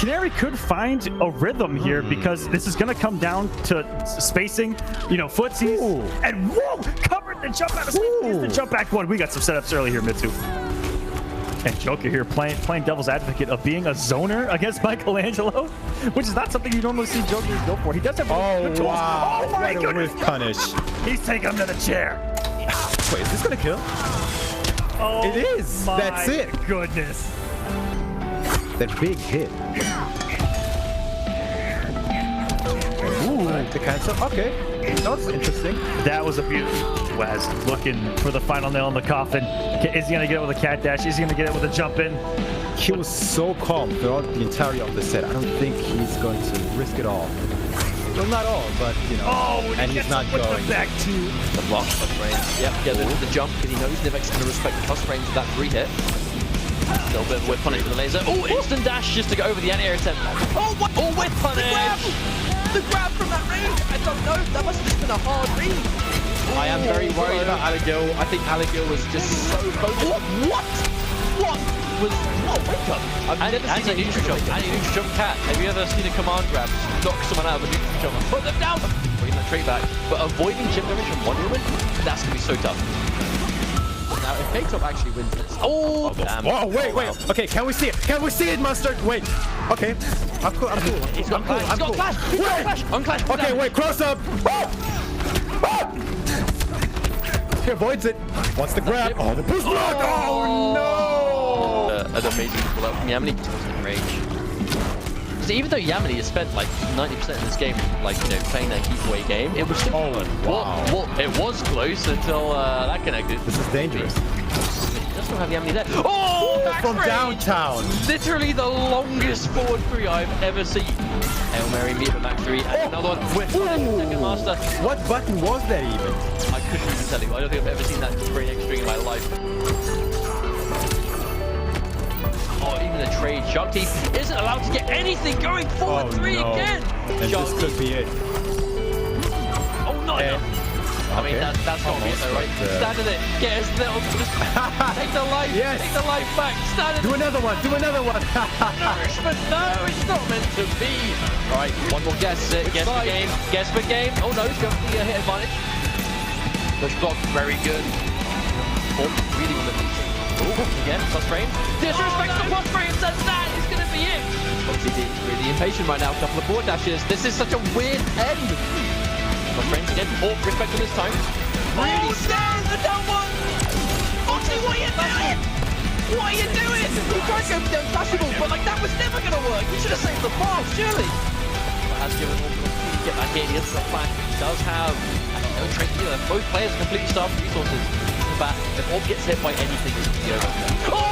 Canary could find a rhythm here because this is going to come down to spacing, you know, footsies. Ooh. And whoa, covered the jump out of space. The jump back one. We got some setups early here, Mitsu. And Joker here playing devil's advocate of being a zoner against Michelangelo, which is not something you normally see Joker go for. He does have good tools. Wow. Oh my goodness. Whiff punish. He's taking him to the chair. Wait, is this gonna kill? Oh, it is. That's it. Goodness. That big hit. Ooh, the cancel. Okay, that's interesting. That was a beautiful. Waz looking for the final nail in the coffin. Is he gonna get it with a cat dash? Is he gonna get it with a jump in? He was so calm throughout the entirety of the set. I don't think he's going to risk it all. Well, not all, but you know. Oh, and he's not going back to the block plus range. Yep, get the jump because he knows Nivek's going to respect the plus range of that 3 hit. Still a bit of whip punish with the laser. Oh, instant dash just to go over the anti-air attempt. Oh, what? Oh, whip punish! The grab from that range! I don't know. That must have just been a hard read. I am very worried about Alagil. I think Alagil was just so close. What? What was? What wake up? I've never seen a neutral jump. Anti-neutral jump cat. Have you ever seen a command grab knock someone out of a neutral jump and put them down? Bringing that trait back, but avoiding chip damage from one human, that's gonna be so tough. Now, if K-Top actually wins this... Oh, damn. Oh, wait. Okay, can we see it? Can we see it, Mustard? Wait. Okay. I'm cool. He's got clash. He's got clash. Unclash. Okay, wait. Cross up. He avoids it. Wants the grab. Oh, the boost block. Oh, no. An amazing pull up from Yamini towards the range. So even though Yamini has spent like 90% of this game, like, you know, playing that keep away game, it was still it was close until that connected. This is dangerous. He does still have Yamini there. Oh, from downtown. Literally the longest forward 3 I've ever seen. Hail Mary, meet the back 3, and another one with second master. What button was that even? I couldn't even tell you. I don't think I've ever seen that brain X string in my life. Oh, even the trade. Sharkteeth isn't allowed to get anything going forward 3 again. And this could be it. Oh, not enough. I mean, that's got to be it though, right? Stand in it. Get his little... Just take the life. Yes. Take the life back. Stand in it. Do another one. Nourishment. No, it's not meant to be. All right, one more guess. Guess for game. Guess for game. Oh, no, he's got the hit advantage. Push block. Very good. Oh, really on the again, plus frames. Disrespect the plus frames, and that is going to be it. Foxy really impatient right now. A couple of forward dashes. This is such a weird end. Plus frames again. Oh, respect him this time. Really stands the down one. Foxy, what are you doing? What are you doing? He tried to go for the untouchable, but like that was never going to work. You should have saved the pass, surely. Has given all the get back in. He has the flash. He does have no trick either. Both players completely starved resources. Back. If Orb gets hit by anything, it's going to be over. Oh,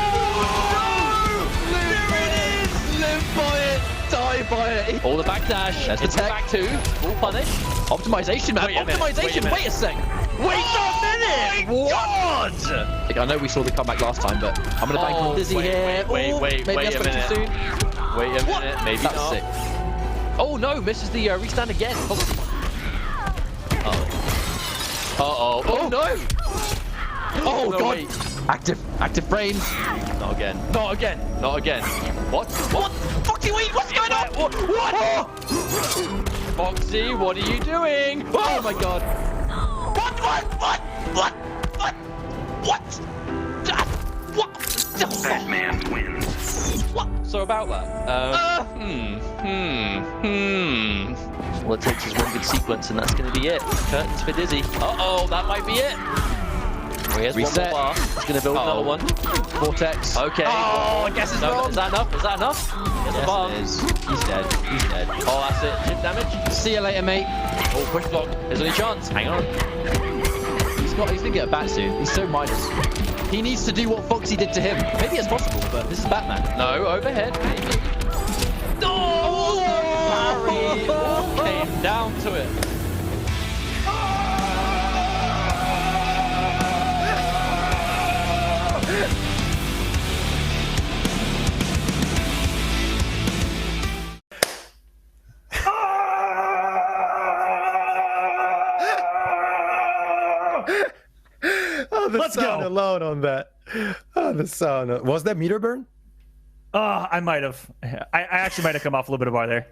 no! There it is! Live by it, die by it. All the backdash. That's the back 2. Full punish. Optimization, man. Optimization. Wait a sec. Wait a minute. What? I know we saw the comeback last time, but I'm going to bank on Dizzy here. Wait a minute. Wait a minute. Maybe That's not. sick. Oh no, misses the restand again. Uh-oh. Oh no! Oh no, god! wait. Active frames. Not again. Not again. Not again. What? What? Foxy, wait, what's going on? What? Foxy, what are you doing? Oh my god. What? Batman wins. What? So about that. All it takes is one good sequence and that's going to be it. Curtains for Dizzy. Uh-oh, that might be it. Here's Reset. one more bar. He's going to build another one. Vortex. Okay. Oh, I guess it's wrong. Is that enough? Is that enough? Yes, Yes, bar. it is. He's dead. He's dead. Oh, that's it. Chip damage. See you later, mate. Oh, push block. There's only chance. Hang on. He's going to get a bat soon. He's so minus. He needs to do what Foxy did to him. Maybe it's possible, but this is Batman. No, overhead. Maybe. Oh! Parry. All came down to it. Oh, the sound alone on that. Oh, the sound. Was that meter burn? I might have. I actually might have come off a little bit of bar there.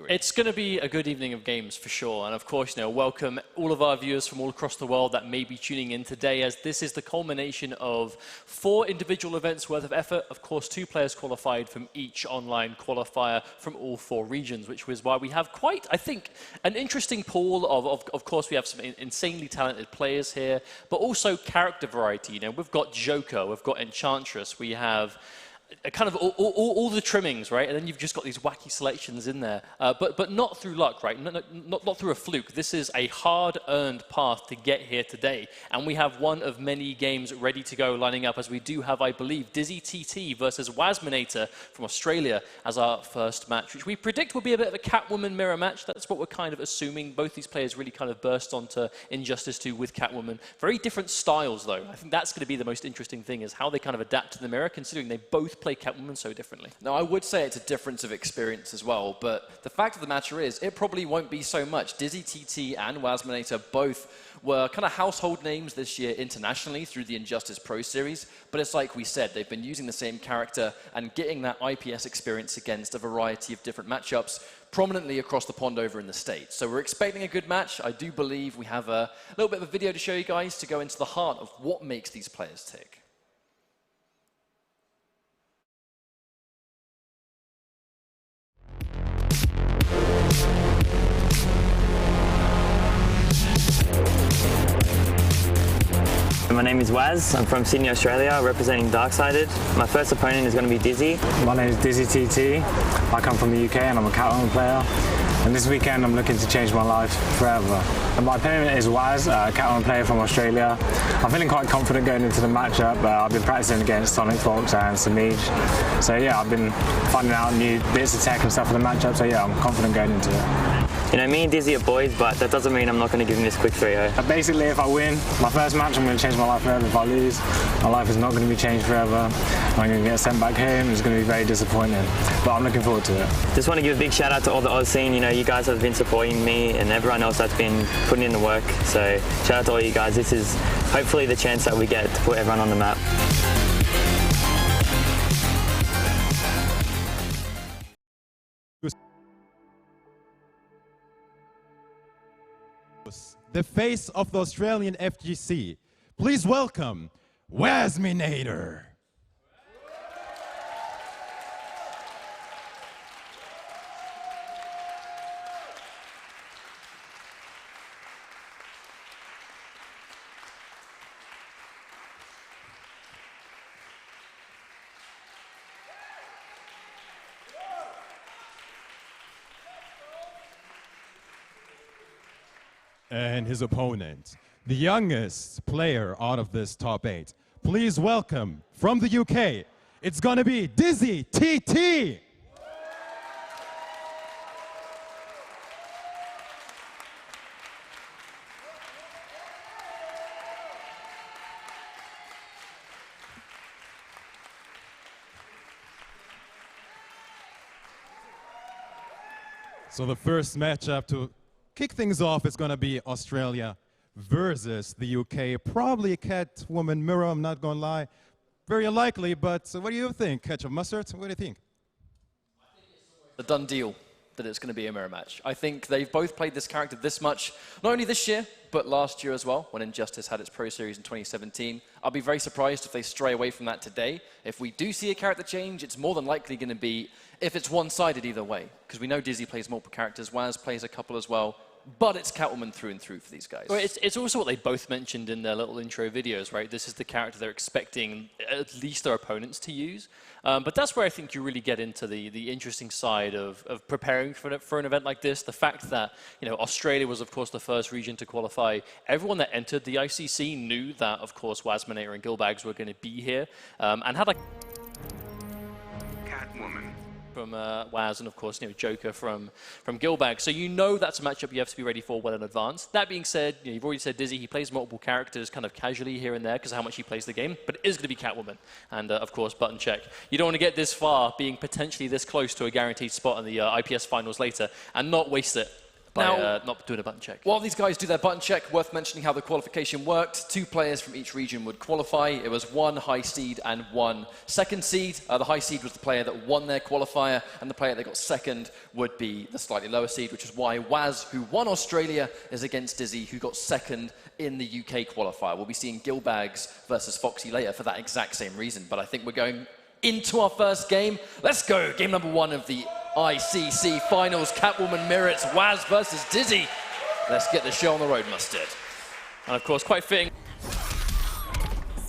It's going to be a good evening of games for sure, and of course, welcome all of our viewers from all across the world that may be tuning in today, as this is the culmination of 4 individual events worth of effort. Of course, 2 players qualified from each online qualifier from all 4 regions, which was why we have quite, I think, an interesting pool of course, we have some insanely talented players here, but also character variety. We've got Joker, we've got Enchantress, we have kind of all the trimmings, right? And then you've just got these wacky selections in there, but not through luck, right? Not through a fluke. This is a hard-earned path to get here today, and we have one of many games ready to go lining up, as we do have, I believe, Dizzy TT versus Wisemanater from Australia as our first match, which we predict will be a bit of a Catwoman mirror match. That's what we're kind of assuming. Both these players really kind of burst onto Injustice 2 with Catwoman. Very different styles, though. I think that's going to be the most interesting thing, is how they kind of adapt to the mirror, considering they both play Catwoman so differently. Now, I would say it's a difference of experience as well, but the fact of the matter is, it probably won't be so much. Dizzy TT and Wisemanater both were kind of household names this year internationally through the Injustice Pro Series, but it's like we said, they've been using the same character and getting that IPS experience against a variety of different matchups prominently across the pond over in the States. So we're expecting a good match. I do believe we have a little bit of a video to show you guys to go into the heart of what makes these players tick. My name is Waz. I'm from Sydney, Australia, representing Darksided. My first opponent is going to be Dizzy. My name is Dizzy TT. I come from the UK and I'm a Catwoman player. And this weekend I'm looking to change my life forever. And my opponent is Waz, a Catwoman player from Australia. I'm feeling quite confident going into the matchup. I've been practicing against Sonic Fox and Samij. So yeah, I've been finding out new bits of tech and stuff for the matchup. So yeah, I'm confident going into it. Me and Dizzy are boys, but that doesn't mean I'm not going to give him this quick 3-0. Basically, if I win my first match, I'm going to change my life forever. If I lose, my life is not going to be changed forever. I'm going to get sent back home. It's going to be very disappointing, but I'm looking forward to it. Just want to give a big shout out to all the Oz scene. You guys have been supporting me and everyone else that's been putting in the work. So shout out to all you guys. This is hopefully the chance that we get to put everyone on the map. The face of the Australian FGC. Please welcome Wisemanater. And his opponent, the youngest player out of this top 8. Please welcome, from the UK, it's gonna be Dizzy TT. So the first matchup to kick things off is going to be Australia versus the UK. Probably a Catwoman mirror, I'm not going to lie. Very unlikely, but what do you think? Ketchup mustard? What do you think? A done deal that it's going to be a mirror match. I think they've both played this character this much, not only this year, but last year as well, when Injustice had its Pro Series in 2017. I'll be very surprised if they stray away from that today. If we do see a character change, it's more than likely going to be if it's one-sided either way, because we know Dizzy plays multiple characters, Waz plays a couple as well, but it's Catwoman through and through for these guys. Well, it's also what they both mentioned in their little intro videos, right? This is the character they're expecting at least their opponents to use. But that's where I think you really get into the interesting side of preparing for an event like this. The fact that, you know, Australia was, of course, the first region to qualify. Everyone that entered the ICC knew that, of course, Wisemanater and Gil Bags were going to be here. And had like Catwoman. From Waz and, of course, you know, Joker from Gil Bags. So you know that's a matchup you have to be ready for well in advance. That being said, you know, you've already said Dizzy, he plays multiple characters kind of casually here and there because of how much he plays the game, but it is going to be Catwoman. And, of course, button check. You don't want to get this far, being potentially this close to a guaranteed spot in the IPS finals later, and not waste it by not doing a button check. While these guys do their button check, worth mentioning how the qualification worked. 2 players from each region would qualify. It was 1 high seed and 1 second seed. The high seed was the player that won their qualifier, and the player that got second would be the slightly lower seed, which is why Waz, who won Australia, is against Dizzy, who got second in the UK qualifier. We'll be seeing Gil Bags versus Foxy later for that exact same reason, but I think we're going into our first game. Let's go. Game number 1 of the ICC Finals. Catwoman Mirrors, Waz versus Dizzy. Let's get the show on the road, Mustard. And of course, quite fitting.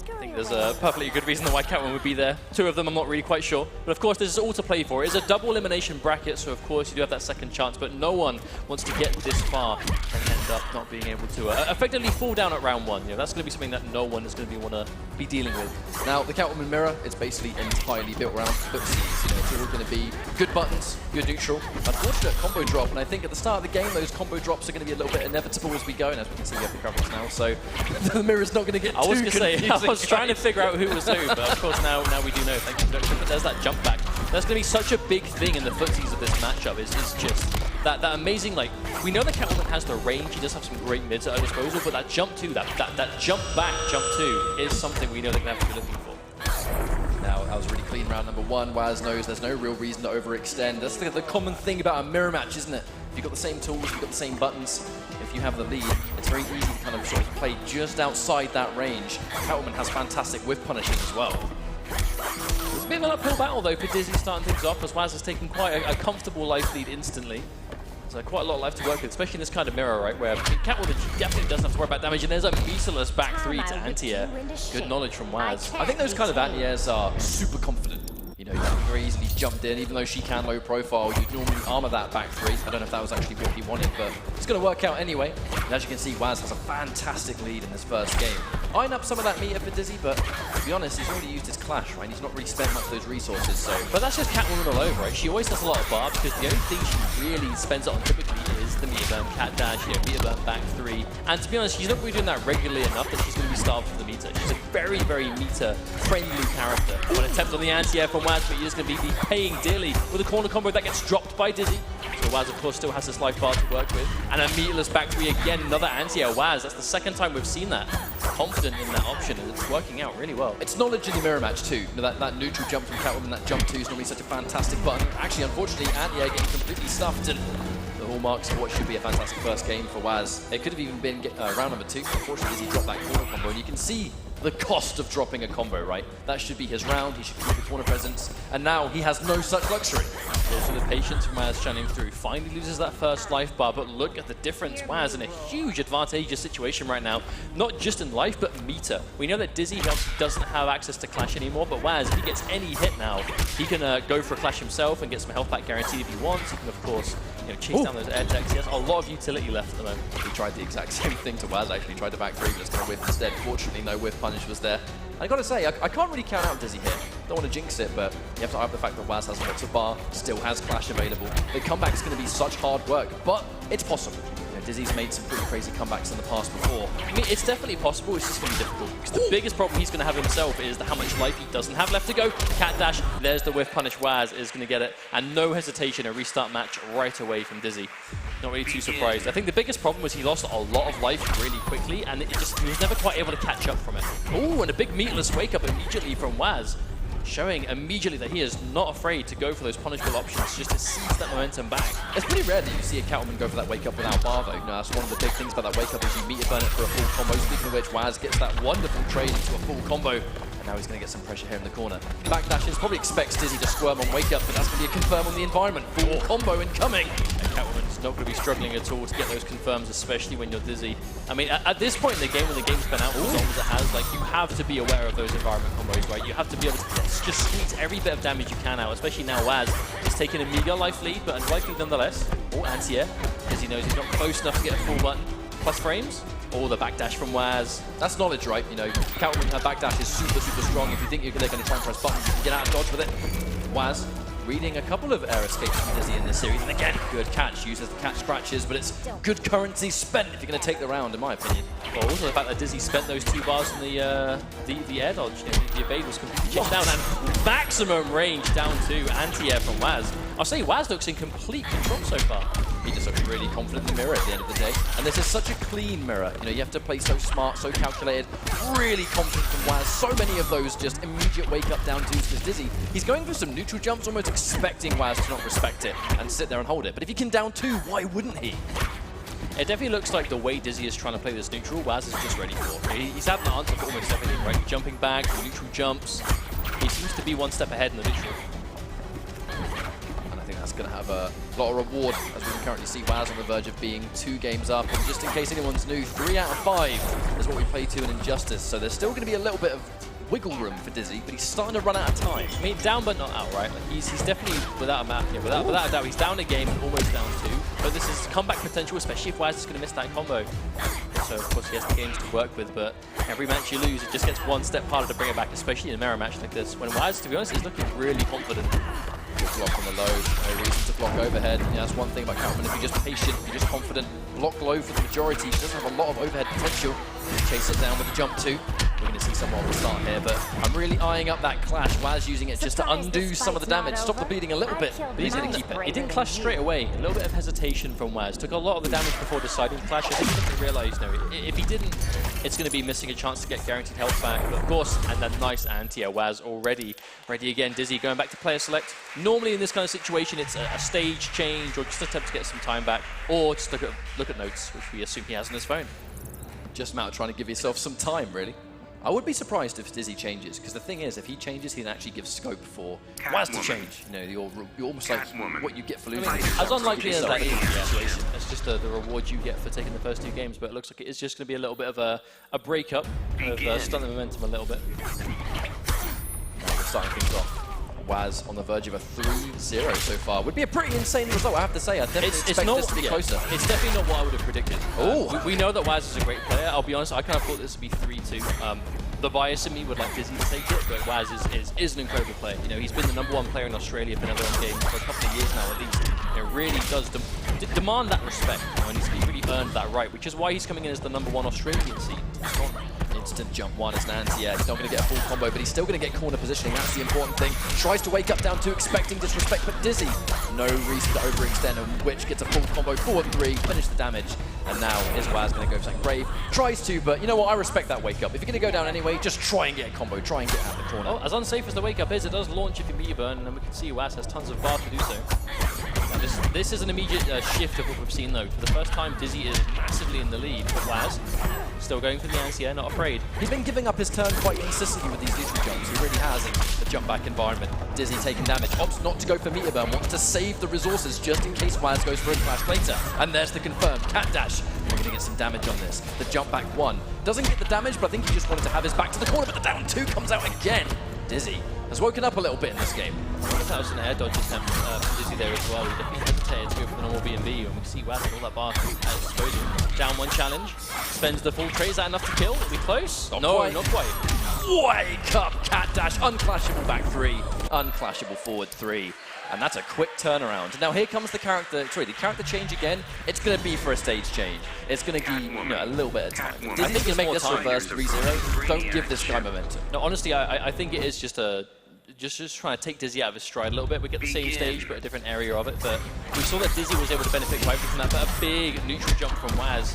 I think there's a perfectly good reason why Catwoman would be there. 2 of them, I'm not really quite sure. But of course, this is all to play for. It's a double elimination bracket, so of course you do have that second chance, but no one wants to get this far and end up not being able to effectively fall down at round 1. You know, that's going to be something that no one is going to want to be dealing with. Now, the Catwoman mirror, it's basically entirely built around footsies. You know, it's all going to be good buttons, good neutral. Unfortunate combo drop, and I think at the start of the game, those combo drops are going to be a little bit inevitable as we go, and as we can see, we have the graphics now, so the mirror's not going to get too confusing. I was trying to figure out who was who, but of course now we do know. Thank you, production. But there's that jump back. That's going to be such a big thing in the footsies of this matchup. Is just that amazing, like, we know that Catwoman has the range. He does have some great mids at her disposal, but that jump 2, that jump back, jump 2 is something we know they're going to have to be looking for. Now, that was really clean round number 1. Waz knows there's no real reason to overextend. That's the common thing about a mirror match, isn't it? If you've got the same tools, you've got the same buttons, if you have the lead, it's very easy to kind of sort of play just outside that range. Catwoman has fantastic whiff punishing as well. It's a bit of an uphill battle, though, for Dizzy starting things off, as Waz has taken quite a comfortable life lead instantly. So quite a lot of life to work with, especially in this kind of mirror, right, where Catwoman definitely doesn't have to worry about damage, and there's a meterless back 3 to anti-air. Good knowledge from Waz. I think those kind of anti-airs are super confident. You know, you can very easily jumped in, even though she can low profile, you'd normally armor that back 3. I don't know if that was actually what he wanted, but it's going to work out anyway. And as you can see, Waz has a fantastic lead in this first game. Eyeing up some of that meter for Dizzy, but to be honest, he's already used his Clash, right? He's not really spent much of those resources, so... But that's just Catwoman all over, right? She always does a lot of barbs, because the only thing she really spends it on typically is the meter burn, cat dash, you know, meter burn back 3. And to be honest, she's not really doing that regularly enough that she's going to be starved for the meter. She's a very, very meter-friendly character. One attempt on the anti-air from Waz, but he's going to be paying dearly with a corner combo that gets dropped by Dizzy. So Waz, of course, still has this life bar to work with. And a meterless back 3 again, another anti-air. Waz, that's the second time we've seen that. Confident in that option, and it's working out really well. It's knowledge in the mirror match too. You know, that neutral jump from Catwoman, that jump 2 is normally such a fantastic button. Actually, unfortunately, anti-air getting completely stuffed, and the hallmarks of what should be a fantastic first game for Waz. It could have even been round number 2. Unfortunately, Dizzy dropped that corner combo, and you can see the cost of dropping a combo, right? That should be his round, he should keep the corner presence, and now he has no such luxury. Also the patience from Waz shining through. Finally loses that first life bar, but look at the difference. Waz in a huge advantageous situation right now, not just in life, but meter. We know that Dizzy doesn't have access to Clash anymore, but Waz, if he gets any hit now, he can go for a Clash himself and get some health back guaranteed if he wants. He can, of course, chase down those air techs. He has a lot of utility left at the moment. He tried the exact same thing to Waz, actually. Tried to back 3, but it's going to whiff instead. Fortunately, no whiff punish was there. I got to say, I can't really count out Dizzy here. don't want to jinx it, but you have to hype the fact that Waz has lots of bar, still has Clash available. The comeback is going to be such hard work, but it's possible. You know, Dizzy's made some pretty crazy comebacks in the past before. I mean, it's definitely possible, it's just going to be difficult. Because the biggest problem he's going to have himself is how much life he doesn't have left to go. Cat dash, there's the whiff punish. Waz is going to get it, and no hesitation, a restart match right away from Dizzy. Not really too surprised. I think the biggest problem was he lost a lot of life really quickly, and he was never quite able to catch up from it. Oh, and a big meatless wake up immediately from Waz, showing immediately that he is not afraid to go for those punishable options just to seize that momentum back. It's pretty rare that you see a Catwoman go for that wake up without bar though. You know, that's one of the big things about that wake up is you meter burn it for a full combo. Speaking of which, Waz gets that wonderful trade into a full combo. And now he's going to get some pressure here in the corner. Backdashes, probably expects Dizzy to squirm on wake up, but that's going to be a confirm on the environment. Full combo incoming. And Catwoman's not going to be struggling at all to get those confirms, especially when you're Dizzy. I mean, at this point in the game, when the game's been out for as long as it has, like, you have to be aware of those environment combos, right? You have to be able to just squeeze every bit of damage you can out, especially now Waz is taking a meager life lead, but unlikely nonetheless. Oh, anti-air, because he knows he's not close enough to get a full button. Plus frames. Oh, the backdash from Waz. That's knowledge, right? You know, Catwoman, her backdash is super, super strong. If you think they're going to try and press buttons, you can get out of dodge with it. Waz reading a couple of air escapes from Dizzy in this series. And again, good catch. Uses the catch scratches, but it's good currency spent if you're going to take the round, in my opinion. Well, also the fact that Dizzy spent those 2 bars in the air dodge. You know, the evade was completely chased down, and maximum range down to anti-air from Waz. I'll say Waz looks in complete control so far. He just looks really confident in the mirror at the end of the day. And this is such a clean mirror. You know, you have to play so smart, so calculated, really confident from Waz. So many of those just immediate wake up down twos because Dizzy, he's going for some neutral jumps, almost expecting Waz to not respect it and sit there and hold it. But if he can down 2, why wouldn't he? It definitely looks like the way Dizzy is trying to play this neutral, Waz is just ready for. He's having the answer for almost everything, right? Jumping back, neutral jumps. He seems to be one step ahead in the neutral. And I think that's going to have a lot of reward, as we can currently see Waz on the verge of being 2 games up. And just in case anyone's new, 3 out of 5 is what we play to in Injustice. So there's still going to be a little bit of wiggle room for Dizzy, but he's starting to run out of time. I mean, down but not out, right? Like he's definitely, without a doubt, he's down a game and almost down 2. But this is comeback potential, especially if Waz is going to miss that combo. So, of course, he has the games to work with, but every match you lose, it just gets one step harder to bring it back, especially in a mirror match like this. When Waz, to be honest, is looking really confident. Good block on the low, no reason to block overhead. Yeah, that's one thing about Catwoman. If you're just patient, if you're just confident, block low for the majority. She doesn't have a lot of overhead potential. Chase it down with the jump 2. We're going to see someone on the start here, but I'm really eyeing up that clash. Waz using it just to undo some of the damage, stop the bleeding a little bit, but he's going to keep it. He didn't clash straight away. A little bit of hesitation from Waz. Took a lot of the damage before deciding to clash. I think he didn't realise, no, if he didn't, it's going to be missing a chance to get guaranteed health back. But of course, and that nice anti-air, Waz already ready again. Dizzy going back to player select. Normally in this kind of situation, it's a stage change or just attempt to get some time back, or just look at notes, which we assume he has on his phone. Just a matter of trying to give yourself some time, really. I would be surprised if Dizzy changes, because the thing is, if he changes, he can actually give scope for Waz to change. You know, you're almost like what you get for losing. As unlikely as that is in the situation, it's just the reward you get for taking the first 2 games, but it looks like it is just going to be a little bit of a breakup, kind of stun the momentum a little bit. Now we're starting things off. Waz on the verge of a 3-0 so far. Would be a pretty insane result, I have to say. I definitely expect this to be closer. It's definitely not what I would have predicted. We know that Waz is a great player. I'll be honest, I kind of thought this would be 3-2. The bias in me would like Dizzy to take it, but Waz is an incredible player. You know, he's been the #1 player in Australia for Netherlands games for a couple of years now at least. It really does demand that respect, you know, and he's really earned that right, which is why he's coming in as the #1 Australian seed. Instant jump 1 as an anti-air. He's not going to get a full combo, but he's still going to get corner positioning. That's the important thing. Tries to wake up down 2, expecting disrespect, but Dizzy, no reason to overextend, and Witch gets a full combo, 4-3, finish the damage. And now is Waz going to go for something brave. Tries to, but you know what? I respect that wake up. If you're going to go down anyway, just try and get a combo. Try and get out of the corner. Oh, as unsafe as the wake up is, it does launch if you meter burn, and we can see Waz has tons of bar to do so. This is an immediate shift of what we've seen though. For the first time, Dizzy is massively in the lead, but Waz still going for the anti-air, not afraid. He's been giving up his turn quite consistently with these neutral jumps. He really has in the jump back environment. Dizzy taking damage, opts not to go for meter burn, wants to save the resources just in case Waz goes for a clash later. And there's the confirmed cat dash. We're going to get some damage on this. The jump back 1 doesn't get the damage, but I think he just wanted to have his back to the corner, but the down 2 comes out again. Dizzy has woken up a little bit in this game. That was an air dodge attempt from Dizzy there as well. He definitely hesitated to go for the normal B&B, and we see Waz with all that bar at disposal. Down one challenge, spends the full trade. Is that enough to kill? Will be close? No, not quite. Wake up, cat dash, unclashable back 3, unclashable forward 3. And that's a quick turnaround. Now here comes the character change again. It's going to be for a stage change. It's going to give a little bit of time. I think to make this reverse 3-0. Don't give this guy momentum. No, honestly, I think it is just trying to take Dizzy out of his stride a little bit. We get the same stage, but a different area of it. But we saw that Dizzy was able to benefit quite from that. But a big neutral jump from Waz.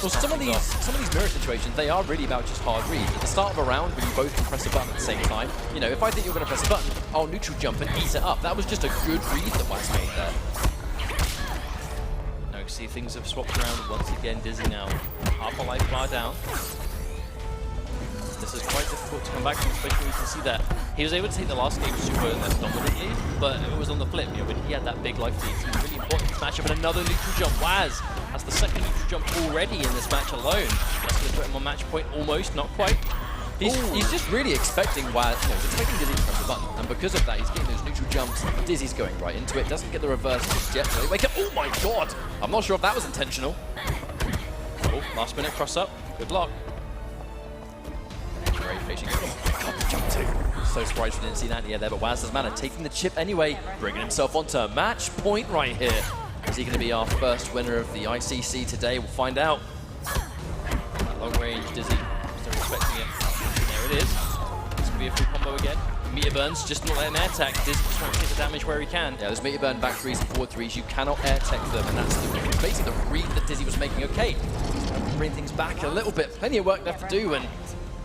Well, some of these mirror situations, they are really about just hard reads. At the start of a round, when you both can press a button at the same time, you know, if I think you're going to press a button, I'll neutral jump and ease it up. That was just a good read that Waz made there. No, see, things have swapped around once again. Dizzy now, half a life bar down. This is quite difficult to come back from, especially when you can see that he was able to take the last game super dominantly, but it was on the flip. You know, when he had that big life lead, it's really important to match up. And another neutral jump. Waz has the second neutral jump already in this match alone. That's going to put him on match point almost, not quite. He's just really expecting Waz, expecting Dizzy to press the button, and because of that, he's getting those neutral jumps. Dizzy's going right into it, doesn't get the reverse just yet. So wake up! Oh my god! I'm not sure if that was intentional. Oh, last minute cross up. Good luck. Very patient. Oh my god, the jump too. So surprised we didn't see that there, but Wisemanater taking the chip anyway, bringing himself onto match point right here. Is he going to be our first winner of the ICC today? We'll find out. Long range, Dizzy, still expecting it. There it is. It's going to be a full combo again. Meter burns, just not letting air tech. Dizzy just wants to get the damage where he can. Yeah, those meter burn back 3s and forward 3s, you cannot air tech them, and that's basically the read that Dizzy was making. Okay, bring things back a little bit. Plenty of work left to do, and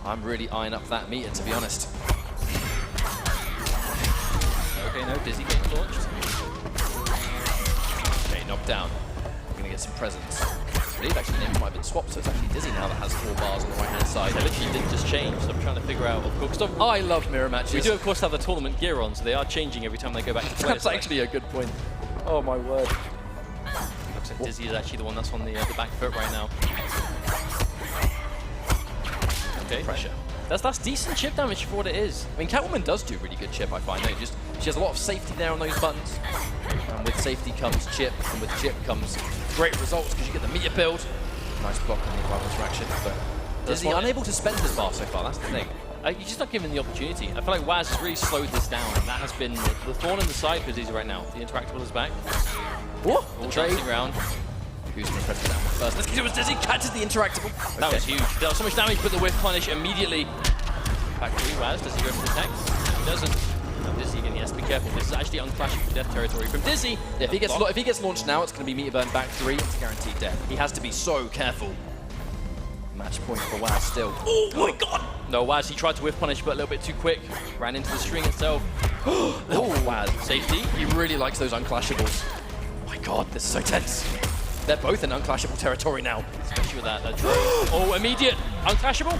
I'm really eyeing up that meter, to be honest. Okay, no, Dizzy getting launched. Okay, knocked down. We're going to get some presents. I believe actually names might have been swapped, so it's actually Dizzy now that has 4 bars on the right-hand side. They literally didn't just change, so I'm trying to figure out, of course. I love mirror matches. We do, of course, have the tournament gear on, so they are changing every time they go back to play. That's actually a good point. Oh my word. Looks like Dizzy is actually the one that's on the back foot right now. Okay. Pressure. That's decent chip damage for what it is. I mean, Catwoman does do really good chip, I find. She has a lot of safety there on those buttons. And with safety comes chip, and with chip comes great results because you get the meter build. Nice block on the environment interaction. But Dizzy unable to spend his bar so far, that's the thing. You're just not given the opportunity. I feel like Waz has really slowed this down, and that has been the thorn in the side for Dizzy right now. The interactable is back. Whoa! All dancing around. Who's going to press it down first? Let's get it with Dizzy, catches the interactable. Okay. That was huge. That was so much damage, but the whiff punish immediately. Back to Waz, does he go for the tech? He doesn't. No, Dizzy again, he has to be careful. This is actually unclashing death territory from Dizzy. Yeah, if he gets launched now, it's going to be meter burn back 3. It's guaranteed death. He has to be so careful. Match point for Waz still. Oh my god! No, Waz, he tried to whiff punish, but a little bit too quick. Ran into the string itself. Oh, Waz. Safety. He really likes those unclashables. Oh my god, this is so tense. They're both in unclashable territory now. Especially with that drone. Oh, immediate unclashable.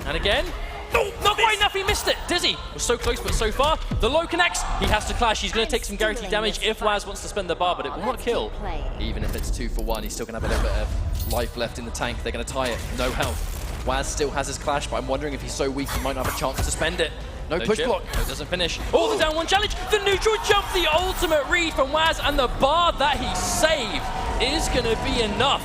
And again. No, not quite enough. He missed it. Dizzy was so close, but so far. The low connects. He has to clash. He's going to take some guaranteed damage if Waz wants to spend the bar, but it will not kill. Even if it's 2 for 1, he's still going to have a little bit of life left in the tank. They're going to tie it. No health. Waz still has his clash, but I'm wondering if he's so weak he might not have a chance to spend it. No push chip. block. No, it doesn't finish. Oh, the down one challenge. The neutral jump, the ultimate read from Waz, and the bar that he saved is going to be enough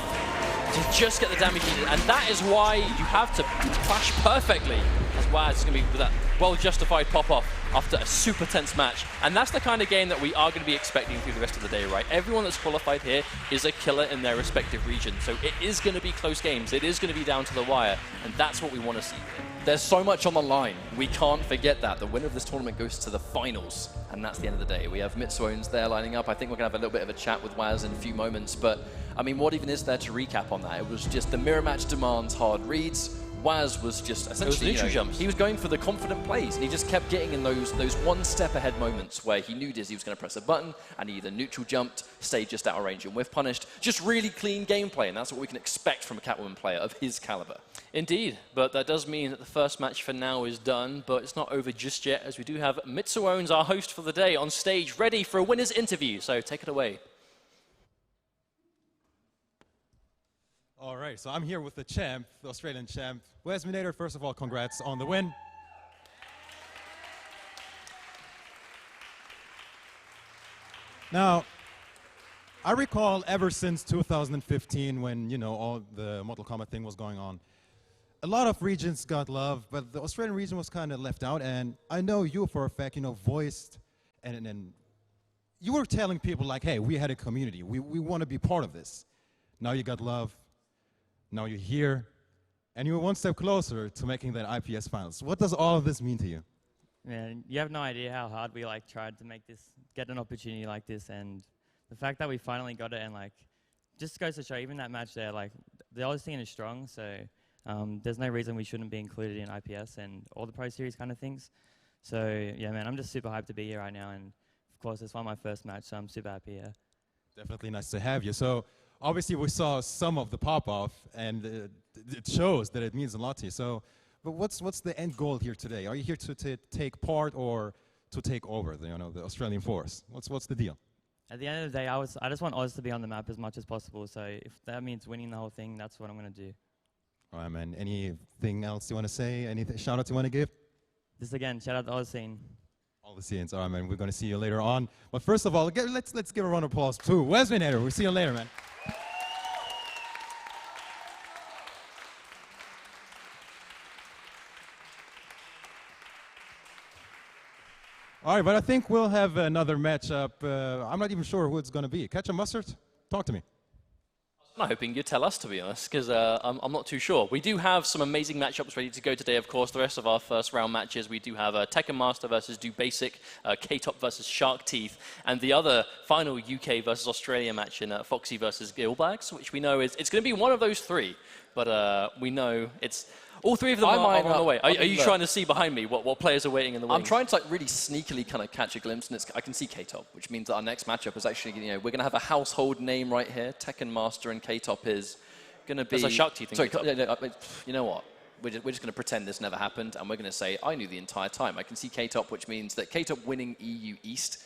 to just get the damage needed. And that is why you have to clash perfectly. As Waz is going to be with that well-justified pop-off after a super tense match. And that's the kind of game that we are going to be expecting through the rest of the day, right? Everyone that's qualified here is a killer in their respective region. So it is going to be close games. It is going to be down to the wire. And that's what we want to see. There's so much on the line. We can't forget that. The winner of this tournament goes to the finals. And that's the end of the day. We have Mitsuones there lining up. I think we're going to have a little bit of a chat with Waz in a few moments. But, I mean, what even is there to recap on that? It was just the mirror match demands hard reads. Waz was just essentially, neutral jumps. He was going for the confident plays, and he just kept getting in those one step ahead moments where he knew Dizzy was going to press a button, and he either neutral jumped, stayed just out of range and whiff punished. Just really clean gameplay, and that's what we can expect from a Catwoman player of his caliber. Indeed, but that does mean that the first match for now is done, but it's not over just yet, as we do have Mitsuones, our host for the day, on stage, ready for a winner's interview. So take it away. All right, so I'm here with the champ, the Australian champ. Wisemanater, first of all, congrats on the win. Now, I recall ever since 2015 when, you know, all the Mortal Kombat thing was going on, a lot of regions got love, but the Australian region was kind of left out. And I know you for a fact, you know, voiced and you were telling people like, hey, we had a community. We want to be part of this. Now you got love. Now you're here. And you're one step closer to making that IPS finals. What does all of this mean to you? Man, you have no idea how hard we like tried to make this, get an opportunity like this, and the fact that we finally got it, and like, just goes to show, even that match there, like, the Oz scene is strong, so there's no reason we shouldn't be included in IPS and all the Pro Series kind of things. So yeah, man, I'm just super hyped to be here right now, and of course, it's one of my first match, so I'm super happy here. Definitely nice to have you. So obviously, we saw some of the pop-off, and it shows that it means a lot to you. So. But what's the end goal here today? Are you here to take part or to take over the Australian force? What's the deal? At the end of the day, I just want Oz to be on the map as much as possible. So if that means winning the whole thing, that's what I'm going to do. All right, man. Anything else you want to say? Any shout-outs you want to give? Just again, shout out the Oz scene. All the scenes. All right, man. We're going to see you later on. But first of all, let's give a round of applause to Wisemanater. We'll see you later, man. All right, but I think we'll have another matchup. I'm not even sure who it's going to be. Ketchup Mustard? Talk to me. I'm hoping you'd tell us, to be honest, because I'm not too sure. We do have some amazing matchups ready to go today, of course. The rest of our first round matches, we do have Tekken Master versus Do Basic, K-Top versus Sharkteeth, and the other final UK versus Australia match in Foxy versus Gil Bags, which we know it's going to be one of those three, but we know it's... All three of them are on the way. Are you trying to see behind me what players are waiting in the wings? I'm trying to really sneakily kind of catch a glimpse, and I can see K-Top, which means that our next matchup is actually, we're going to have a household name right here. Tekken Master and K-Top is going to be... There's a Sharkteeth thing. Sorry, you know what? We're just going to pretend this never happened, and we're going to say, I knew the entire time. I can see K-Top, which means that K-Top winning EU East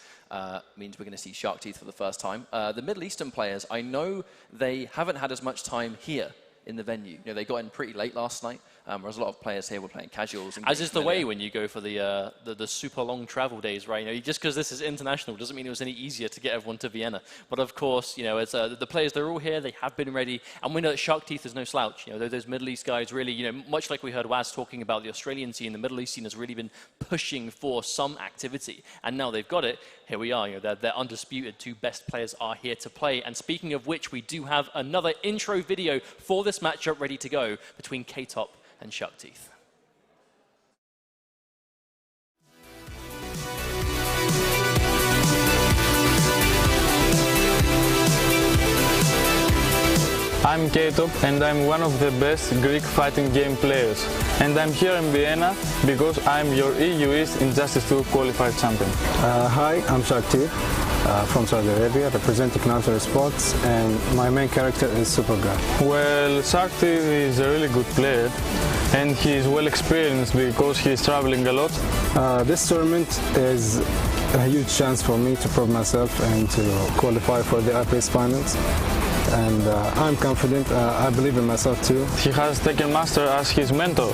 means we're going to see Sharkteeth for the first time. The Middle Eastern players, I know they haven't had as much time here in the venue. They got in pretty late last night. Whereas a lot of players here were playing casuals. And as is the way when you go for the super long travel days, right? Just because this is international doesn't mean it was any easier to get everyone to Vienna. But of course, it's the players, they're all here, they have been ready, and we know that Sharkteeth is no slouch. Those Middle East guys really, much like we heard Waz talking about the Australian scene, the Middle East scene has really been pushing for some activity, and now they've got it. Here we are. They're undisputed. Two best players are here to play. And speaking of which, we do have another intro video for this matchup ready to go between K-Top and Sharkteeth. I'm K-Top and I'm one of the best Greek fighting game players. And I'm here in Vienna because I'm your EU East Injustice 2 qualified champion. Hi, I'm Sharkteeth from Saudi Arabia, representing Counter Sports, and my main character is Supergirl. Well, Sharkteeth is a really good player and he's well experienced because he's traveling a lot. This tournament is a huge chance for me to prove myself and to qualify for the IPS finals. And I'm confident, I believe in myself too. He has Tekken Master as his mentor,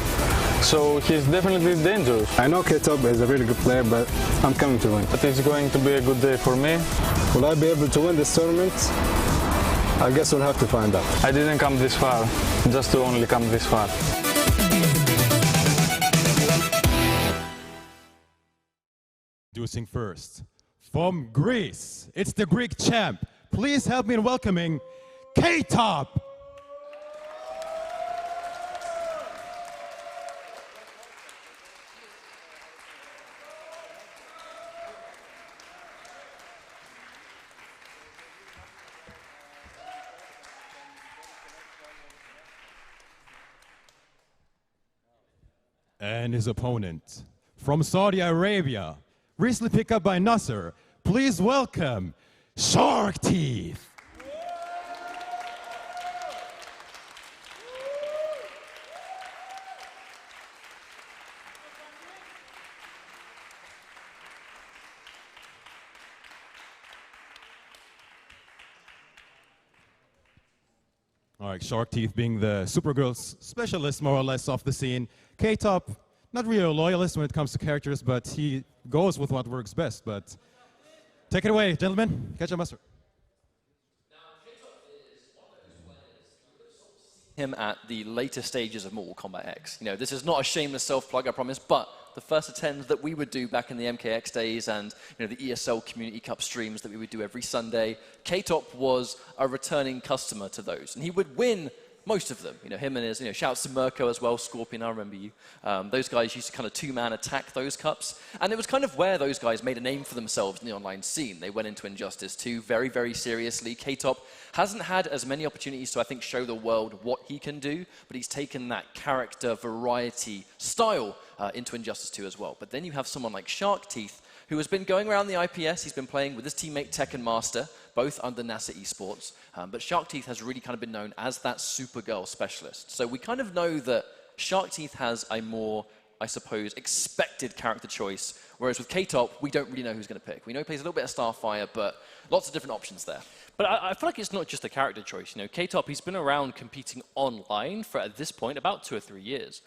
so he's definitely dangerous. I know K-Top is a really good player, but I'm coming to win. But it's going to be a good day for me. Will I be able to win this tournament? I guess we'll have to find out. I didn't come this far, just to only come this far. Introducing first, from Greece, it's the Greek champ. Please help me in welcoming K-Top. And his opponent from Saudi Arabia, recently picked up by Nasser. Please welcome Sharkteeth. All right, Sharkteeth being the Supergirl specialist, more or less, off the scene. K-Top, not really a loyalist when it comes to characters, but he goes with what works best. But Take it away, gentlemen. Catch a mustard. Him at the later stages of Mortal Kombat X. You know, this is not a shameless self-plug, I promise, but the first attends that we would do back in the MKX days and, you know, the ESL Community Cup streams that we would do every Sunday, K-Top was a returning customer to those, and he would win most of them. You know, him and his, you know, shouts to Mirko as well, Scorpion, I remember you. Those guys used to kind of two-man attack those cups. And it was kind of where those guys made a name for themselves in the online scene. They went into Injustice 2 very, very seriously. K-Top hasn't had as many opportunities to, I think, show the world what he can do, but he's taken that character variety style into Injustice 2 as well. But then you have someone like Sharkteeth, who has been going around the IPS. He's been playing with his teammate Tekken Master, both under NASA Esports. But Sharkteeth has really kind of been known as that Supergirl specialist. So we kind of know that Sharkteeth has a more, I suppose, expected character choice, whereas with K-Top, we don't really know who's going to pick. We know he plays a little bit of Starfire, but lots of different options there. But I feel like it's not just a character choice. You know, K-Top, he's been around competing online for, at this point, about 2 or 3 years.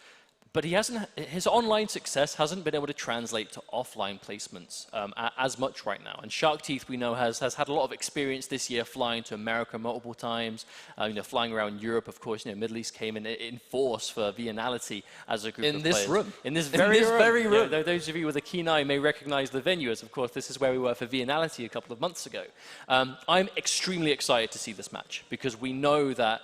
But he hasn't, his online success hasn't been able to translate to offline placements as much right now. And Sharkteeth, we know, has had a lot of experience this year flying to America multiple times, you know, flying around Europe, of course. You know, Middle East came in force for Vianality as a group of players. In this very room. You know, those of you with a keen eye may recognize the venue, as of course this is where we were for Vianality a couple of months ago. I'm extremely excited to see this match because we know that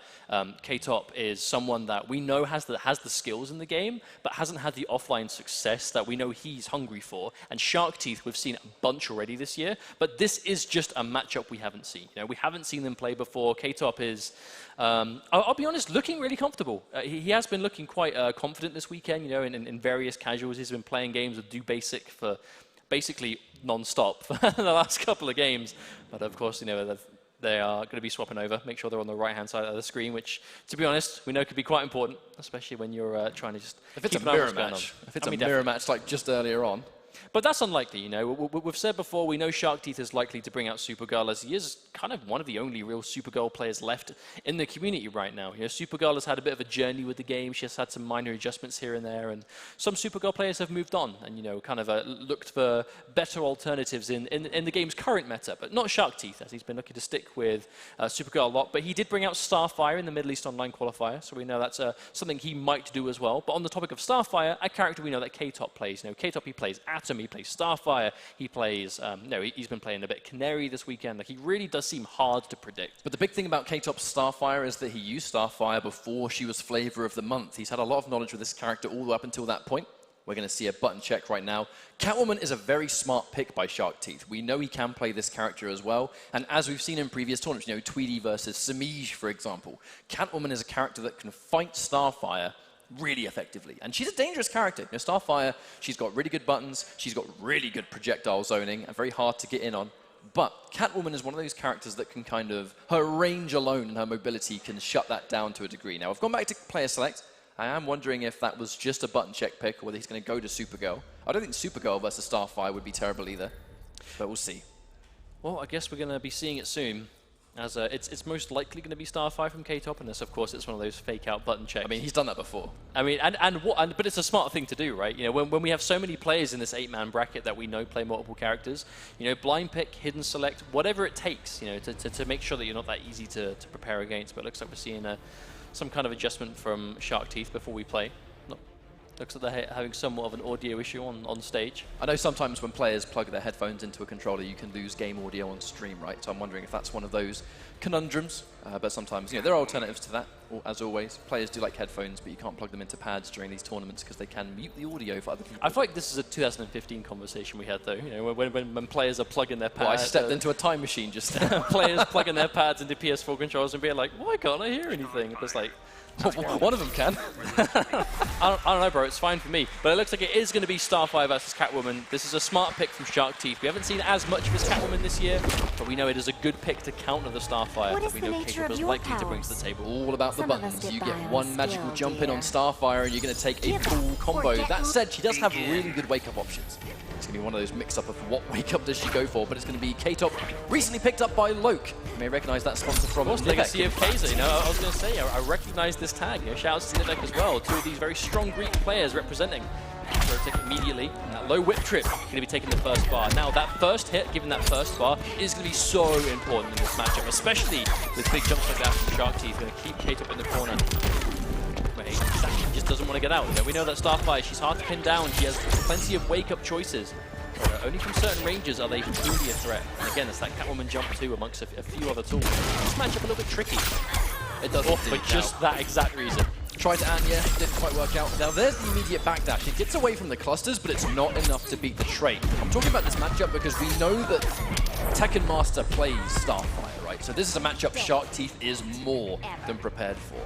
K-Top is someone that we know has the skills in the game, but hasn't had the offline success that we know he's hungry for. And Sharkteeth, we've seen a bunch already this year, but this is just a matchup we haven't seen. You know, we haven't seen them play before. K-Top is, I'll be honest, looking really comfortable. He has been looking quite confident this weekend, you know, in various casuals. He's been playing games with Do Basic for basically non-stop for the last couple of games. But of course, you know, they are going to be swapping over, make sure they're on the right-hand side of the screen, which, to be honest, we know could be quite important, especially when you're trying to just If it's a mirror match, mirror match like just earlier on. But that's unlikely, you know. We've said before, we know Sharkteeth is likely to bring out Supergirl, as he is kind of one of the only real Supergirl players left in the community right now. You know, Supergirl has had a bit of a journey with the game. She has had some minor adjustments here and there, and some Supergirl players have moved on and, you know, kind of looked for better alternatives in the game's current meta, but not Sharkteeth, as he's been looking to stick with Supergirl a lot. But he did bring out Starfire in the Middle East Online qualifier, so we know that's something he might do as well. But on the topic of Starfire, a character we know that K-Top plays. You know, K-Top, he plays Atom, he plays Starfire, he plays, he's been playing a bit Canary this weekend. Like, he really does seem hard to predict. But the big thing about K-Top's Starfire is that he used Starfire before she was Flavor of the Month. He's had a lot of knowledge with this character all the way up until that point. We're going to see a button check right now. Catwoman is a very smart pick by Sharkteeth. We know he can play this character as well. And as we've seen in previous tournaments, you know, Tweedy versus Samij, for example, Catwoman is a character that can fight Starfire really effectively. And she's a dangerous character. You know, Starfire, she's got really good buttons, she's got really good projectile zoning, and very hard to get in on. But Catwoman is one of those characters that can kind of, her range alone and her mobility can shut that down to a degree. Now, I've gone back to player select. I am wondering if that was just a button check pick or whether he's going to go to Supergirl. I don't think Supergirl versus Starfire would be terrible either, but we'll see. Well, I guess we're going to be seeing it soon. As it's most likely going to be Starfire from K-Top, and this, of course, it's one of those fake-out button checks. I mean, he's done that before. I mean, but it's a smart thing to do, right? You know, when we have so many players in this 8-man bracket that we know play multiple characters, you know, blind pick, hidden select, whatever it takes, you know, to make sure that you're not that easy to prepare against. But it looks like we're seeing some kind of adjustment from Sharkteeth before we play. Looks like they're having somewhat of an audio issue on stage. I know sometimes when players plug their headphones into a controller, you can lose game audio on stream, right? So I'm wondering if that's one of those conundrums. But sometimes, you know, there are alternatives to that, as always. Players do like headphones, but you can't plug them into pads during these tournaments because they can mute the audio for other people. I feel like this is a 2015 conversation we had, though. You know, when players are plugging their pads. Well, I stepped into a time machine just now. Players plugging their pads into PS4 controllers and being like, why can't I hear anything? It's like, one of them can. I don't know, bro. It's fine for me. But it looks like it is going to be Starfire versus Catwoman. This is a smart pick from Sharkteeth. We haven't seen as much of his Catwoman this year, but we know it is a good pick to counter the Starfire that we know K-Top is likely to bring to the table. All about the buttons. You get one magical jump in on Starfire and you're going to take a full combo. That said, she does have really good wake-up options. It's going to be one of those mix-up of what wake-up does she go for, but it's going to be K-Top, recently picked up by Loke. You may recognize that sponsor from Legacy of Kaiser. You know, I was going to say, I recognize this tag. You know, shout out to Nivek as well. Two of these very strong Greek players representing. rotate immediately. And that low whip trip going to be taking the first bar. Now, that first hit, given that first bar, is going to be so important in this matchup, especially with big jumps like that from Sharkteeth. Going to keep Kate up in the corner. Wait, he just doesn't want to get out. We know that Starfire, she's hard to pin down. She has plenty of wake-up choices. Only from certain ranges are they truly a threat. And again, it's that Catwoman jump too amongst a few other tools. This matchup a little bit tricky. It does for just that exact reason. Tried to Anya, didn't quite work out. Now there's the immediate backdash. It gets away from the clusters, but it's not enough to beat the trait. I'm talking about this matchup because we know that Tekken Master plays Starfire, right? So this is a matchup Sharkteeth is more than prepared for.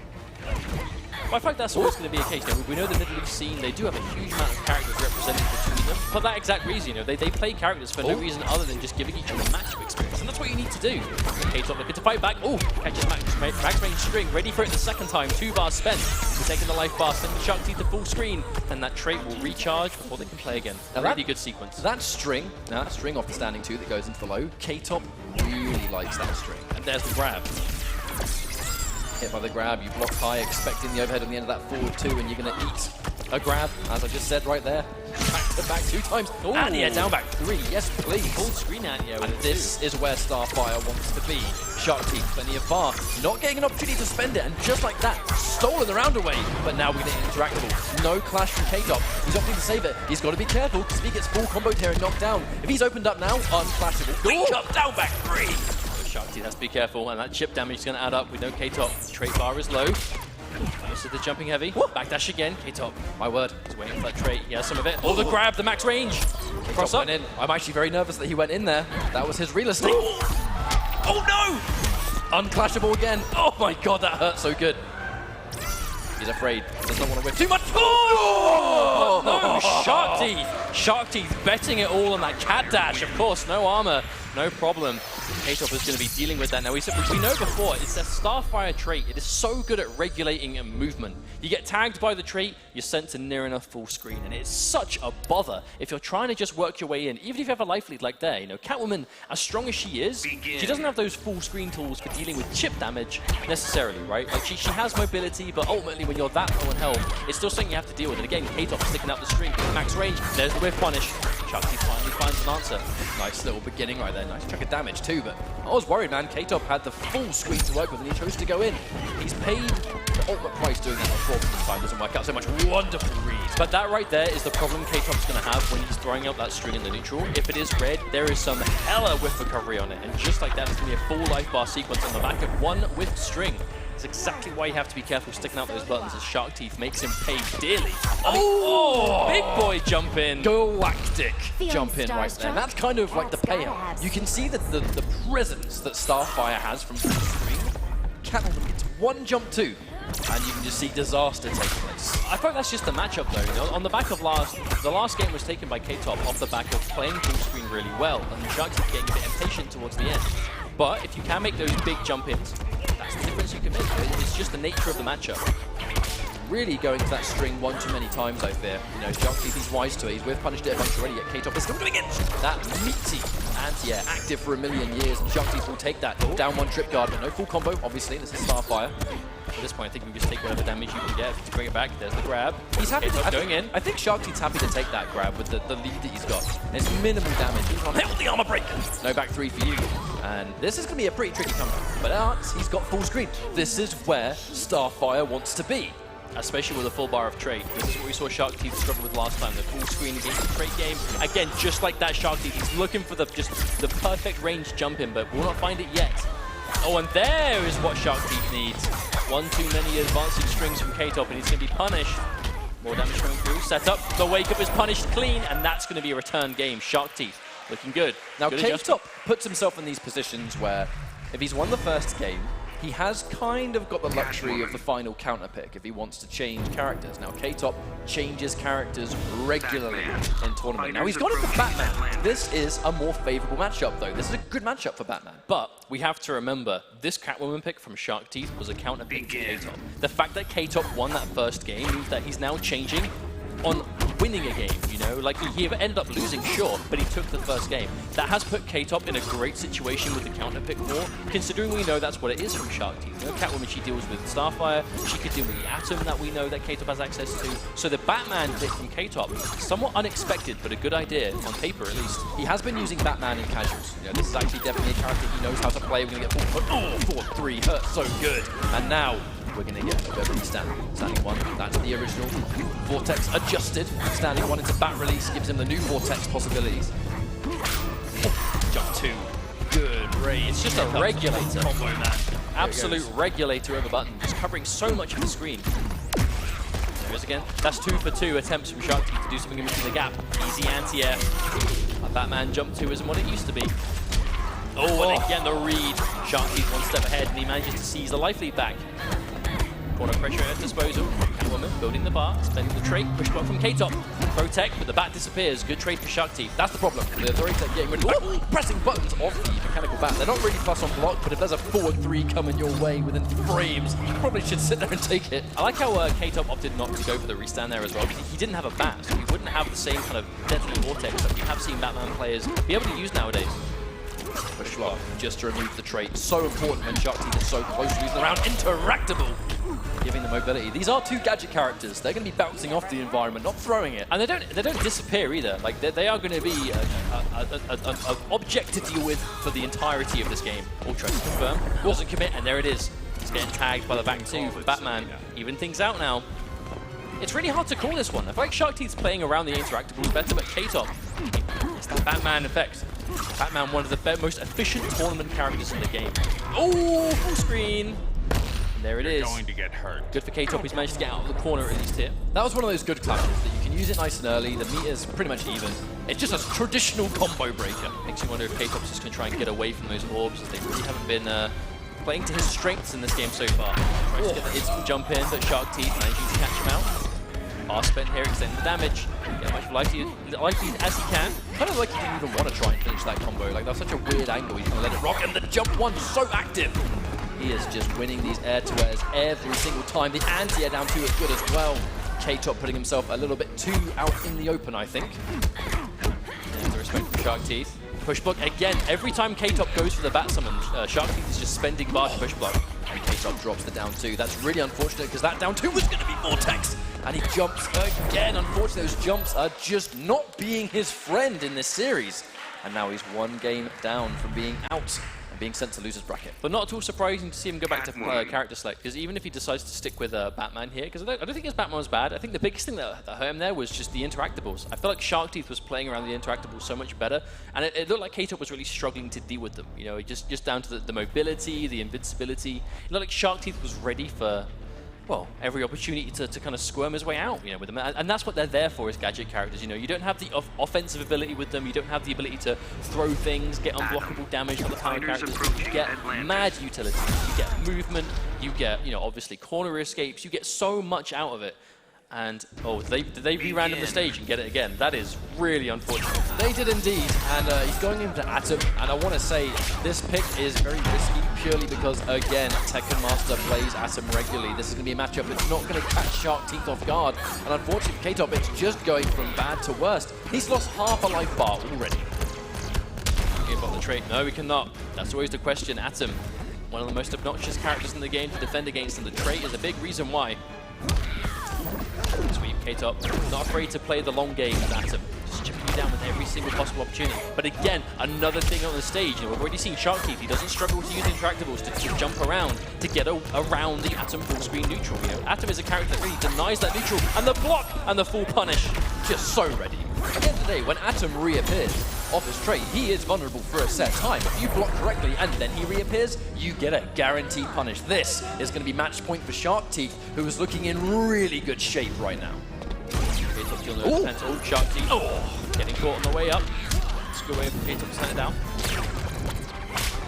Well, I think that's always going to be a case. We know the Middle East scene, they do have a huge amount of characters represented between them. For that exact reason, they play characters for no reason other than just giving each other matchup experience. And that's what you need to do. K-Top looking to fight back. Oh, catches max range string. Ready for it the second time. 2 bars spent. We're taking the life bar, sending the Sharkteeth to full screen. And that trait will recharge before they can play again. A really good sequence. That string off the standing 2 that goes into the low, K-Top really likes that string. And there's the grab. Hit by the grab, you block high, expecting the overhead on the end of that forward 2, and you're going to eat a grab, as I just said right there. Back to back 2 times. Ooh. Anya down back 3, yes please. Full screen Anya. And this is where Starfire wants to be. Sharkteeth, plenty of bar, not getting an opportunity to spend it, and just like that, stolen the round away. But now we're going to get interactable. No clash from K-Top. He's opting to save it. He's got to be careful, because if he gets full comboed here and knocked down, if he's opened up now, unclashable. Wake up, down back 3. Sharkteeth has to be careful, and that chip damage is going to add up. We know K-Top. Trait bar is low. This is the jumping heavy. Backdash again. K-Top. My word. He's waiting for that trait. He has some of it. Oh, the grab, the max range. Cross up. In. I'm actually very nervous that he went in there. That was his real estate. Oh no! Unclashable again. Oh my god, that hurt so good. He's afraid. He does not want to whip too much. Oh! No, Sharkteeth. Sharkteeth betting it all on that cat dash. Of course, no armor. No problem. K-Top is going to be dealing with that now. We know before, it's a Starfire trait. It is so good at regulating a movement. You get tagged by the trait, you're sent to near enough full screen, and it's such a bother if you're trying to just work your way in. Even if you have a life lead like there, Catwoman, as strong as she is, she doesn't have those full screen tools for dealing with chip damage necessarily, right? Like she has mobility, but ultimately when you're that low on health, it's still something you have to deal with. And again, K-Top sticking out the string, max range. There's the whiff punish. Sharkteeth finally finds an answer. Nice little beginning right there. Nice chunk of damage too, but I was worried, man. K-Top had the full screen to work with, and he chose to go in. He's paid the ultimate price doing that before, but this time doesn't work out so much. Wonderful read. But that right there is the problem K-Top's going to have when he's throwing out that string in the neutral. If it is red, there is some hella whiff recovery on it, and just like that, it's going to be a full life bar sequence on the back of one whiffed string. That's exactly why you have to be careful sticking out those buttons, as Sharkteeth makes him pay dearly. Oh, big boy jump in. Galactic jump in right there. And that's kind of like the payout. You can see that the presence that Starfire has from the screen. Catwoman gets one jump too, and you can just see disaster take place. I thought that's just the matchup though. On the back of the last game was taken by K-Top off the back of playing full screen really well, and Sharkteeth getting a bit impatient towards the end. But if you can make those big jump ins, that's the difference you can make. It's just the nature of the matchup. Really going to that string one too many times, I fear. Sharkteeth, he's wise to it. He's punished it a bunch already, yet K-Top is still doing it. That meaty anti-air, active for a million years, and Sharkteeth will take that. Down one trip guard, but no full combo, obviously. This is Starfire. At this point, I think you can just take whatever damage you can get. If you bring it back, there's the grab. He's happy going in. I think Sharkteeth's happy to take that grab with the lead that he's got. There's minimal damage. He's on the armor break. No back 3 for you. And this is going to be a pretty tricky comeback. But he's got full screen. This is where Starfire wants to be. Especially with a full bar of trait. This is what we saw Sharkteeth struggle with last time, the full screen against the trait game. Again, just like that Sharkteeth, he's looking for the perfect range jump in, but will not find it yet. Oh, and there is what Sharkteeth needs. One too many advancing strings from K-Top, and he's going to be punished. More damage coming through. Set up. The wake up is punished clean, and that's going to be a return game. Sharkteeth looking good. Now, K-Top puts himself in these positions where if he's won the first game, he has kind of got the luxury of the final counter pick if he wants to change characters. Now, K-Top changes characters regularly in tournament. Now, he's gone into Batman. This is a more favorable matchup, though. This is a good matchup for Batman. But we have to remember, this Catwoman pick from Sharkteeth was a counter pick to K-Top. The fact that K-Top won that first game means that he's now changing on winning a game, you know? Like, he ended up losing, sure, but he took the first game. That has put K-Top in a great situation with the counter pick war, considering we know that's what it is from Sharkteeth. You know, Catwoman, she deals with Starfire, she could deal with the Atom that we know that K-Top has access to. So the Batman pick from K-Top, somewhat unexpected, but a good idea, on paper at least. He has been using Batman in casuals. You know, this is actually definitely a character he knows how to play. We're going to get full, 4-3, hurts so good. And now, we're going to get a Beverly standing 1. That's the original. Vortex adjusted. Standing 1 into bat release gives him the new Vortex possibilities. Jump 2. Good Ray. It's just a regulator combo, man. Absolute regulator of a button, just covering so much of the screen. There it is again. That's 2 for 2 attempts from Sharkteeth to do something in between the gap. Easy anti-air. Batman jump 2 isn't what it used to be. Oh, and again the read. Sharkteeth 1 step ahead, and he manages to seize the life lead back. Corner pressure at disposal. Catwoman building the bar, spending the trait. Push block from K-Top. Protect, but the bat disappears. Good trade for Sharkteeth. That's the problem. The authorities are getting rid of pressing buttons off the mechanical bat. They're not really plus on block, but if there's a forward 3 coming your way within frames, you probably should sit there and take it. I like how K-Top opted not to go for the restand there as well, because he didn't have a bat, so he wouldn't have the same kind of deadly vortex that we have seen Batman players be able to use nowadays. Push block just to remove the trait. So important when Sharkteeth is so close to losing the round. Interactable! Giving the mobility. These are 2 gadget characters. They're going to be bouncing off the environment, not throwing it. And they don't disappear either. Like they are going to be an object to deal with for the entirety of this game. All tries to confirm, doesn't commit, and there it is. It's getting tagged by the back 2 for Batman. Even things out now. It's really hard to call this one. I feel like Sharkteeth's playing around the interactables better, but K-Top, it's that Batman effect. Batman, one of the most efficient tournament characters in the game. Oh, full screen. And there it is. Going to get hurt. Good for K-Top, he's managed to get out of the corner at least here. That was one of those good clashes that you can use it nice and early. The meter's pretty much even. It's just a traditional combo breaker. Makes you wonder if K-Top's just going to try and get away from those orbs, as they really haven't been playing to his strengths in this game so far. Tries to get the instant jump in, but Sharkteeth managing to catch him out. R spent here, extending the damage. Get much life lead as he can. Kind of like he didn't even want to try and finish that combo. Like, that's such a weird angle. He's going to let it rock, and the jump 1 so active. He is just winning these air-to-airs every single time. The anti-air down 2 is good as well. K-Top putting himself a little bit too out in the open, I think. And the respect from Sharkteeth. Push block again. Every time K-Top goes for the bat summon, Sharkteeth is just spending bar to push block. And K-Top drops the down 2. That's really unfortunate because that down 2 was going to be Vortex. And he jumps again. Unfortunately, those jumps are just not being his friend in this series. And now he's 1 game down from being out and being sent to loser's bracket. But not at all surprising to see him go back to character select, because even if he decides to stick with Batman here, because I don't think his Batman was bad. I think the biggest thing that hurt him there was just the interactables. I felt like Sharkteeth was playing around the interactables so much better, and it looked like K-Top was really struggling to deal with them. You know, just down to the mobility, the invincibility. It looked like Sharkteeth was ready for, well, every opportunity to kind of squirm his way out, you know, with them. And that's what they're there for, as gadget characters. You know, you don't have the offensive ability with them. You don't have the ability to throw things, get unblockable damage with the power characters. You get mad utility. You get movement. You get, you know, obviously corner escapes. You get so much out of it. And, oh, did they re-random the stage and get it again? That is really unfortunate. They did indeed, and he's going into Atom, and I want to say this pick is very risky purely because, again, Tekken Master plays Atom regularly. This is going to be a matchup that's not going to catch Sharkteeth off guard, and unfortunately for K-Top, it's just going from bad to worst. He's lost half a life bar already. Give up the trait. No, we cannot. That's always the question. Atom, one of the most obnoxious characters in the game to defend against, and the trait is a big reason why. Sweep, K-Top, not afraid to play the long game with Atom. Just chipping you down with every single possible opportunity. But again, another thing on the stage, you know, we've already seen Sharkteeth, he doesn't struggle to use interactables to jump around, to get around the Atom full screen neutral. You know, Atom is a character that really denies that neutral, and the block and the full punish, just so ready. At the end of the day, when Atom reappears off his trait, he is vulnerable for a set time. If you block correctly and then he reappears, you get a guaranteed punish. This is going to be match point for Sharkteeth, who is looking in really good shape right now. Sharkteeth, getting caught on the way up. Let's go away from K-Top to stand it down.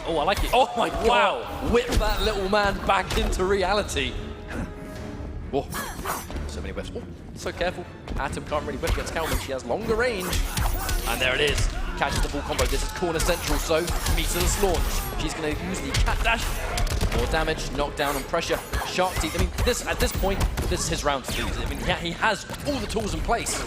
Oh, I like it. Oh my God. Wow. Whip that little man back into reality. Whoa. So many whips. Oh, so careful. Atom can't really whip against Catwoman. She has longer range. And there it is. Catches the full combo. This is corner central, so meterless launch. She's going to use the cat dash. More damage, knockdown and pressure. Sharkteeth, I mean, at this point, this is his round to lose. I mean, yeah, he has all the tools in place.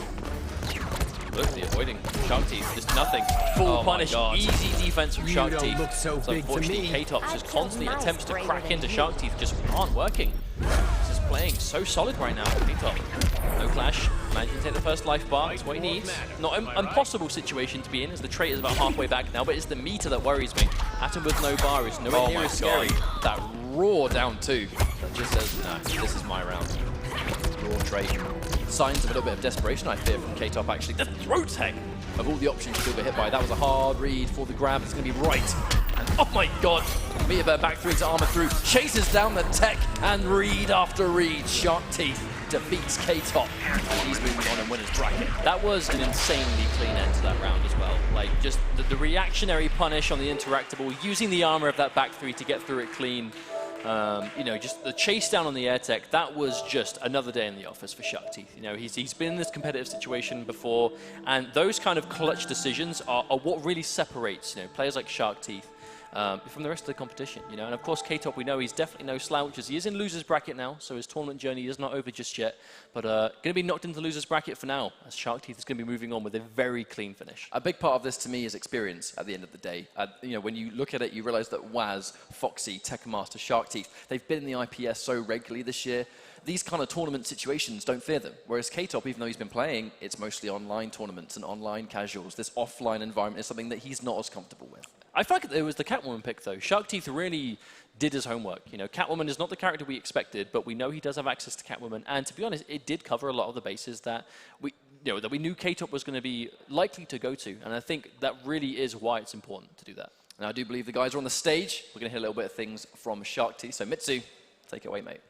Look, the avoiding Sharkteeth, just nothing. Full punish, God. easy defense from Sharkteeth. look so big to unfortunately, me. K-Top just constantly attempts to crack into Sharkteeth, just aren't working. This is playing so solid right now, K-Top. No clash, managing to take the first life bar, that's what he needs. Not an impossible situation to be in, as the trait is about halfway back now, but it's the meter that worries me. Atom with no bar is nowhere near as scary. That raw down 2, that just says, no, this is my round. Raw trait. Signs of a little bit of desperation, I fear, from K-Top, actually. The throw tech of all the options to get hit by. That was a hard read for the grab. It's going to be right. And oh my god! Meter bear back through into armor through. Chases down the tech, and read after read. Sharkteeth defeats K-Top. And he's moving on in winner's bracket. That was an insanely clean end to that round as well. Like, just the reactionary punish on the interactable, using the armor of that back 3 to get through it clean. You know, just the chase down on the air tech, that was just another day in the office for Sharkteeth. You know, he's been in this competitive situation before, and those kind of clutch decisions are what really separates, you know, players like Sharkteeth from the rest of the competition, you know. And of course, K-Top, we know he's definitely no slouch, as he is in loser's bracket now, so his tournament journey is not over just yet, but going to be knocked into loser's bracket for now, as Sharkteeth is going to be moving on with a very clean finish. A big part of this to me is experience at the end of the day. You know, when you look at it, you realize that Waz, Foxy, Tekken Master, Sharkteeth, they've been in the IPS so regularly this year. These kind of tournament situations don't fear them. Whereas K-Top, even though he's been playing, it's mostly online tournaments and online casuals. This offline environment is something that he's not as comfortable with. I feel like it was the Catwoman pick, though. Sharkteeth really did his homework. You know, Catwoman is not the character we expected, but we know he does have access to Catwoman. And to be honest, it did cover a lot of the bases that we knew K-Top was going to be likely to go to. And I think that really is why it's important to do that. Now, I do believe the guys are on the stage. We're going to hear a little bit of things from Sharkteeth. So, Mitsu, take it away, mate.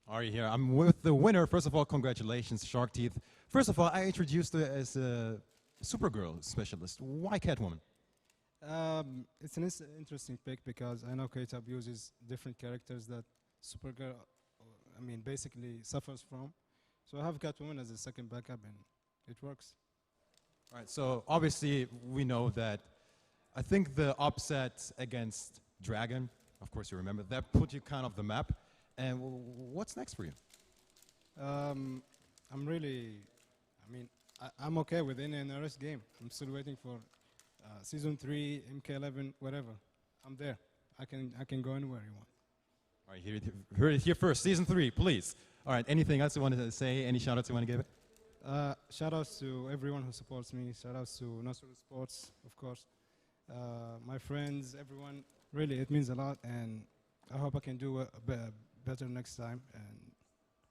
Are you here? I'm with the winner. First of all, congratulations, Sharkteeth. First of all, I introduced her as a Supergirl specialist. Why Catwoman? It's an interesting pick because I know K-Top uses different characters that Supergirl, I mean, basically suffers from. So I have Catwoman as a second backup, and it works. All right, so obviously we know that I think the upset against Dragon, of course you remember, that put you kind of the map. And what's next for you? I'm okay with any NRS game. I'm still waiting for Season 3, MK11, whatever. I'm there. I can go anywhere you want. All right, hear it here first. Season 3, please. All right, anything else you want to say? Any shout-outs you want to give it? Shout-outs to everyone who supports me. Shout-outs to Nasser Sports, of course. My friends, everyone. Really, it means a lot, and I hope I can do better next time, and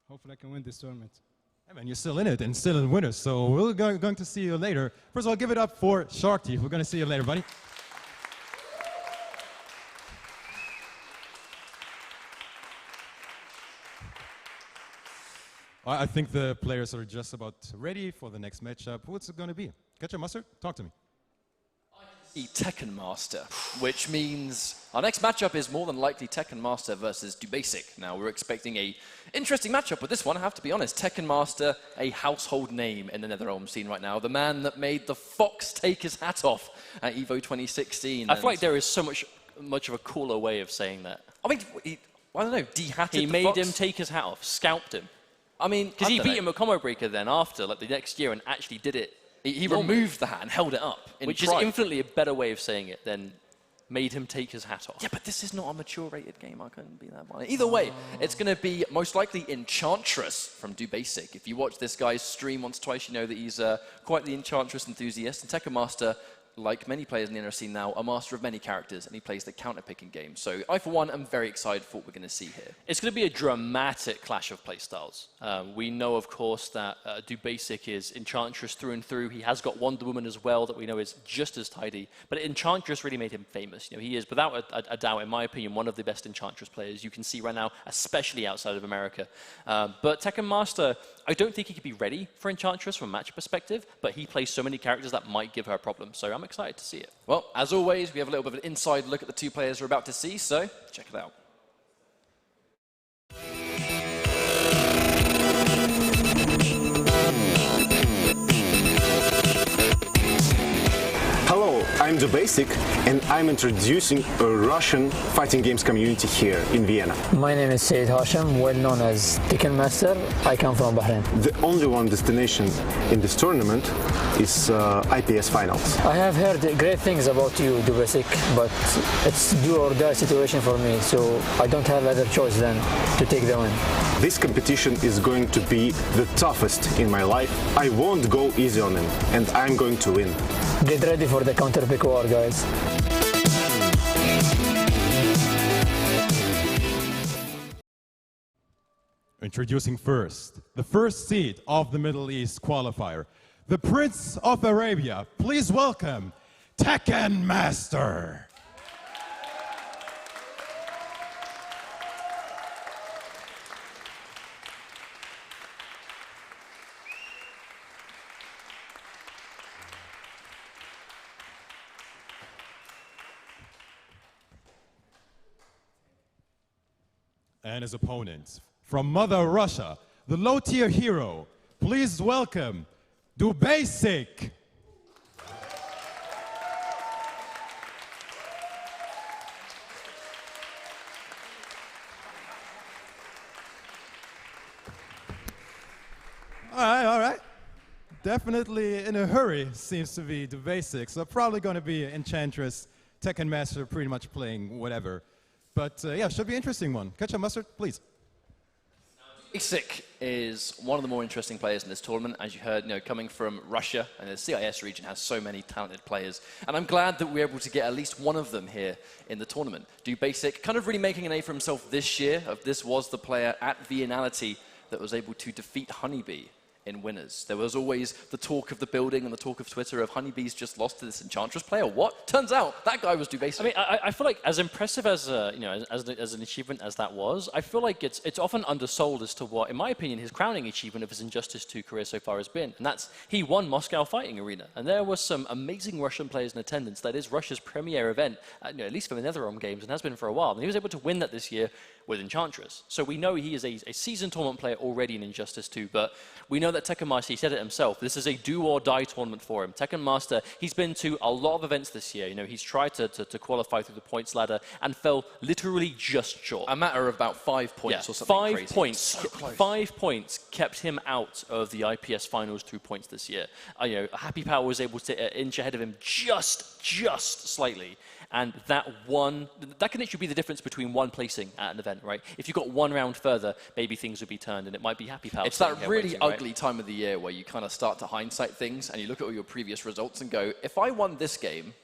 hopefully I can win this tournament. Hey man, you're still in it and still in winners, so we're going to see you later. First of all, give it up for Sharkteeth. We're going to see you later, buddy. I think the players are just about ready for the next matchup. What's it going to be? Ketchup Mustard, talk to me. Tekken Master, which means our next matchup is more than likely Tekken Master versus DuBasic. Now, we're expecting a interesting matchup with this one, I have to be honest. Tekken Master, a household name in the NetherRealm scene right now. The man that made the Fox take his hat off at EVO 2016. I feel like there is so much of a cooler way of saying that. I mean, I don't know, de-hatted He made him take his hat off, scalped him. I mean, because he beat him at Combo Breaker then after, like the next year, and actually did it. He removed the hat and held it up. Which is infinitely a better way of saying it than made him take his hat off. Yeah, but this is not a mature rated game. I couldn't be that one. Either way, it's going to be most likely Enchantress from DuBasic. If you watch this guy's stream once, twice, you know that he's quite the Enchantress enthusiast. And Tekken Master, like many players in the NRC now, a master of many characters, and he plays the counter-picking game. So I, for one, am very excited for what we're going to see here. It's going to be a dramatic clash of playstyles. We know, of course, that DuBasic is Enchantress through and through. He has got Wonder Woman as well that we know is just as tidy. But Enchantress really made him famous. You know, he is, without a doubt, in my opinion, one of the best Enchantress players you can see right now, especially outside of America. But Tekken Master, I don't think he could be ready for Enchantress from a match perspective, but he plays so many characters that might give her a problem. So I'm excited to see it. Well, as always, we have a little bit of an inside look at the two players we're about to see, so check it out. Hello, I'm I'm Do Basic, and I'm introducing a Russian fighting games community here in Vienna. My name is Said Hashim, well known as Tekken Master. I come from Bahrain. The only one destination in this tournament is IPS Finals. I have heard great things about you, Do Basic, but it's do or die situation for me, so I don't have other choice than to take the win. This competition is going to be the toughest in my life. I won't go easy on him, and I'm going to win. Get ready for the counter pick war, guys. Introducing first, the first seed of the Middle East qualifier, the Prince of Arabia. Please welcome Tekken Master. And his opponent, from Mother Russia, the low-tier hero, please welcome Do Basic. All right. Definitely in a hurry seems to be Do Basic, so probably going to be Enchantress, Tekken Master pretty much playing whatever. But yeah, should be an interesting one. Ketchup, mustard, please. Basic is one of the more interesting players in this tournament, as you heard, coming from Russia, and the CIS region has so many talented players. And I'm glad that we're able to get at least one of them here in the tournament. Do Basic, kind of really making a name for himself this year. This was the player at Vienality that was able to defeat Honeybee in winners. There was always the talk of the building and the talk of Twitter of Honeybee's just lost to this Enchantress player. What? Turns out that guy was Do Basic. I mean, I feel like as impressive as as an achievement as that was, I feel like it's often undersold as to what, in my opinion, his crowning achievement of his Injustice 2 career so far has been, and that's he won Moscow Fighting Arena, and there were some amazing Russian players in attendance. That is Russia's premier event, at least for the NetherRealm games, and has been for a while. And he was able to win that this year with Enchantress. So we know he is a seasoned tournament player already in Injustice 2, but we know that Tekken Master, he said it himself, this is a do-or-die tournament for him. Tekken Master, he's been to a lot of events this year. He's tried to qualify through the points ladder and fell literally just short. A matter of about 5 points or something crazy. 5 points. So close. 5 points kept him out of the IPS finals through points this year. Happy Power was able to inch ahead of him just slightly. And that can actually be the difference between one placing at an event, right? If you got one round further, maybe things would be turned, and it might be Happy Power. It's that really ugly time of the year where you kind of start to hindsight things, and you look at all your previous results and go, if I won this game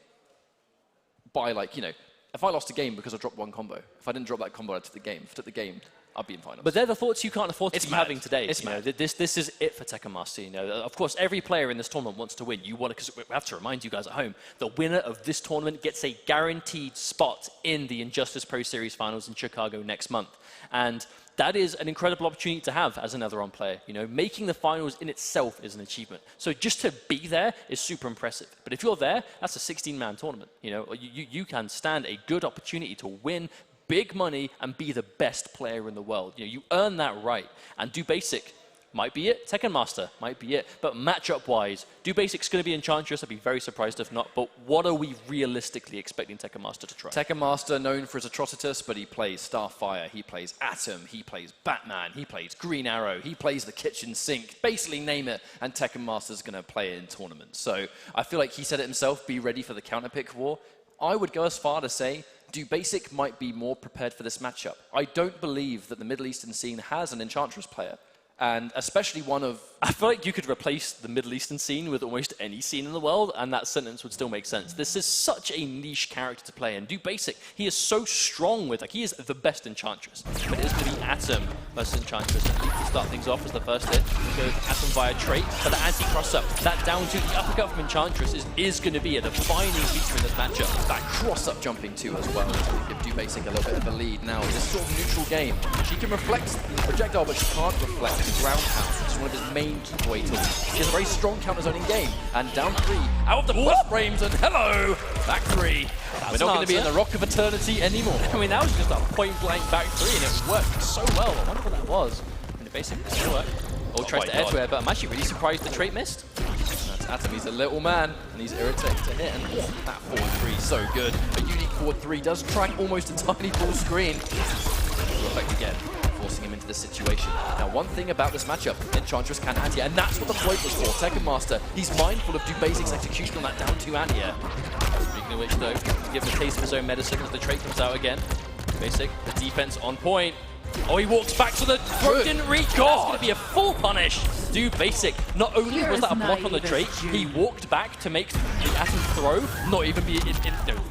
by if I lost a game because I dropped one combo, if I didn't drop that combo, I took the game, I'd be in finals. But they're the thoughts you can't afford to be having today. It's mad. This is it for Tekken Master. Of course, every player in this tournament wants to win. You want to, because we have to remind you guys at home, the winner of this tournament gets a guaranteed spot in the Injustice Pro Series Finals in Chicago next month. And that is an incredible opportunity to have as another on player. Making the finals in itself is an achievement. So just to be there is super impressive. But if you're there, that's a 16-man tournament. You can stand a good opportunity to win big money and be the best player in the world. You earn that right. And Do Basic might be it. Tekken Master might be it. But matchup-wise, Do Basic's going to be Enchantress. I'd be very surprised if not. But what are we realistically expecting Tekken Master to try? Tekken Master, known for his Atrocitus, but he plays Starfire, he plays Atom, he plays Batman, he plays Green Arrow, he plays the kitchen sink. Basically, name it, and Tekken Master's going to play it in tournaments. So I feel like he said it himself, be ready for the counterpick war. I would go as far to say Do Basic might be more prepared for this matchup. I don't believe that the Middle Eastern scene has an Enchantress player, and especially one of... I feel like you could replace the Middle Eastern scene with almost any scene in the world, and that sentence would still make sense. This is such a niche character to play, and Do Basic, he is so strong with, he is the best Enchantress. But it is going to be Atom versus Enchantress, and he can start things off as the first hit. Go Atom via trait, but the anti-cross-up, that down to the uppercut from Enchantress is going to be a defining feature in this matchup. That cross-up jumping too as well is going to give Do Basic a little bit of a lead. Now, this sort of neutral game, she can reflect the projectile, but she can't reflect the ground pound. It's one of his main keepaway tools. He has a very strong counter-zoning game, and down 3, out of the plus frames, and hello, back 3. We're not going to be in the Rock of Eternity anymore. I mean, that was just a point-blank back 3, and it worked so well. I wonder what that was. And it basically didn't work. Or tries to edgeware, but I'm actually really surprised the trait missed. Atom, he's a little man, and he's irritating to hit, and that forward 3 so good. A unique forward 3 does track almost entirely full screen. Effect again, forcing him into this situation. Now, one thing about this matchup, Enchantress can anti-air, and that's what the float was for. Tekken Master, he's mindful of DoBasic's execution on that down 2 anti-air. Speaking of which, though, give him a taste of his own medicine as the trait comes out again. Basic, the defense on point. Oh, he walks back to the throw, didn't reach. That's going to be a full punish. DoBasic, not only was that a block on the trait, he walked back to make the Atom throw, not even be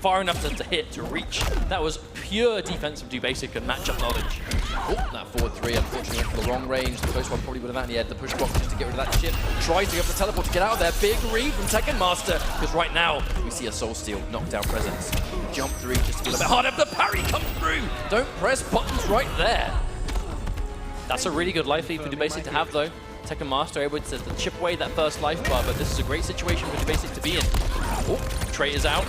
far enough to hit, to reach. That was pure defense from DoBasic and matchup knowledge. Oh, that forward 3, unfortunately, went for the wrong range. The close one probably would have had the push block just to get rid of that chip. Tries to go for the teleport to get out of there. Big read from Tekken Master, because right now we see a Soul Steal knockdown presence. Jump 3 just to get a bit harder. The parry comes through. Don't press buttons right there. That's a really good life lead for DoBasic to have, though. Tekken Master able to chip away that first life bar, but this is a great situation for DoBasic to be in. Oh, trait is out.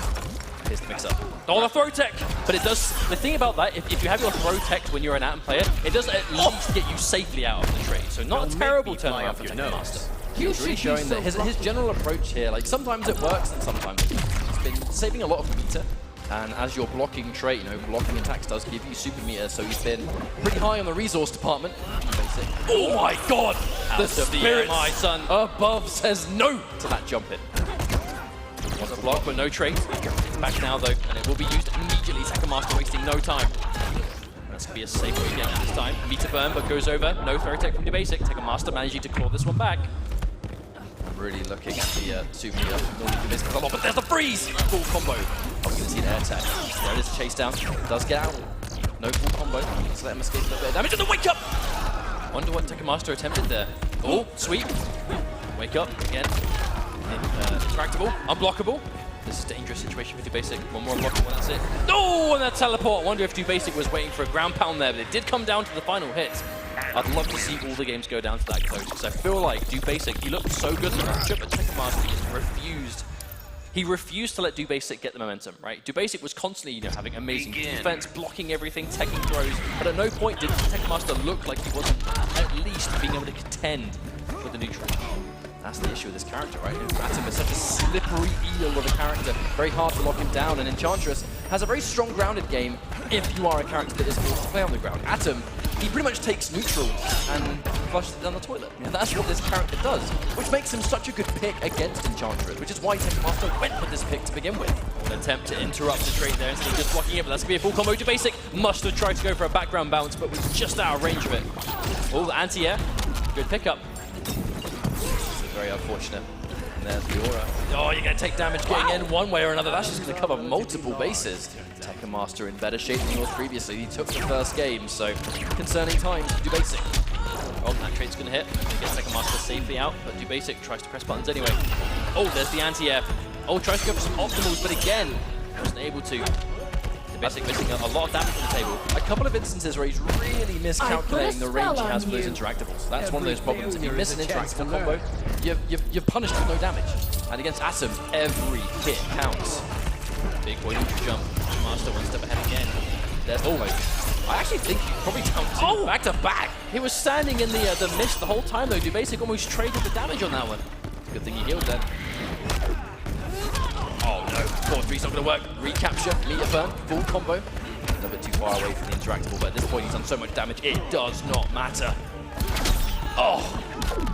Here's the mix-up. Oh, the throw tech! But it does, the thing about that, if you have your throw tech when you're an Atom player, it does at least get you safely out of the trait. So not a terrible turnaround for Tekken Master. He's really showing that his general approach here, like sometimes it works and sometimes it doesn't. He's been saving a lot of meter. And as your blocking trait, blocking attacks does give you super meter, so he's been pretty high on the resource department. Oh my god! The spirit, my son, above says no to that jump hit. Was a block, but no trait. It's back now though, and it will be used immediately. Tekken Master wasting no time. That's gonna be a safe way again this time. Meter burn, but goes over. No throw tech from DoBasic. Tekken Master managing to claw this one back. Really looking at the super meter. A lot, but there's the freeze! Full combo. Oh, we're gonna see an air tag. There it is, chase down. Does get out. No full combo. Let's let him escape a little bit of damage. And the wake up! Wonder what Tekken Master attempted there. Oh, sweep. Wake up again. Interactable. Unblockable. This is a dangerous situation for DoBasic. One more unblockable, that's it. Oh, and that teleport. I wonder if DoBasic was waiting for a ground pound there, but it did come down to the final hit. I'd love to see all the games go down to that close, because I feel like DoBasic, he looked so good in the matchup, but Tekken Master just refused. He refused to let DoBasic get the momentum, right? DoBasic was constantly, having amazing defense, blocking everything, taking throws, but at no point did Tekken Master look like he wasn't at least being able to contend with the neutral. That's the issue with this character, right? Atom is such a slippery eel of a character, very hard to lock him down, and Enchantress has a very strong grounded game if you are a character that is forced to play on the ground. Atom, he pretty much takes neutral and flushes it down the toilet. And that's what this character does, which makes him such a good pick against Enchantress, which is why Tekken Master went with this pick to begin with. An attempt to interrupt the trait there instead of just blocking it, but that's going to be a full combo. DoBasic must have tried to go for a background bounce, but was just out of range of it. Oh, the anti-air. Good pickup. Very unfortunate. And there's the aura. Oh, you're going to take damage getting in one way or another. That's just going to cover multiple bases. Tekken Master in better shape than he was previously. He took the first game, so concerning times for DoBasic. Oh, that trade's going to hit. He gets Tekken Master safely out, but DoBasic tries to press buttons anyway. Oh, there's the anti-air. Oh, tries to go for some optimals, but again, wasn't able to. DoBasic missing a lot of damage on the table. A couple of instances where he's really miscalculating the range he has for those interactables. That's one of those problems. If you miss an interactable combo, you're punished with no damage. And against Atom, every hit counts. Big boy neutral jump. Master one step ahead again. There's I actually think he's probably down two back to back. He was standing in the mist the whole time though. DoBasic almost traded the damage on that one. Good thing he healed then. Oh no, 4-3's not going to work. Recapture, meter burn, full combo. A little bit too far away from the interactable, but at this point he's done so much damage, it does not matter. Oh,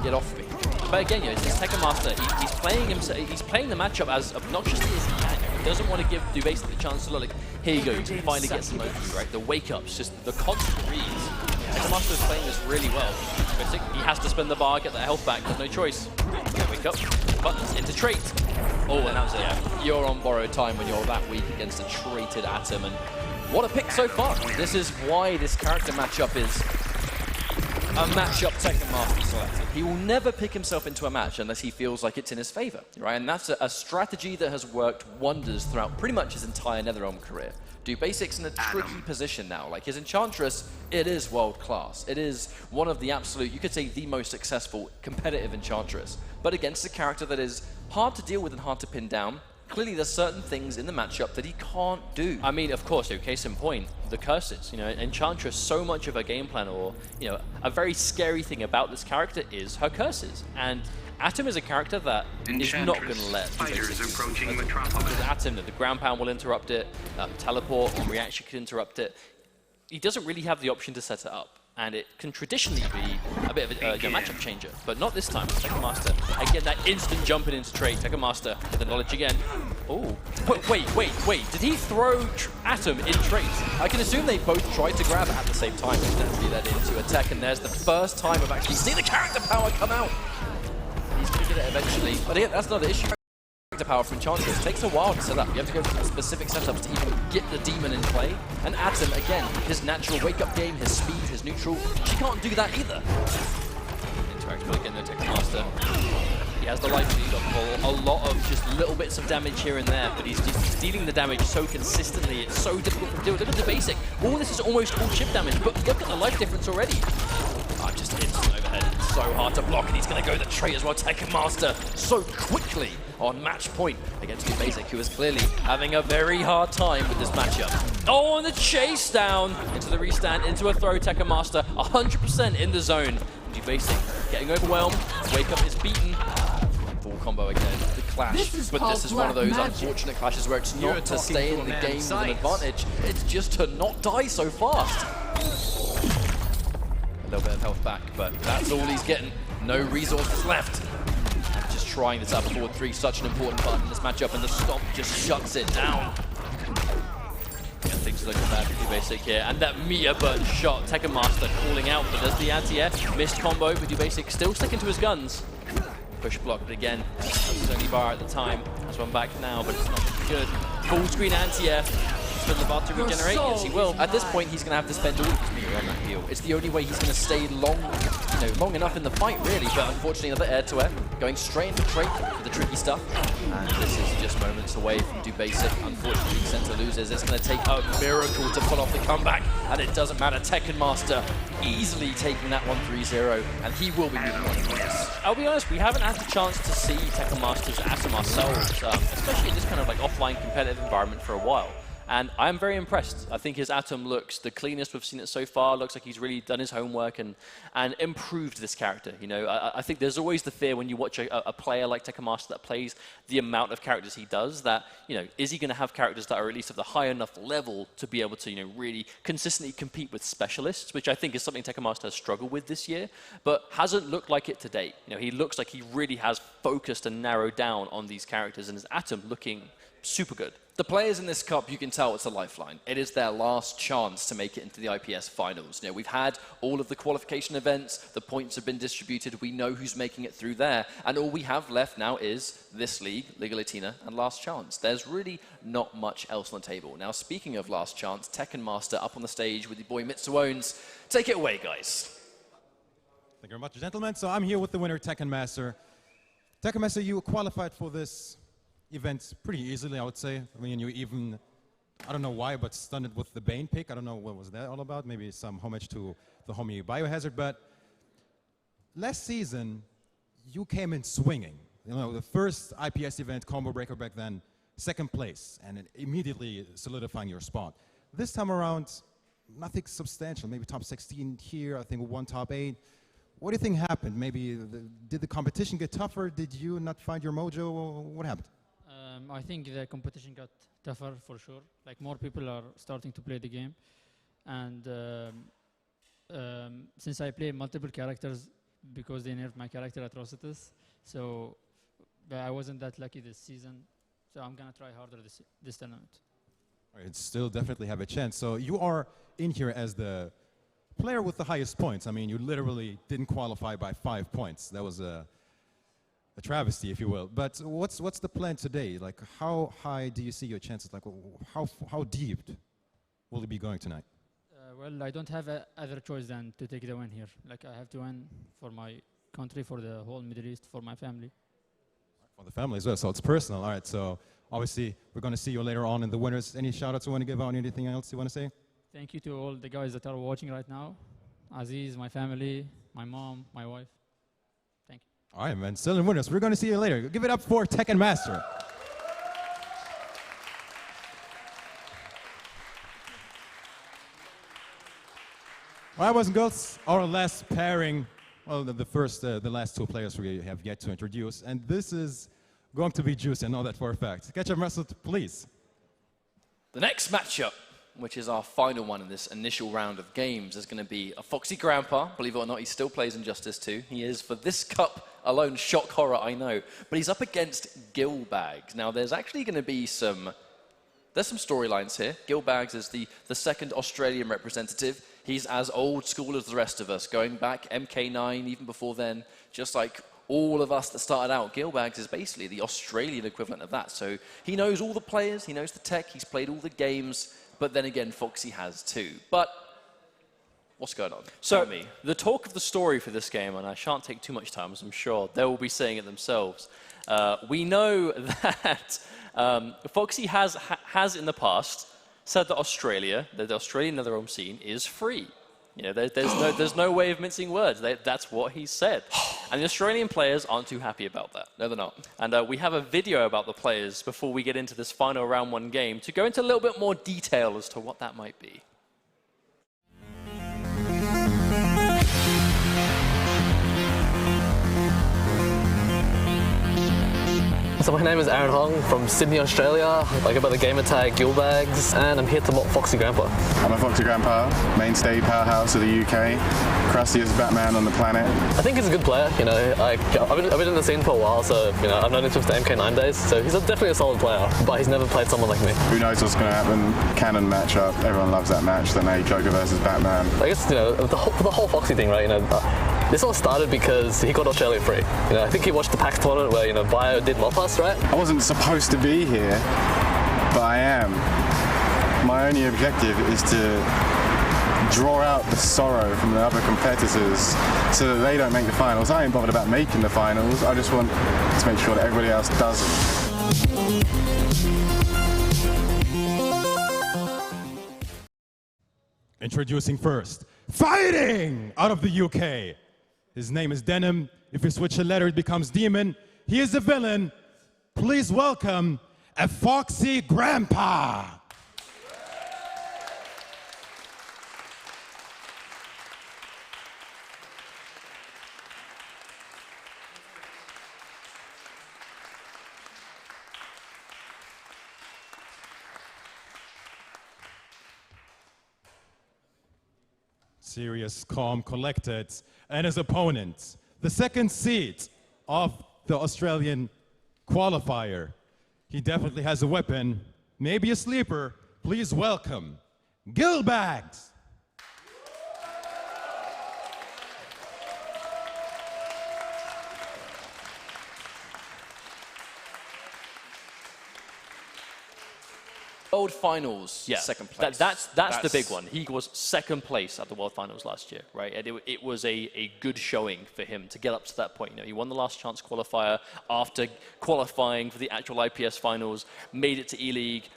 get off me. But again, it's this Tekken Master. He's playing the matchup as obnoxiously as he can. He doesn't want to give DoBasic the chance to look like, here you go, you can finally get some OP, right? The wake-ups, just the constant reads. Tekken Master is playing this really well. He has to spend the bar, get that health back, there's no choice. Wake up, buttons into trait. Oh, and that was it. Yeah. You're on borrowed time when you're that weak against a traited Atom, and what a pick so far. This is why this character matchup is a matchup Tekken Master selected. He will never pick himself into a match unless he feels like it's in his favor, right? And that's a strategy that has worked wonders throughout pretty much his entire NetherRealm career. DoBasic's in a tricky position now. Like his Enchantress, it is world class. It is one of the absolute, you could say the most successful competitive Enchantress. But against a character that is hard to deal with and hard to pin down, clearly there's certain things in the matchup that he can't do. I mean, of course, case in point, the curses. Enchantress, so much of her game plan, or, a very scary thing about this character is her curses. And Atom is a character that is not going to let Fighters approaching Metropolis. with Atom, that the ground pound will interrupt it, teleport on reaction can interrupt it. He doesn't really have the option to set it up, and it can traditionally be a bit of a matchup changer, but not this time. Tekken Master, again, that instant jumping into trade. Tekken Master with the knowledge again. Oh, wait, did he throw Atom in trade? I can assume they both tried to grab it at the same time, and then be led into attack, and there's the first time I've actually seen the character power come out. He's going to get it eventually, but yeah, that's not the issue. Character power from Enchantress takes a while to set up. You have to go through specific setups to even get the demon in play. And Atom, again, his natural wake-up game, his speed, his neutral, she can't do that either. Interaction, but again, the Tekken Master. He has the life lead of a lot of just little bits of damage here and there, but he's dealing the damage so consistently, it's so difficult to do. Look at the basic. All this is almost all chip damage, but look at the life difference already. Just instant overhead. It's so hard to block, and he's going to go the trait as well. Tekken Master so quickly on match point against the basic, who is clearly having a very hard time with this matchup. Oh, and the chase down into the restand, into a throw. Tekken Master 100% in the zone. The basic getting overwhelmed. Wake up is beaten. Full combo again. The clash, but this is one of those unfortunate clashes where it's not to stay in the game with an advantage. It's just to not die so fast. A little bit of health back, but that's all he's getting. No resources left. And just trying this out forward 3, such an important part in this matchup, and the stop just shuts it down. Yeah, things are looking bad for basic here, and that meter burn shot, Tekken Master calling out, but does the anti-air, missed combo, but basic still sticking to his guns. Push block, but again, that's his only bar at the time. That's one back now, but it's not good. Full screen anti-air. Spend the bar to regenerate, yes he will. At this point, he's going to have to spend all of his meter on that heal. It's the only way he's going to stay long enough in the fight, really. But unfortunately, another air-to-air, going straight into trade for the tricky stuff. And this is just moments away from do basic. Unfortunately, Center loses. It's going to take a miracle to pull off the comeback, and it doesn't matter. Tekken Master easily taking that 1-3-0, and he will be moving on from this. I'll be honest, we haven't had the chance to see Tekken Master's Atom ourselves, especially in this kind of like offline competitive environment for a while. And I'm very impressed. I think his Atom looks the cleanest we've seen it so far. Looks like he's really done his homework and improved this character. You know, I think there's always the fear when you watch a player like Tekken Master that plays the amount of characters he does, that, you know, is he going to have characters that are at least of the high enough level to be able to, you know, really consistently compete with specialists, which I think is something Tekken Master has struggled with this year, but hasn't looked like it to date. You know, he looks like he really has focused and narrowed down on these characters, and his Atom looking super good. The players in this cup, you can tell it's a lifeline. It is their last chance to make it into the IPS finals. You know, we've had all of the qualification events, the points have been distributed, we know who's making it through there, and all we have left now is this league, Liga Latina, and Last Chance. There's really not much else on the table. Now, speaking of Last Chance, Tekken Master up on the stage with the boy Mitsuones. Take it away, guys. Thank you very much, gentlemen. So I'm here with the winner, Tekken Master. Tekken Master, you qualified for this event pretty easily, I would say. I mean, you even, I don't know why, but stunned with the Bane pick. I don't know what was that all about. Maybe some homage to the homie Biohazard. But last season, you came in swinging. You know, the first IPS event, Combo Breaker back then, second place, and it immediately solidifying your spot. This time around, nothing substantial. Maybe top 16 here, I think one top 8. What do you think happened? Maybe did the competition get tougher? Did you not find your mojo? What happened? I think the competition got tougher for sure. Like, more people are starting to play the game, and since I play multiple characters because they nerfed my character Atrocitus, so I wasn't that lucky this season. So I'm gonna try harder this tournament. It still definitely have a chance. So you are in here as the player with the highest points. I mean, you literally didn't qualify by 5 points. That was a travesty, if you will. But what's the plan today? Like, how high do you see your chances? Like, how deep will you be going tonight? Well, I don't have other choice than to take the win here. Like, I have to win for my country, for the whole Middle East, for my family. For the family as well, so it's personal. All right, so obviously we're going to see you later on in the winners. Any shout-outs you want to give out? Anything else you want to say? Thank you to all the guys that are watching right now. Aziz, my family, my mom, my wife. Thank you. All right, man. Still in winners. We're going to see you later. Give it up for Tekken Master. All right, boys and girls, our last pairing well, the last two players we have yet to introduce, and this is going to be juicy. I know that for a fact. Catch up, wrestle, please. The next matchup, which is our final one in this initial round of games, is going to be a Foxy Grandpa. Believe it or not, he still plays Injustice 2. He is, for this cup alone, shock horror, I know. But he's up against Gil Bags. Now, there's actually going to be there's some storylines here. Gil Bags is the second Australian representative. He's as old school as the rest of us, going back MK9, even before then, just like all of us that started out. Gil Bags is basically the Australian equivalent of that. So he knows all the players, he knows the tech, he's played all the games, but then again, Foxy has too. But what's going on? So the talk of the story for this game, and I shan't take too much time, as I'm sure they will be saying it themselves. We know that Foxy has in the past said that the Australian NetherRealm scene is free. You know, there's no way of mincing words. That's what he said. And the Australian players aren't too happy about that. No, they're not. And we have a video about the players before we get into this final round one game to go into a little bit more detail as to what that might be. So my name is Aaron Hong from Sydney, Australia. I go by the gamer tag Gil Bags, and I'm here to mock Foxy Grandpa. I'm a Foxy Grandpa, mainstay powerhouse of the UK, crustiest Batman on the planet. I think he's a good player, you know. I've been in the scene for a while, so you know, I've known him since the MK9 days, so he's definitely a solid player, but he's never played someone like me. Who knows what's going to happen? Canon matchup, everyone loves that match, the May Joker versus Batman. I guess, you know, the whole Foxy thing, right, you know, this all started because he got Australia free. You know, I think he watched the PAX tournament where, you know, Bio did mop us, right? I wasn't supposed to be here, but I am. My only objective is to draw out the sorrow from the other competitors so that they don't make the finals. I ain't bothered about making the finals, I just want to make sure that everybody else doesn't. Introducing first, fighting out of the UK. His name is Denim. If you switch a letter, it becomes Demon. He is the villain. Please welcome a Foxy Grandpa. Serious, calm, collected, and his opponent, the second seed of the Australian qualifier. He definitely has a weapon, maybe a sleeper. Please welcome Gil Bags. World Finals, yeah, second place. That's the big one. He was second place at the World Finals last year, right? And it was a good showing for him to get up to that point. You know, he won the last chance qualifier after qualifying for the actual IPS finals, made it to E-League,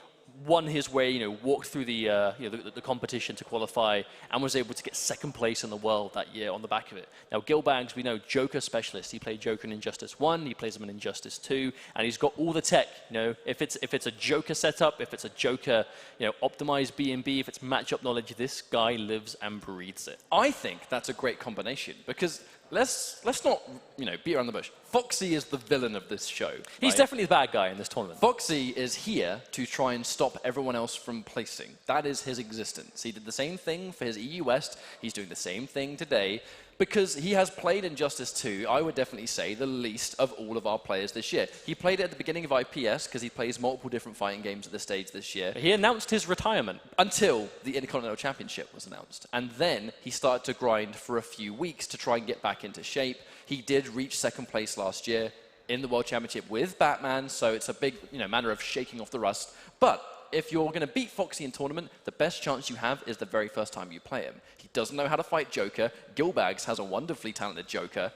won his way, you know, walked through the competition to qualify, and was able to get second place in the world that year on the back of it. Now, Gil Bags, we know, Joker specialist. He played Joker in Injustice 1, he plays him in Injustice 2, and he's got all the tech. You know, if it's a Joker setup, if it's a Joker, you know, optimized B&B, if it's matchup knowledge, this guy lives and breathes it. I think that's a great combination because let's not, you know, beat around the bush. Foxy is the villain of this show. He's definitely the bad guy in this tournament. Foxy is here to try and stop everyone else from placing. That is his existence. He did the same thing for his EU West. He's doing the same thing today because he has played Injustice 2, I would definitely say, the least of all of our players this year. He played it at the beginning of IPS because he plays multiple different fighting games at this stage this year. He announced his retirement. Until the Intercontinental Championship was announced. And then he started to grind for a few weeks to try and get back into shape. He did reach second place last year in the World Championship with Batman, so it's a big, you know, matter of shaking off the rust. But if you're going to beat Foxy in tournament, the best chance you have is the very first time you play him. He doesn't know how to fight Joker. Gil Bags has a wonderfully talented Joker,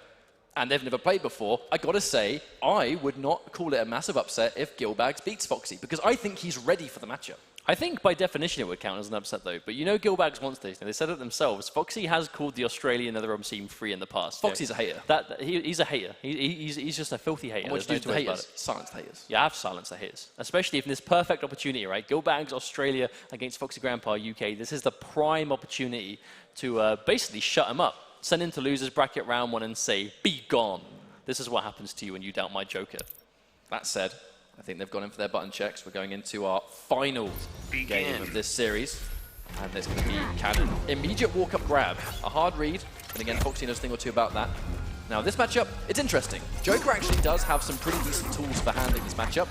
and they've never played before. I gotta say, I would not call it a massive upset if Gil Bags beats Foxy, because I think he's ready for the matchup. I think by definition it would count as an upset though, but you know Gil Bags wants this. They said it themselves. Foxy has called the Australian NetherRealm scene free in the past. Foxy's a hater. He's a hater. He's just a filthy hater. What do you do to the haters? Silence the haters. Yeah, I have silenced the haters. Especially if in this perfect opportunity, right? Gil Bags, Australia against Foxy Grandpa, UK. This is the prime opportunity to basically shut him up. send into losers bracket round 1 and say, be gone. This is what happens to you when you doubt my Joker. That said, I think they've gone in for their button checks. We're going into our final game of this series. And there's going to be Cannon. Immediate walk-up grab. A hard read. And again, Foxy knows a thing or two about that. Now, this matchup, it's interesting. Joker actually does have some pretty decent tools for handling this matchup.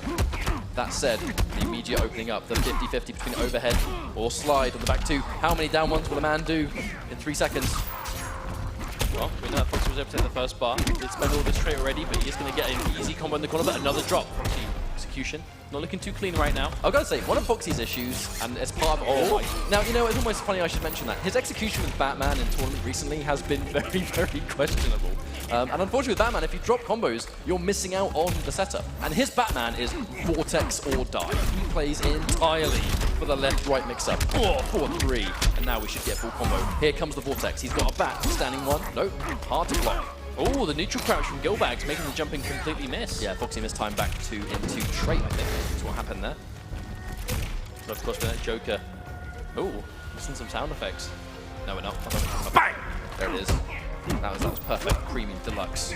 That said, the immediate opening up, the 50-50 between overhead or slide on the back two. How many down ones will a man do in 3 seconds? Well, we know that Foxy was able to take the first bar. He did spend all this trait already, but he is going to get an easy combo in the corner, but another drop. Foxy, execution. Not looking too clean right now. I've got to say, one of Foxy's issues, and it's part of all. Now, you know, it's almost funny I should mention that. His execution with Batman in tournament recently has been very, very questionable. And unfortunately with Batman, if you drop combos, you're missing out on the setup. And his Batman is Vortex or die. He plays entirely for the left-right mix-up. 4-3. And now we should get full combo. Here comes the Vortex. He's got a bat. Standing one. Nope. Hard to block. Oh, the neutral crouch from Gil Bags, making the jumping completely miss. Yeah, Foxy missed time back into trait, I think. That's what happened there. But of course, with that Joker. Oh, listen to some sound effects. No, we're not. Bang! There it is. That was perfect. Creamy deluxe.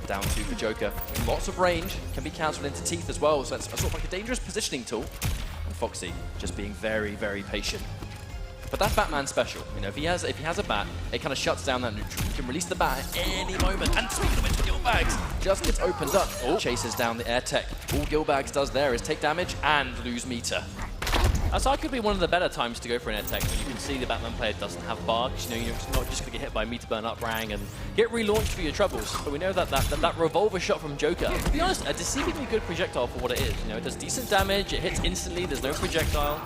Down 2 for Joker. Lots of range. Can be cancelled into teeth as well. So that's sort of like a dangerous positioning tool. And Foxy just being very, very patient. But that's Batman's special. You know, if he has a bat, it kind of shuts down that neutral. You can release the bat at any moment. And speaking of which, Gil Bags just gets opened up. Chases down the air tech. All Gil Bags does there is take damage and lose meter. That's arguably one of the better times to go for an air tech when you can see the Batman player doesn't have bar. You know, you're not just going to get hit by meter burn up rang and get relaunched for your troubles. But we know that revolver shot from Joker, to be honest, a deceivingly good projectile for what it is. You know, it does decent damage, it hits instantly, there's no projectile.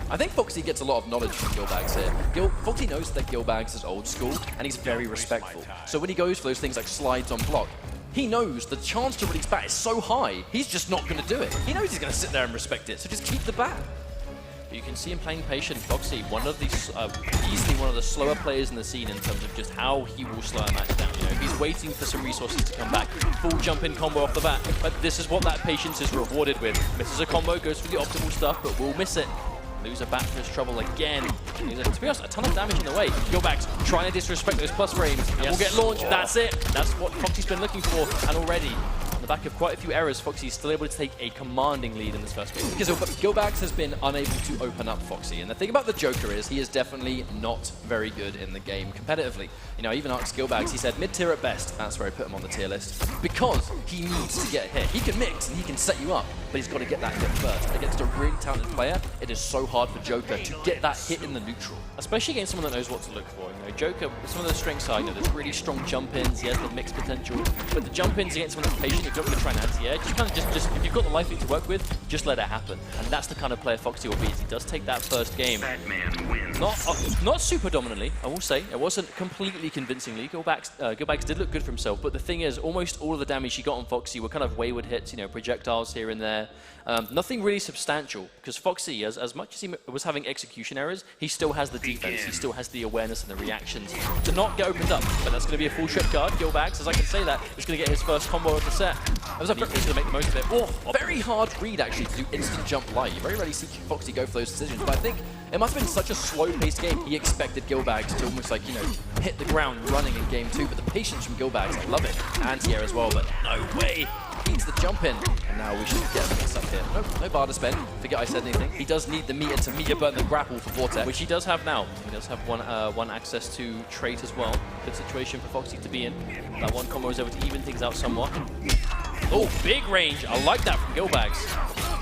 I think Foxy gets a lot of knowledge from Gil Bags here. Foxy knows that Gil Bags is old school, and he's very respectful. So when he goes for those things like slides on block, he knows the chance to release bat is so high, he's just not going to do it. He knows he's going to sit there and respect it, so just keep the bat. But you can see him playing patient. Foxy, one of these, easily one of the slower players in the scene in terms of just how he will slow a match down. You know, he's waiting for some resources to come back. Full jump-in combo off the bat, but this is what that patience is rewarded with. Misses a combo, goes for the optimal stuff, but will miss it. Lose a bat for his trouble again. To be honest, a ton of damage in the way. Gil Bags trying to disrespect those plus frames. Yes. Will get launched. That's it. That's what Foxy's been looking for. And already, on the back of quite a few errors, Foxy's still able to take a commanding lead in this first game. Because Gil Bags has been unable to open up Foxy. And the thing about the Joker is he is definitely not very good in the game competitively. You know, I even asked Gil Bags, he said mid-tier at best. That's where I put him on the tier list. Because he needs to get hit. He can mix and he can set you up, but he's got to get that hit first. Against a really talented player, it is so hard for Joker to get that hit in the neutral. Especially against someone that knows what to look for. You know, Joker, some of the strengths are, you know, there's really strong jump-ins, he has the mix potential, but the jump-ins against someone that's patient, if you're not going to try and anti-air, you kind of just, if you've got the life lead to work with, just let it happen. And that's the kind of player Foxy will be, as he does take that first game. Not super dominantly, I will say. It wasn't completely convincingly. Gil Bags did look good for himself, but the thing is, almost all of the damage he got on Foxy were kind of wayward hits, you know, projectiles here and there. Nothing really substantial, because Foxy, as much as he was having execution errors, he still has the defense, he still has the awareness and the reactions to not get opened up. But that's going to be a full trip guard. Gil Bags, as I can say that, is going to get his first combo of the set. He's going to make the most of it. Oh, very hard read, actually, to do instant jump light. You very rarely see Foxy go for those decisions, but I think it must have been such a slow-paced game. He expected Gil Bags to almost, like, you know, hit the ground running in game 2, but the patience from Gil Bags, I love it. Anti-air as well, but no way. Needs the jump in, and now we should get a mix up here. No bar to spend. Forget I said anything. He does need the meter to meter burn the grapple for Vortex, which he does have now. He does have one access to trait as well. Good situation for Foxy to be in. That one combo is able to even things out somewhat. Oh, big range. I like that from Gil Bags.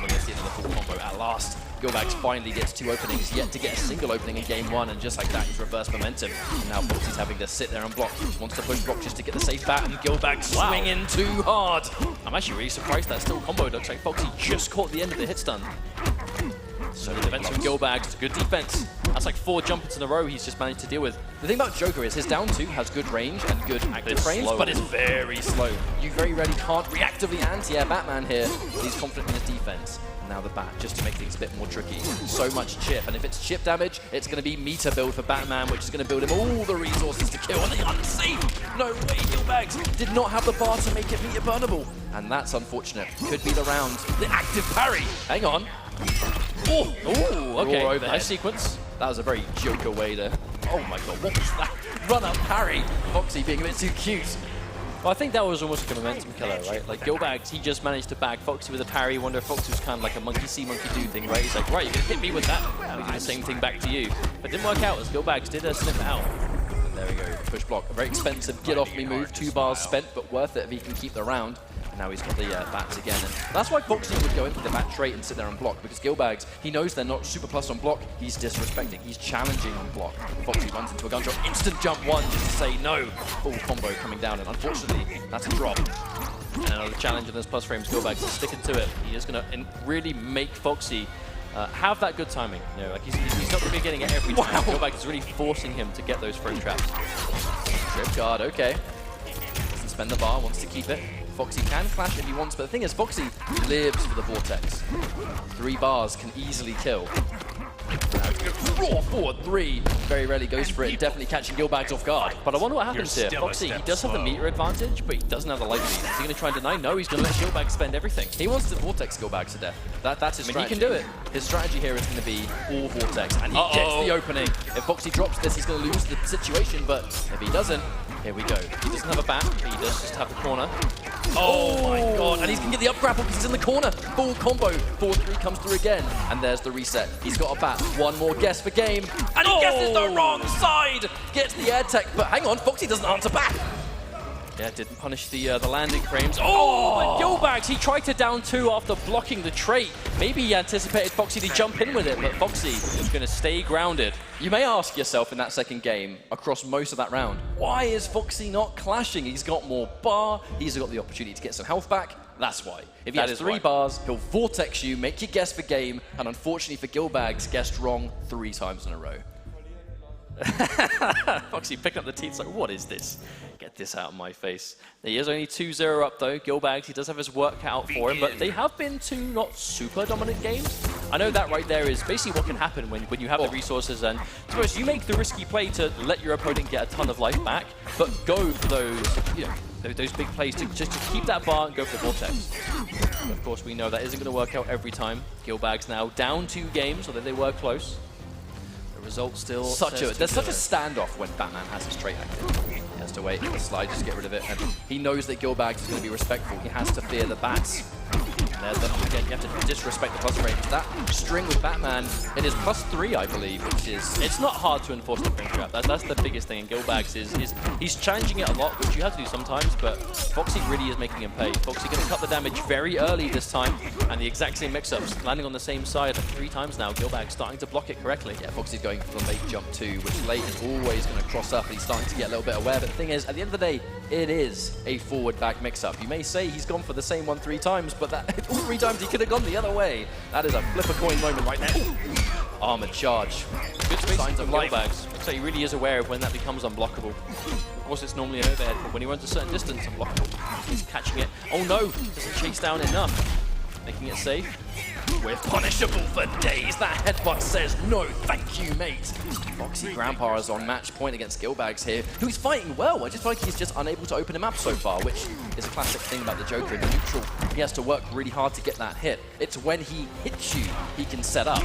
We're going to see another full combo at last. Gil Bags finally gets 2 openings, yet to get a single opening in game 1, and just like that, he's reversed momentum. And now Foxy's having to sit there and block. Wants to push block just to get the safe bat, and Gil Bags swinging too hard. I'm actually really surprised that still combo. Looks like Foxy just caught the end of the hit stun. So the defense from Gil Bags is good defense. That's like 4 jump-ins in a row he's just managed to deal with. The thing about Joker is his down 2 has good range and good active frames, but it's very slow. You very rarely can't reactively anti-air Batman here. He's confident in his defense. Now the bat, just to make things a bit more tricky. So much chip, and if it's chip damage, it's going to be meter build for Batman, which is going to build him all the resources to kill. And the unsafe! No way, Gil Bags did not have the bar to make it meter burnable. And that's unfortunate. Could be the round. The active parry! Hang on. Oh, okay, nice sequence. That was a very Joker way to Oh my god, what was that? Run up parry. Foxy being a bit too cute. Well, I think that was almost like a momentum killer, right? Like, Gil Bags, he just managed to bag Foxy with a parry. Wonder if Foxy was kind of like a monkey see, monkey do thing, right? He's like, right, you're going to hit me with that. I'll do the same thing back to you. But it didn't work out as Gil Bags did sniff it out. And there we go, push block. A very expensive get off me move. 2 bars spent, but worth it if he can keep the round. And now he's got the bats again. And that's why Foxy would go into the bat trait and sit there and block, because Gil Bags, he knows they're not super plus on block. He's disrespecting. He's challenging on block. Foxy runs into a gun shot, instant jump 1 just to say no. Full combo coming down, and unfortunately, that's a drop. And another challenge in those plus frames, Gil Bags is sticking to it. He is going to really make Foxy have that good timing. You know, like he's not going to be getting it every time. Wow. Gil Bags is really forcing him to get those frame traps. Trip guard, okay. Doesn't spend the bar, wants to keep it. Foxy can flash if he wants, but the thing is, Foxy lives for the vortex. 3 bars can easily kill. Raw forward 3. Very rarely goes for it, definitely catching Gil Bags off guard. But I wonder what happens here. Foxy, he does have the meter advantage, but he doesn't have the light lead. Is he going to try and deny? No, he's going to let Gil Bags spend everything. He wants to vortex Gil Bags to death. That's his strategy. He can do it. His strategy here is going to be all vortex, and he gets the opening. If Foxy drops this, he's going to lose the situation, but if he doesn't, here we go. He doesn't have a bat, but he does just have the corner. Oh my god, and he's going to get the up grapple because he's in the corner. Full combo. 4-3 comes through again, and there's the reset. He's got a bat. 1 more guess for game, and he guesses the wrong side. Gets the air tech, but hang on, Foxy doesn't answer back. Yeah, didn't punish the landing frames. Oh, Gil Bags, he tried to down 2 after blocking the trait. Maybe he anticipated Foxy to jump in with it, but Foxy is going to stay grounded. You may ask yourself in that second game, across most of that round, why is Foxy not clashing? He's got more bar, he's got the opportunity to get some health back. That's why. If he has 3 bars, he'll vortex you, make you guess for game, and unfortunately for Gil Bags, guessed wrong 3 times in a row. Foxy picking up the teeth, like, what is this? Get this out of my face. He is only 2-0 up though. Gil Bags, he does have his work cut out for him, but they have been 2 not super dominant games. I know that right there is basically what can happen when you have the resources, and suppose you make the risky play to let your opponent get a ton of life back, but go for those, you know, those big plays to just to keep that bar and go for the vortex. But of course, we know that isn't going to work out every time. Gil Bags now down 2 games, although they were close. The result still there's such a standoff when Batman has his trait active. He has to wait, slide, just get rid of it, and he knows that Gil Bags is going to be respectful. He has to fear the bats. Again, you have to disrespect the plus frames. That string with Batman in his +3, I believe, which is... It's not hard to enforce the frame trap. That's the biggest thing in Gil Bags is he's challenging it a lot, which you have to do sometimes, but Foxy really is making him pay. Foxy going to cut the damage very early this time, and the exact same mix-ups, landing on the same side 3 times now. Gil Bags starting to block it correctly. Yeah, Foxy's going for the late jump too, which late is always going to cross up, and he's starting to get a little bit aware. But the thing is, at the end of the day, it is a forward-back mix-up. You may say he's gone for the same one 3 times, but that all 3 times he could have gone the other way. That is a flip-a-coin moment right there. Armored charge. Good signs of Gil Bags. So he really is aware of when that becomes unblockable. Of course, it's normally an overhead, but when he runs a certain distance, unblockable. He's catching it. Oh no! Doesn't chase down enough. Making it safe. We're punishable for days. That headbutt says no, thank you, mate. Foxy Grandpa is on match point against Gil Bags here, who's fighting well. I just feel like he's just unable to open him up so far, which is a classic thing about the Joker in the neutral. He has to work really hard to get that hit. It's when he hits you, he can set up.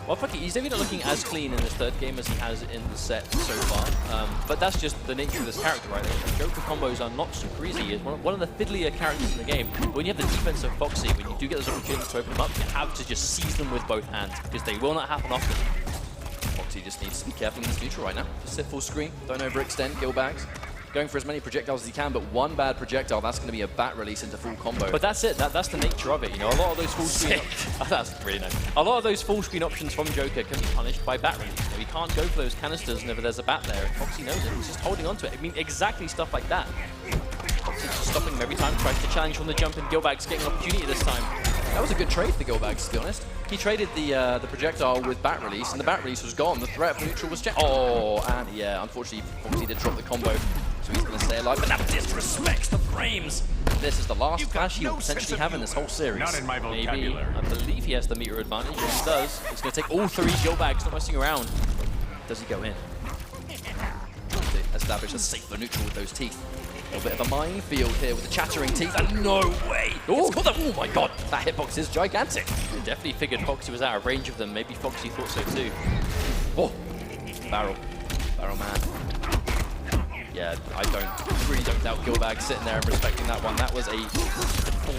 Well, Foxy, he's maybe not looking as clean in this 3rd game as he has in the set so far, but that's just the nature of this character, right? Joker combos are not super easy. He's one of the fiddlier characters in the game. But when you have the defense of Foxy, when you do get those opportunities to open them up, you have to just seize them with both hands, because they will not happen often. Foxy just needs to be careful in this neutral right now. Just sit full screen, don't overextend. Gil Bags going for as many projectiles as he can, but one bad projectile, that's going to be a bat release into full combo. But that's it. That's the nature of it. You know, a lot of those full screen. That's really nice. A lot of those full screen options from Joker can be punished by bat release. You know, he can't go for those canisters whenever there's a bat there. And Foxy knows it. He's just holding on to it. I mean, exactly stuff like that. Foxy's just stopping him every time, tries to challenge from the jump, and Gil Bags getting an opportunity this time. That was a good trade for Gil Bags, to be honest. He traded the projectile with bat release, and the bat release was gone. The threat of neutral was checked. Oh, and yeah, unfortunately, Foxy did drop the combo. So he's going to stay alive, but that disrespects the frames. This is the last clash he'll potentially have in this whole series. Not in my vocabulary. Maybe. I believe he has the meter advantage. Yes, he does. He's going to take all 3 Gil Bags, not messing around. Does he go in? Establish a safer neutral with those teeth. A little bit of a minefield here with the chattering teeth, and no way! Oh my god, that hitbox is gigantic. He definitely figured Foxy was out of range of them. Maybe Foxy thought so too. Oh, barrel. Barrel Man. Yeah, I really don't doubt Gil Bags sitting there and respecting that one. That was a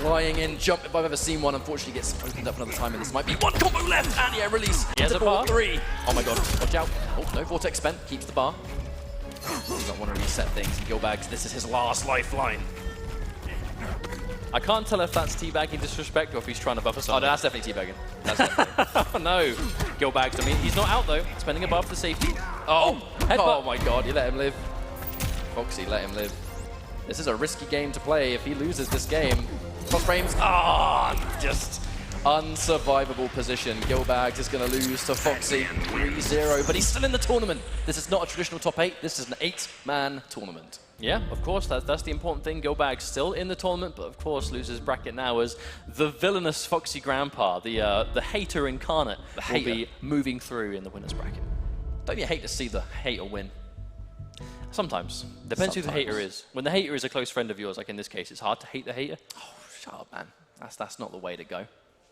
flying in jump if I've ever seen one. Unfortunately, gets opened up another time, and this might be one combo left. And yeah, release. He has a bar. 3. Oh my god, watch out. Oh, no vortex spent. Keeps the bar. Does not want to reset things. Gil Bags, this is his last lifeline. I can't tell if that's teabagging disrespect or if he's trying to buffer Oh, something. no, that's definitely teabagging. That's definitely. Oh no. Gil Bags, I mean, he's not out though. Spending above for safety. Oh, headbutt. oh my god, you let him live. Foxy, let him live. This is a risky game to play. If he loses this game, cross frames, just unsurvivable position. Gil Bags is going to lose to Foxy 3-0, but he's still in the tournament. This is not a traditional top 8. This is an 8-man tournament. Yeah, of course, that's the important thing. Gil Bags still in the tournament, but of course loses bracket now as the villainous Foxy Grandpa, the hater incarnate, will be moving through in the winner's bracket. Don't you hate to see the hater win? Sometimes. Depends who the hater is. When the hater is a close friend of yours, like in this case, it's hard to hate the hater. Oh, shut up, man. That's not the way to go.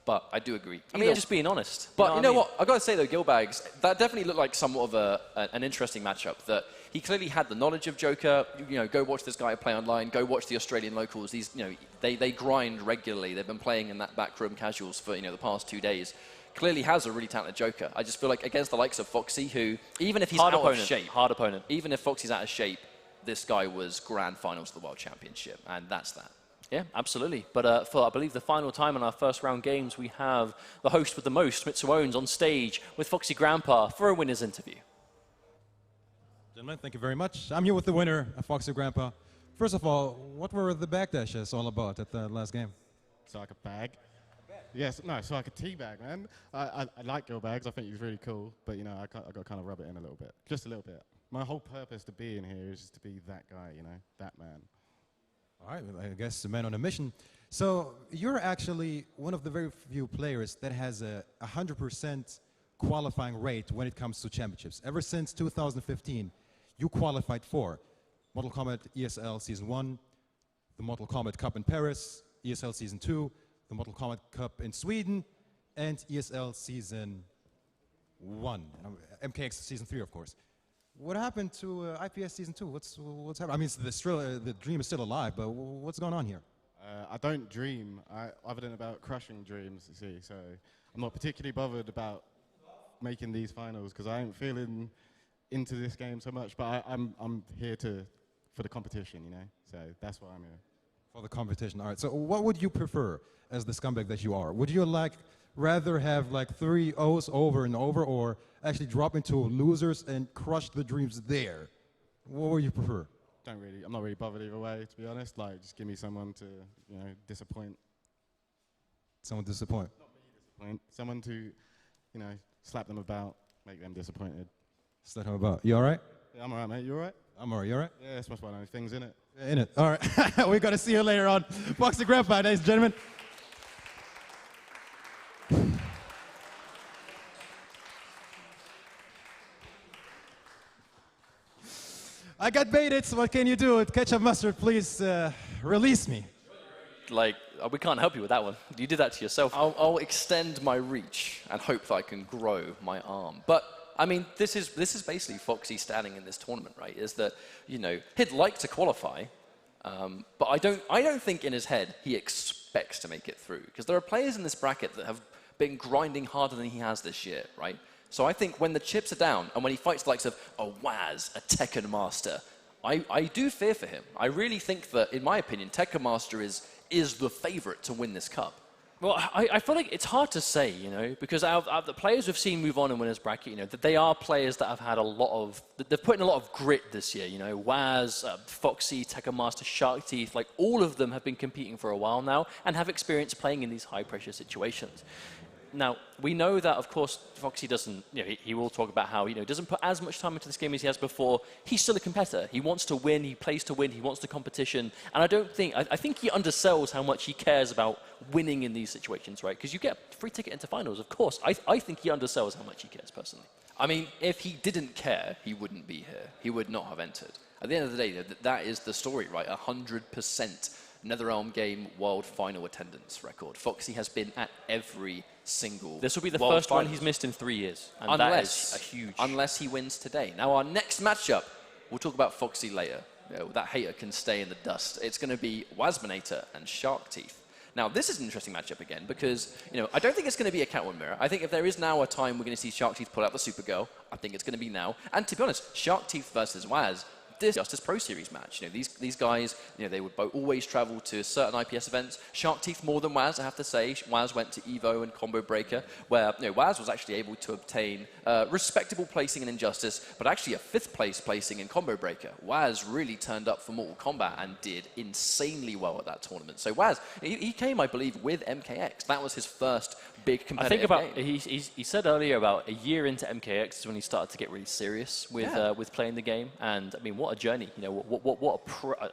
But I do agree. I mean, just being honest. But you know what? I've got to say, though, Gil Bags, that definitely looked like somewhat of an interesting matchup. That he clearly had the knowledge of Joker. You know, go watch this guy play online. Go watch the Australian locals. These, you know, they grind regularly. They've been playing in that backroom casuals for, you know, the past 2 days. Clearly has a really talented Joker. I just feel like against the likes of Foxy, who, even if he's out of shape. Hard opponent. Even if Foxy's out of shape, this guy was grand finals of the World Championship. And that's that. Yeah, absolutely. But for, I believe, the final time in our first round games, we have the host with the most, Mitsu Owens, on stage with Foxy Grandpa for a winner's interview. Gentlemen, thank you very much. I'm here with the winner, Foxy Grandpa. First of all, what were the backdashes all about at the last game? So like a bag? Yes, no, so like a tea bag, man. I like Gil Bags. I think he's really cool. But, you know, I got to kind of rub it in a little bit. Just a little bit. My whole purpose to be in here is just to be that guy, you know, that man. All right, well, I guess the man on a mission. So you're actually one of the very few players that has a 100% qualifying rate when it comes to championships. Ever since 2015, you qualified for Mortal Kombat ESL Season 1, the Mortal Kombat Cup in Paris, ESL Season 2, the Mortal Kombat Cup in Sweden, and ESL Season 1, MKX Season 3, of course. What happened to IPS Season 2? What's happening? I mean, the dream is still alive, but what's going on here? I don't dream, other than about crushing dreams, you see. So I'm not particularly bothered about making these finals because I ain't feeling into this game so much. But I'm here for the competition, you know. So that's why I'm here. For the competition, all right. So what would you prefer as the scumbag that you are? Would you rather have like 3 O's over and over, or actually drop into losers and crush the dreams there? What would you prefer? I'm not really bothered either way, to be honest. Like, just give me someone to, you know, disappoint. Someone disappoint? Not me disappoint. Someone to, you know, slap them about, make them disappointed. Slap them about. You all right? Yeah, I'm all right, mate. You all right? I'm all right. You all right? Yeah, that's one of those things, isn't it? Yeah, in it. All right. We're going to see you later on. Foxy Grandpa, ladies and gentlemen. I got baited, so what can you do? Ketchup mustard, please release me. Like, we can't help you with that one. You did that to yourself. I'll extend my reach and hope that I can grow my arm. But I mean, this is basically Foxy standing in this tournament, right? Is that, you know, he'd like to qualify, but I don't think in his head he expects to make it through, because there are players in this bracket that have been grinding harder than he has this year, right? So I think when the chips are down and when he fights the likes of a Waz, a Tekken Master, I do fear for him. I really think that, in my opinion, Tekken Master is the favorite to win this cup. Well, I feel like it's hard to say, you know, because out of the players we've seen move on in winners bracket, you know, that they are players that have had a lot of, they've put in a lot of grit this year, you know, Waz, Foxy, Tekken Master, Sharkteeth, like all of them have been competing for a while now and have experience playing in these high pressure situations. Now, we know that, of course, Foxy doesn't, you know, he will talk about how, you know, doesn't put as much time into this game as he has before. He's still a competitor. He wants to win. He plays to win. He wants the competition. And I think he undersells how much he cares about winning in these situations, right? Because you get a free ticket into finals, of course. I think he undersells how much he cares, personally. I mean, if he didn't care, he wouldn't be here. He would not have entered. At the end of the day, that is the story, right? 100%. NetherRealm game world final attendance record. Foxy has been at every single This will be the world first one finals. he's missed in 3 years. And that is a huge... Unless he wins today. Now, our next matchup, we'll talk about Foxy later. You know, that hater can stay in the dust. It's going to be Wisemanater and Sharkteeth. Now, this is an interesting matchup again because, you know, I don't think it's going to be a Catwoman mirror. I think if there is now a time we're going to see Sharkteeth pull out the Supergirl, I think it's going to be now. And to be honest, Sharkteeth versus Waz, this Justice Pro Series match. You know, these guys, you know, they would both always travel to certain IPS events. Sharkteeth more than Waz, I have to say. Waz went to Evo and Combo Breaker, where, you know, Waz was actually able to obtain respectable placing in Injustice, but actually a 5th place placing in Combo Breaker. Waz really turned up for Mortal Kombat and did insanely well at that tournament. So Waz, he came, I believe, with MKX. That was his first big competitive game. He said earlier about a year into MKX is when he started to get really serious with playing the game. And I mean, what a journey! You know, what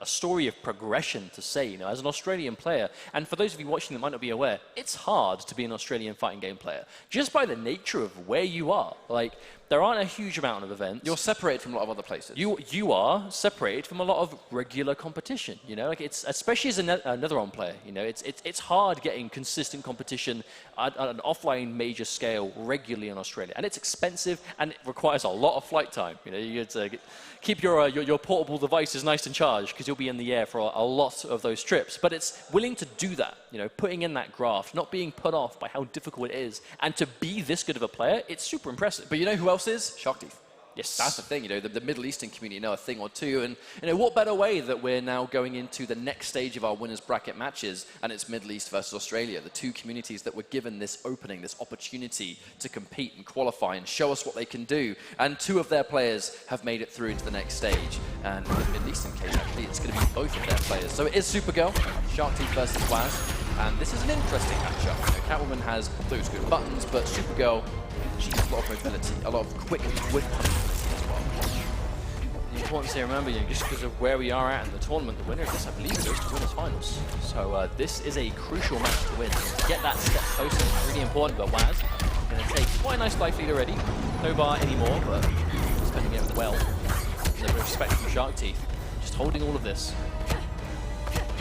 a story of progression to say. You know, as an Australian player, and for those of you watching that might not be aware, it's hard to be an Australian fighting game player just by the nature of where you are. Like, there aren't a huge amount of events. You're separated from a lot of other places. You are separated from a lot of regular competition. You know, like it's especially as a NetherRealm player. You know, it's hard getting consistent competition at an offline major scale regularly in Australia, and it's expensive and it requires a lot of flight time. You know, you get to keep your portable devices nice and charged because you'll be in the air for a lot of those trips. But it's willing to do that. You know, putting in that graft, not being put off by how difficult it is, and to be this good of a player, it's super impressive. But you know who else is? Sharkteeth. Yes. That's the thing, you know, the Middle Eastern community know a thing or two, and, you know, what better way that we're now going into the next stage of our winners bracket matches, and it's Middle East versus Australia, the two communities that were given this opening, this opportunity to compete and qualify and show us what they can do, and 2 of their players have made it through into the next stage, and in the Middle Eastern case, actually, it's going to be both of their players. So it is Supergirl, Sharkteeth versus Waz, and this is an interesting matchup. You know, Catwoman has those good buttons, but Supergirl, she has a lot of mobility, a lot of quick whip punchability as well. The importance here, remember, you know, just because of where we are at in the tournament, the winner of this, I believe, goes to winners finals. So this is a crucial match to win. To get that step closer is really important, but Waz going to take quite a nice life lead already. No bar anymore, but spending it well. A bit of respect from Sharkteeth, just holding all of this.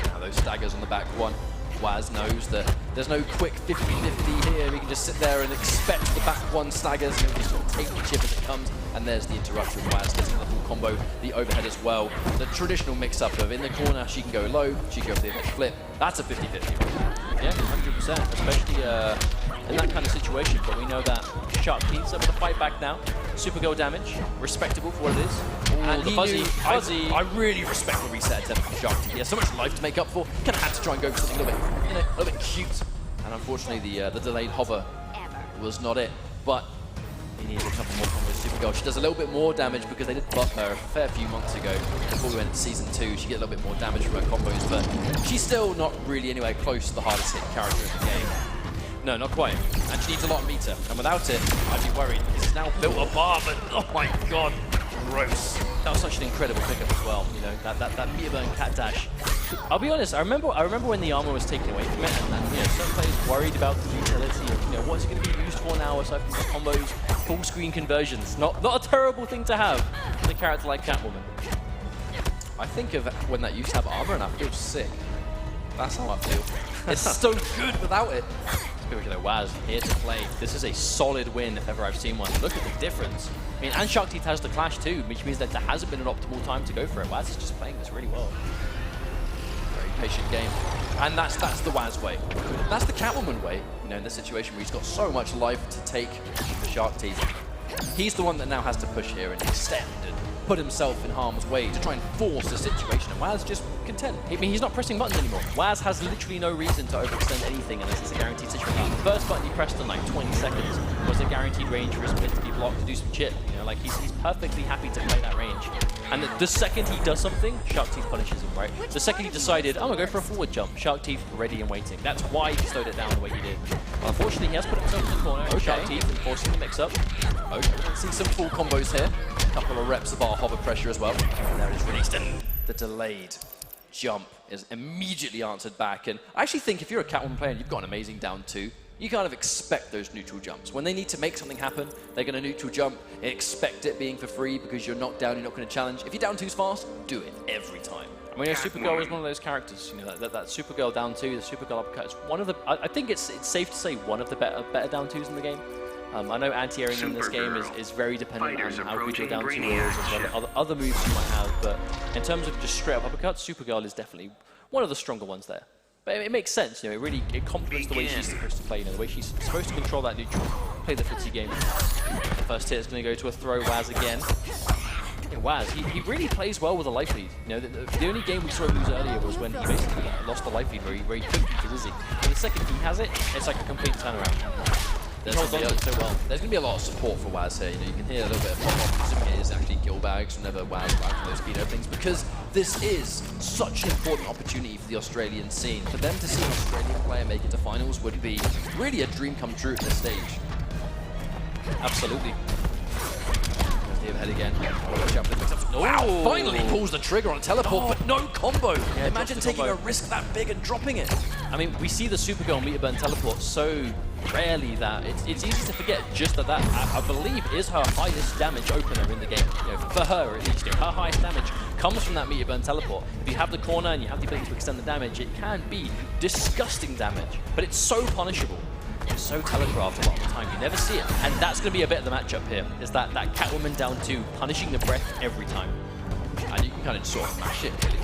Now those staggers on the back one. Waz knows that there's no quick 50-50 here. He can just sit there and expect the back one staggers, and he'll just sort of take the chip as it comes. And there's the interruption. Waz getting the full combo, the overhead as well. The traditional mix-up of in the corner, she can go low, she can go for the overhead flip. That's a 50-50. Yeah, 100%, especially in that kind of situation. But we know that Sharkteeth's able to fight back now. Supergirl damage, respectable for what it is. And the fuzzy. I really respect the reset attempt from Sharkteeth. He has so much life to make up for. Kind of had to try and go for something a little bit, you know, a little bit cute. And unfortunately, the delayed hover was not it. But he needs a couple more combos. Supergirl, she does a little bit more damage because they did buff her a fair few months ago. Before we went into Season 2, she get a little bit more damage from her combos, but she's still not really anywhere close to the hardest hit character in the game. No, not quite. And she needs a lot of meter. And without it, I'd be worried. He's now built a bar, but oh my god, gross. That was such an incredible pickup as well. You know, that meter burn cat dash. I'll be honest. I remember when the armor was taken away from it, and you know, some players worried about the utility of, you know, what's it going to be used for now aside from the combos, full screen conversions. Not a terrible thing to have in a character like Catwoman. I think of when that used to have armor, and I feel sick. That's how I feel. It's so good without it. Waz here to play. This is a solid win if ever I've seen one. Look at the difference. I mean, and Sharkteeth has the clash too, which means that there hasn't been an optimal time to go for it. Waz is just playing this really well. Very patient game. And that's the Waz way. That's the Catwoman way, you know, in this situation where he's got so much life to take for Sharkteeth. He's the one that now has to push here and extend and put himself in harm's way to try and force the situation, and Waz just content. I mean, he's not pressing buttons anymore. Waz has literally no reason to overextend anything unless it's a guaranteed situation. The first button he pressed in like 20 seconds was a guaranteed range for his mid to be blocked to do some chip. You know, like he's perfectly happy to play that range. And the second he does something, Sharkteeth punishes him, right? The second he decided, I'm gonna go for a forward jump, Sharkteeth ready and waiting. That's why he slowed it down the way he did. Well, unfortunately, he has put himself in the corner. Okay. Sharkteeth forcing the mix-up. Okay, we can see some full combos here. A couple of reps of our hover pressure as well. And there it is released, and the delayed jump is immediately answered back. And I actually think if you're a Catwoman player and you've got an amazing down 2, you kind of expect those neutral jumps. When they need to make something happen, they're going to neutral jump, expect it being for free because you're knocked down, you're not going to challenge. If you're down 2's fast, do it every time. I mean, Supergirl is one of those characters, you know, that Supergirl down 2, the Supergirl uppercut is one of the, I think it's safe to say one of the better down 2s in the game. I know anti-airing in this game is very dependent on how good your down 2 is and what other moves you might have, but in terms of just straight up uppercuts, Supergirl is definitely one of the stronger ones there. But it makes sense, you know, it complements the way she's supposed to play, you know, the way she's supposed to control that neutral, play the footsie game. The first hit is going to go to a throw, Waz again. Yeah, Waz, he really plays well with a life lead. You know, the only game we saw him lose earlier was when he basically lost the life lead where he couldn't beat Dizzy. And the second he has it, it's like a complete turnaround. There's going to be a lot of support for Waz here. You know, you can hear a little bit of pop-up. Assuming it is actually Gil Bags whenever Waz lands those speed openings, because this is such an important opportunity for the Australian scene. For them to see an Australian player make it to finals would be really a dream come true at this stage. Absolutely. The overhead again. Wow, finally pulls the trigger on a teleport, but no combo. Yeah, imagine taking a risk that big and dropping it. I mean, we see the Supergirl meter burn teleport so rarely that it's easy to forget just that I believe is her highest damage opener in the game. You know, for her at least, you know, her highest damage comes from that meter burn teleport. If you have the corner and you have the ability to extend the damage, it can be disgusting damage, but it's so punishable. It's so telegraphed a lot of the time, you never see it. And that's going to be a bit of the matchup here, is that Catwoman down 2 punishing the breath every time. And you can kind of sort of mash it, really.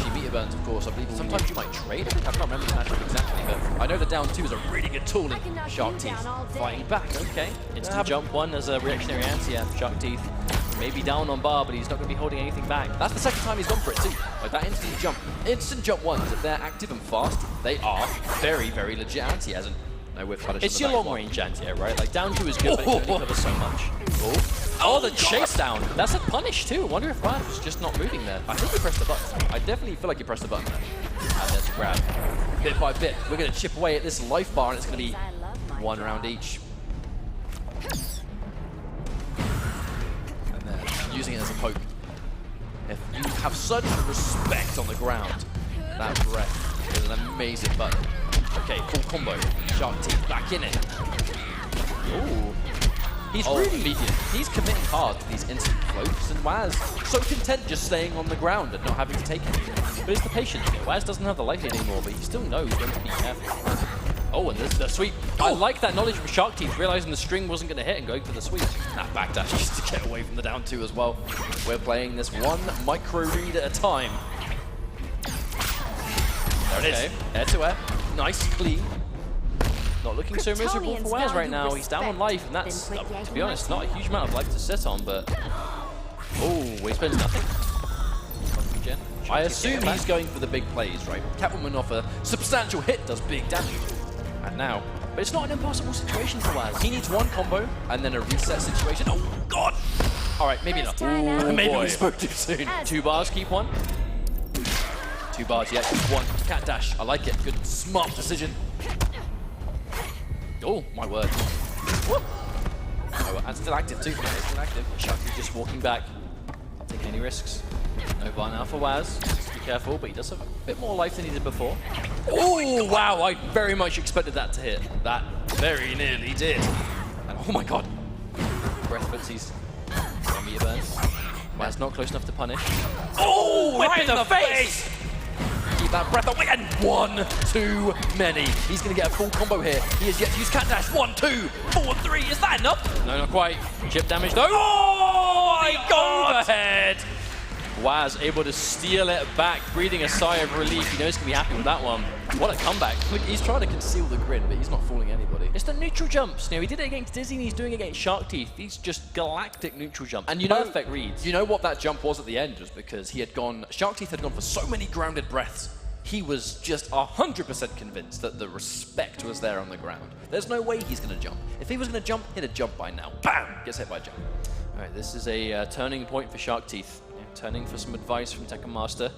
She meter burns, of course, I believe sometimes you might trade. I can't remember the matchup exactly, but I know the down 2 is a really good tool in Sharkteeth. Fighting back, okay. Instant jump 1 as a reactionary anti for Sharkteeth. Maybe down on bar, but he's not going to be holding anything back. That's the second time he's gone for it too. Like that instant jump. Instant jump 1s, if they're active and fast, they are very, very legit anti, as in no whiff punish. It's your long range anti, right? Like down 2 is good, but it can only cover so much. Oh, the chase down. That's a punish too. I wonder if Waz was just not moving there. I think he pressed the button. I definitely feel like he pressed the button there. And there's a grab. Bit by bit, we're going to chip away at this life bar, and it's going to be 1 round each. And then using it as a poke. If you have such respect on the ground, that breath is an amazing button. Okay, full combo. Sharkteeth back in it. Ooh. He's he's committing hard to these instant floats, and Waz so content just staying on the ground and not having to take it. But it's the patience here. Waz doesn't have the life lead anymore, but he still knows when to be careful. Oh, and there's the sweep. I like that knowledge from Sharkteeth, realizing the string wasn't going to hit and going for the sweep. That backdash just to get away from the down 2 as well. We're playing this one micro read at a time. There it is. Air to air. Nice, clean. Not looking so miserable for Waz right now. He's down on life, and that's, to be honest, not a huge amount of life to sit on, but... Oh, he spends nothing. I assume he's going for the big plays, right? Catwoman off a substantial hit does big damage. And now... But it's not an impossible situation for Waz. He needs one combo, and then a reset situation. Oh, God! Alright, maybe not. Ooh, maybe we spoke too soon. 2 bars, keep 1. 2 bars, yeah, keep 1. Cat dash, I like it. Good, smart decision. Oh, my word. Oh, and still active too. It's still active. Sharky just walking back. Not taking any risks. No bar now for Waz. Just be careful, but he does have a bit more life than he did before. Oh, wow. I very much expected that to hit. That very nearly did. And oh my god. Breath footsies. Meter burn. Waz not close enough to punish. Oh, right in the face! Keep that breath away, and 1 too many. He's going to get a full combo here. He has yet to use cat dash. 1, 2, 4, 3. Is that enough? No, not quite. Chip damage though. Oh, my overhead. Waz able to steal it back, breathing a sigh of relief. He knows he's going to be happy with that one. What a comeback. Look, he's trying to conceal the grin, but he's not fooling anybody. It's the neutral jumps. You know, he did it against Dizzy, and he's doing it against Sharkteeth. These just galactic neutral jumps. And you know, perfect reads. You know what that jump was at the end was because he had gone, Sharkteeth had gone for so many grounded breaths. He was just 100% convinced that the respect was there on the ground. There's no way he's going to jump. If he was going to jump, he'd have jumped by now. Bam! Gets hit by a jump. All right, this is a turning point for Sharkteeth. Turning for some advice from Tekken Master.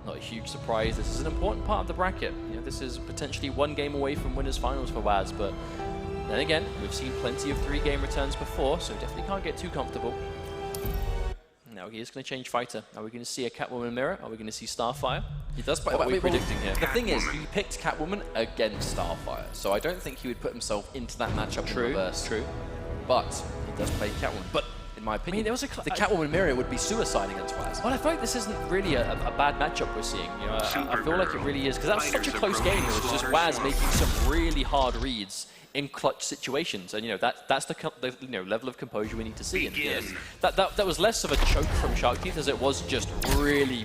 Not a huge surprise. This is an important part of the bracket. You know, this is potentially 1 game away from winners finals for Waz, but then again, we've seen plenty of 3-game returns before, so definitely can't get too comfortable. Now he is going to change fighter. Are we going to see a Catwoman mirror? Are we going to see Starfire? He does. What are we predicting here? The thing is, he picked Catwoman against Starfire, so I don't think he would put himself into that matchup in reverse. True. But he does play Catwoman. But in my opinion. I mean, there was the Catwoman mirror would be suicide against Waz. Well, I feel like this isn't really a bad matchup we're seeing. You know, I feel like it really is, because that was such a close game. It was just Waz making some really hard reads in clutch situations, and you know that's the level of composure we need to see. And that was less of a choke from Sharkteeth as it was just really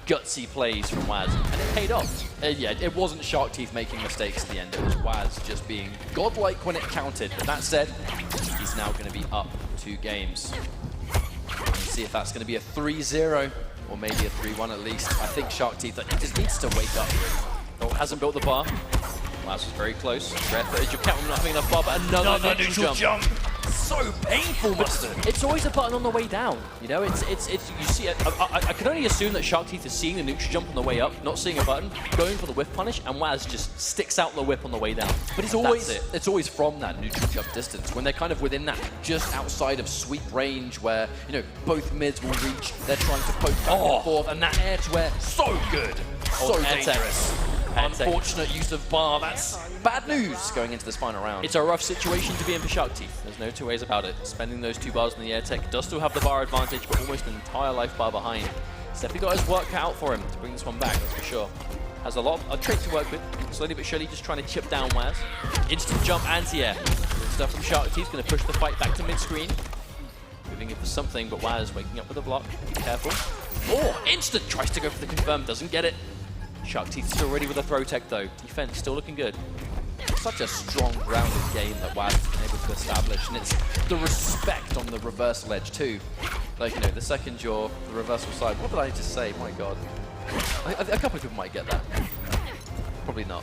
gutsy plays from Waz, and it paid off. Yeah, it wasn't Sharkteeth making mistakes at the end. It was Waz just being godlike when it counted. But that said, he's now going to be up 2 games. Let's see if that's going to be a 3-0 or maybe a 3-1 at least. I think Sharkteeth just needs to wake up. Oh, hasn't built the bar. Waz was very close. Rare footage of Catwoman not having enough bar, but another neutral jump. So painful, Mustard. It's always a button on the way down. You know, it's you see it. I can only assume that Sharkteeth is seeing the neutral jump on the way up, not seeing a button, going for the whiff punish, and Waz just sticks out the whip on the way down. But it's always from that neutral jump distance when they're kind of within that just outside of sweep range where both mids will reach. They're trying to poke back and forth, and that air to air so good, so dangerous. Unfortunate use of bar. That's bad news going into this final round. It's a rough situation to be in for Sharkteeth. There's no 2 ways about it. Spending those 2 bars in the air tech does still have the bar advantage, but almost an entire life bar behind. He's definitely got his work cut out for him to bring this one back, that's for sure. Has a trait to work with. Slowly but surely just trying to chip down Waz. Instant jump, anti-air. Good stuff from Sharkteeth. Going to push the fight back to mid-screen. Moving it for something, but Waz waking up with a block. Be careful. Oh, instant! Tries to go for the confirm, doesn't get it. Sharkteeth still ready with a throw tech though. Defense still looking good. Such a strong, grounded game that Waz has been able to establish, and it's the respect on the reversal edge too. Like, the second you're the reversal side. What did I just say? My God. A couple of people might get that. Probably not.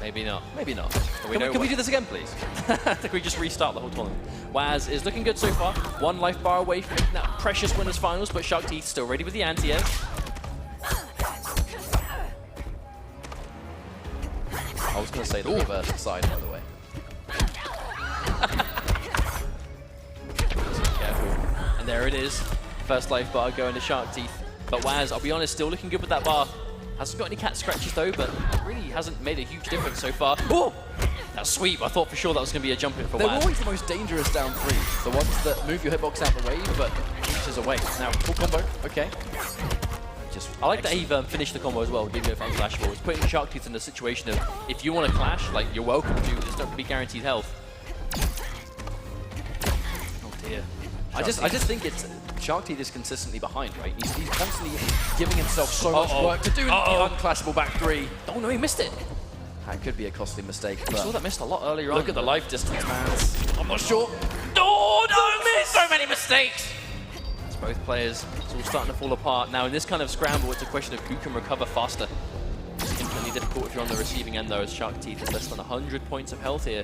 Maybe not. Maybe not. Can we do this again, please? I think we just restart the whole tournament. Waz is looking good so far. 1 life bar away from that precious winners finals, but Sharkteeth still ready with the anti-air. I was going to say the reverse side, by the way. Careful. And there it is. First life bar going to Sharkteeth. But Waz, I'll be honest, still looking good with that bar. Hasn't got any cat scratches though, but really hasn't made a huge difference so far. Oh! That sweep, I thought for sure that was going to be a jump in for Waz. They're always the most dangerous down 3. The ones that move your hitbox out the way, but inches away. Now, full combo, okay. I like that he finished the combo as well, didn't go for unflashable. It's putting Sharkteeth in the situation of, if you want to clash, like, you're welcome to, it's not going to be guaranteed health. Oh dear. I just think it's Sharkteeth is consistently behind, right? He's constantly giving himself so much work to do the unclashable back 3. Oh no, he missed it. That could be a costly mistake. We saw that missed a lot earlier on. Look at the life distance, man. I'm not sure. Oh no, missed! So many mistakes. Both players, it's all starting to fall apart. Now in this kind of scramble, it's a question of who can recover faster. It's infinitely difficult if you're on the receiving end though, as Sharkteeth is less than 100 points of health here.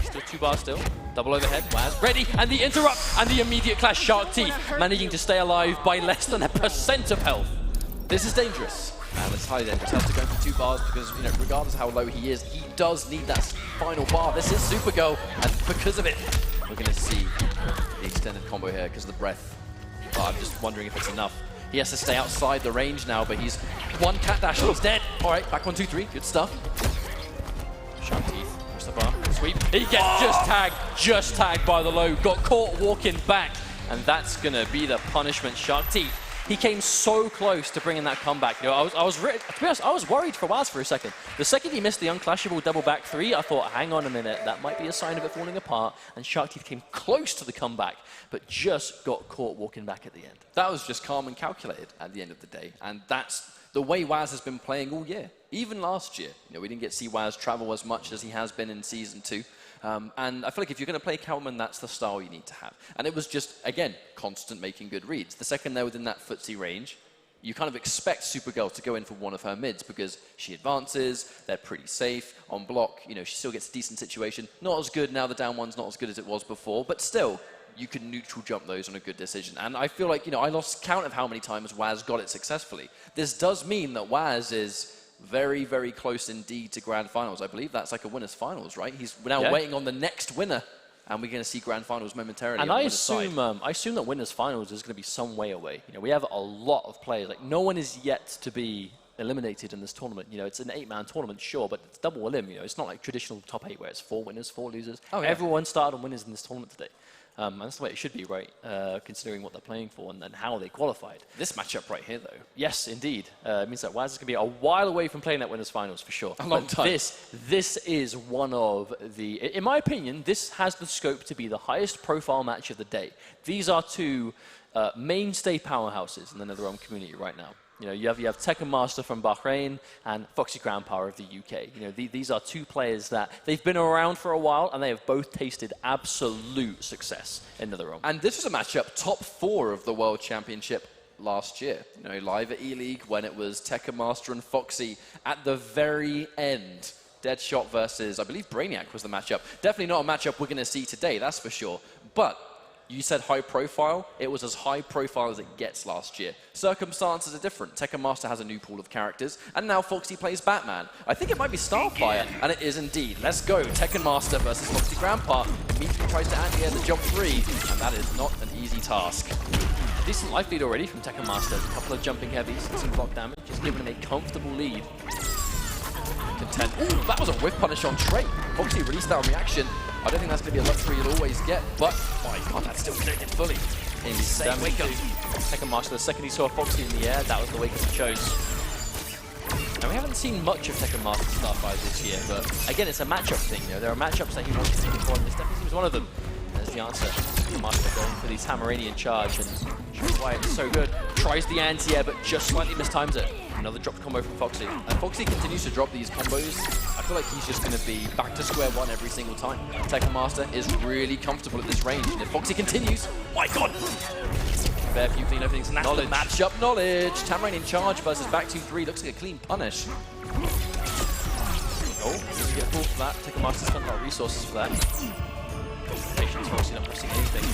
Still 2 bars still. Double overhead, Waz ready, and the interrupt, and the immediate clash. Sharkteeth managing to stay alive by less than 1% of health. This is dangerous. And it's highly dangerous. Has to go for 2 bars because, regardless of how low he is, he does need that final bar. This is Supergirl, and because of it, we're going to see the extended combo here because of the breath. Oh, I'm just wondering if it's enough. He has to stay outside the range now, but he's 1 cat dash and he's dead. All right, back 1, 2, 3. Good stuff. Sharkteeth, push the bar, sweep. He gets just tagged by the low. Got caught walking back, and that's going to be the punishment. Sharkteeth, he came so close to bringing that comeback. To be honest, I was worried for Waz for a second. The second he missed the unclashable double back 3, I thought, hang on a minute, that might be a sign of it falling apart. And Sharkteeth came close to the comeback, but just got caught walking back at the end. That was just calm and calculated at the end of the day. And that's the way Waz has been playing all year. Even last year, we didn't get to see Waz travel as much as he has been in Season 2. And I feel like if you're going to play Catwoman, that's the style you need to have. And it was just, again, constant making good reads. The second they're within that footsie range, you kind of expect Supergirl to go in for one of her mids because she advances, they're pretty safe. On block, she still gets a decent situation. Not as good now, the down one's not as good as it was before, but still, you can neutral jump those on a good decision. And I feel like, I lost count of how many times Waz got it successfully. This does mean that Waz is very, very close indeed to Grand Finals. I believe that's like a winner's finals, right? He's now waiting on the next winner, and we're going to see Grand Finals momentarily. And I assume that winners finals is going to be some way away. We have a lot of players. Like, no one is yet to be eliminated in this tournament. It's an 8-man tournament, sure, but it's double elim. It's not like traditional top 8 where it's 4 winners, 4 losers. Everyone started on winners in this tournament today. And that's the way it should be, right? Considering what they're playing for and then how they qualified. This matchup right here, though. Yes, indeed. It means that Waz is going to be a while away from playing that winners finals for sure. A long time. This is one of the, in my opinion, this has the scope to be the highest profile match of the day. These are two mainstay powerhouses in the NetherRealm community right now. You know, you have Tekken Master from Bahrain and Foxy Crown Power of the UK. You know, these are two players that they've been around for a while and they have both tasted absolute success in NetherRealm. And this was a matchup top 4 of the World Championship last year. You know, live at E-League when it was Tekken Master and Foxy at the very end. Deadshot versus, I believe, Brainiac was the matchup. Definitely not a matchup we're going to see today, that's for sure. But you said high profile. It was as high profile as it gets last year. Circumstances are different. Tekken Master has a new pool of characters, and now Foxy plays Batman. I think it might be Starfire, and it is indeed. Let's go. Tekken Master versus Foxy Grandpa. Immediately tries to anti-air the jump 3, and that is not an easy task. Decent life lead already from Tekken Master. A couple of jumping heavies and some block damage, just giving him a comfortable lead. Content. Ooh, that was a whiff punish on Trey. Foxy released that on reaction. I don't think that's going to be a luxury you'll always get, but my god, that's still connected fully. Insane wake up. Tekken Master, the second he saw Foxy in the air, that was the wake up he chose. And we haven't seen much of Tekken Master Starfire this year, but again, it's a matchup thing. You know, there are matchups that he wants to see before, and this definitely seems one of them. There's the answer. Tekken Master going for these Hammeranian charge, and shows why it's so good. Tries the anti-air, but just slightly mistimes it. Another dropped combo from Foxy. And Foxy continues to drop these combos. I feel like he's just going to be back to square one every single time. Tekken Master is really comfortable at this range. And if Foxy continues, my god! Fair few clean openings, and that's the matchup knowledge. Tamrain in charge versus back 2-3. Looks like a clean punish. Oh, doesn't get full for that. Tekken Master's got a lot of resources for that. Patience, Foxy not pressing anything.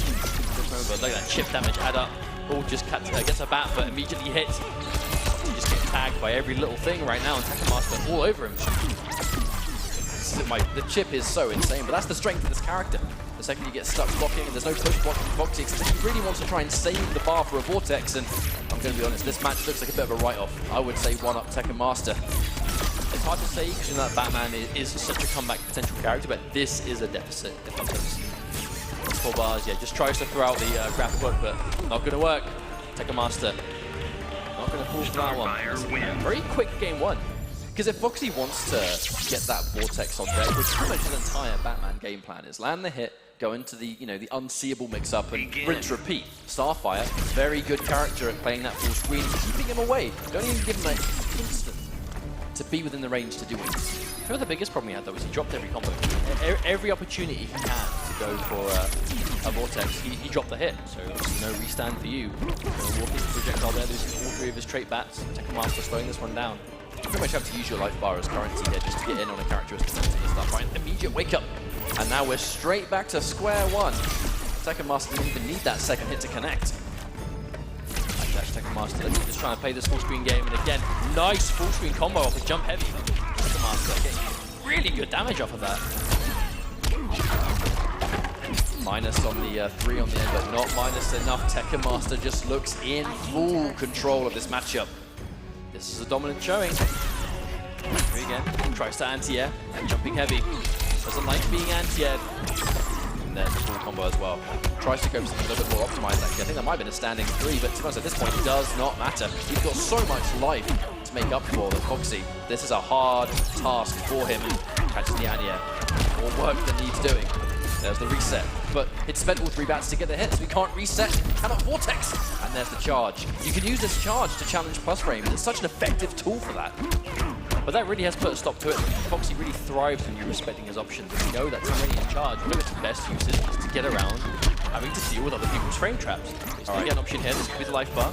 But look at that chip damage add up. Oh, just gets a bat, but immediately hits. Just getting tagged by every little thing right now, and Tekken Master all over him. The chip is so insane, but that's the strength of this character. The second you get stuck blocking and there's no push block from Foxy, he really wants to try and save the bar for a Vortex, and I'm going to be honest, this match looks like a bit of a write-off. I would say 1-up Tekken Master. It's hard to say because you know that Batman is such a comeback potential character, but this is a deficit if I'm honest. 4 bars, yeah, just tries to throw out the grab hook, but not going to work. Tekken Master. Not going to fall for that one. Very quick game 1. Because if Foxy wants to get that Vortex on deck, which pretty much his entire Batman game plan is, land the hit, go into the, you know, the unseeable mix-up and rinse repeat. Starfire, very good character at playing that full screen, keeping him away. Don't even give him an instant to be within the range to do it. I think the biggest problem he had though was he dropped every combo. Every opportunity he had to go for a Vortex, he dropped the hit. So obviously no restand for you. Walking projectile there, losing all 3 of his trait bats. Tekken Master slowing this one down. You pretty much have to use your life bar as currency here just to get in on a characteristic and start fighting. Immediate wake up. And now we're straight back to square one. Tekken Master didn't even need that second hit to connect. Dash Tekken Master just trying to play this full screen game, and again, nice full screen combo off the jump heavy. Tekken Master getting really good damage off of that. Minus on the 3 on the end, but not minus enough. Tekken Master just looks in full control of this matchup. This is a dominant showing. Here again, tries to anti-air, jumping heavy. Doesn't like being anti-aired. And then full combo as well. Tries to go for something a little bit more optimized actually. I think that might have been a standing 3, but to be honest, at this point it does not matter. He's got so much life to make up for the Foxy. This is a hard task for him. Catches the anti-air. More work than needs doing. There's the reset, but it spent all 3 bats to get the hit, so we can't reset, cannot Vortex, and there's the charge. You can use this charge to challenge plus frame, and it's such an effective tool for that. But that really has put a stop to it. Foxy really thrives when you're respecting his options. We know that Tamranian charge, one of its best uses is to get around having to deal with other people's frame traps. So you get an option here, this could be the life bar.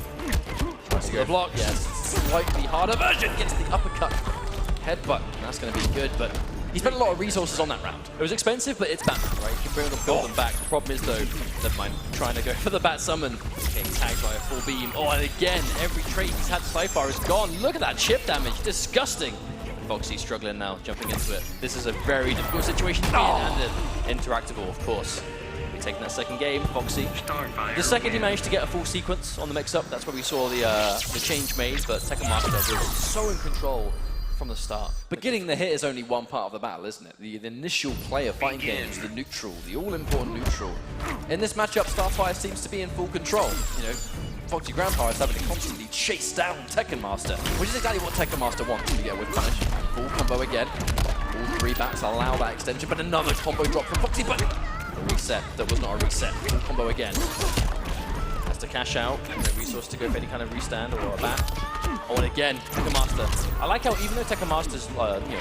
Tries to go block, yes, slightly harder version, gets the uppercut. Headbutt, and that's going to be good, but he spent a lot of resources on that round. It was expensive, but it's Batman, right? You can bring them, build them back. The problem is, though, never mind, trying to go for the Bat Summon. Getting tagged by a full beam. Oh, and again, every trait he's had so far is gone. Look at that chip damage. Disgusting. Foxy struggling now, jumping into it. This is a very difficult situation to be in, and interactable, of course. We're taking that second game, Foxy. The second he managed to get a full sequence on the mix-up, that's where we saw the change made, but Tekken Master was so in control from the start. But getting the hit is only one part of the battle, isn't it? The initial play of fighting games, the neutral, the all-important neutral. In this matchup, Starfire seems to be in full control. You know, Foxy Grandpa is having to constantly chase down Tekken Master, which is exactly what Tekken Master wants to get with punish. Full combo again. All three bats allow that extension, but another combo drop from Foxy, but a reset that was not a reset. Full combo again. Has to cash out. No resource to go for any kind of restand or a bat. Oh, and again, Tekken Master. I like how even though Tekken Master's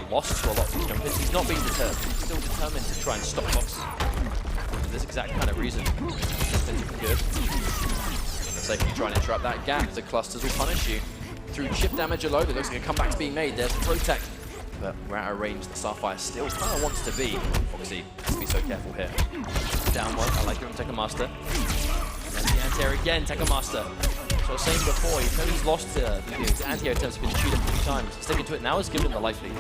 lost to a lot of these jumpers, he's not being deterred. He's still determined to try and stop Foxy. For this exact kind of reason. It's good. Let's say if you try and interrupt that gap, the clusters will punish you. Through chip damage alone, it looks like a comeback's being made. There's Throw Tech. But we're out of range. The Starfire still kind of wants to be. Foxy has to be so careful here. Down one. I like it from Tekken Master. And the anti-air again, Tekken Master. So I was saying before, even though he's lost his anti-air attempts have been chewed up 3 times. Sticking to it now has given him the life lead.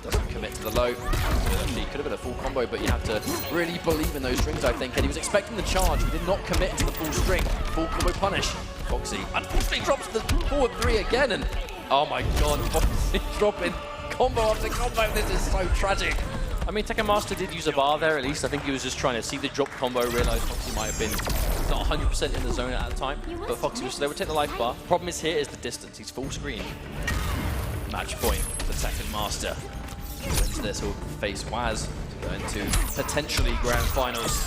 Doesn't commit to the low. Actually, could have been a full combo, but you have to really believe in those strings, I think. And he was expecting the charge. He did not commit to the full string. Full combo punish. Foxy unfortunately drops the forward 3 again, and oh my god, Foxy dropping combo after combo. This is so tragic. I mean, Tekken Master did use a bar there, at least. I think he was just trying to see the drop combo, realize Foxy might have been not 100% in the zone at the time, but Foxy was there, would take the life bar. Problem is here is the distance. He's full screen. Match point for Tekken Master. Wins this, he'll face Waz to go into potentially grand finals.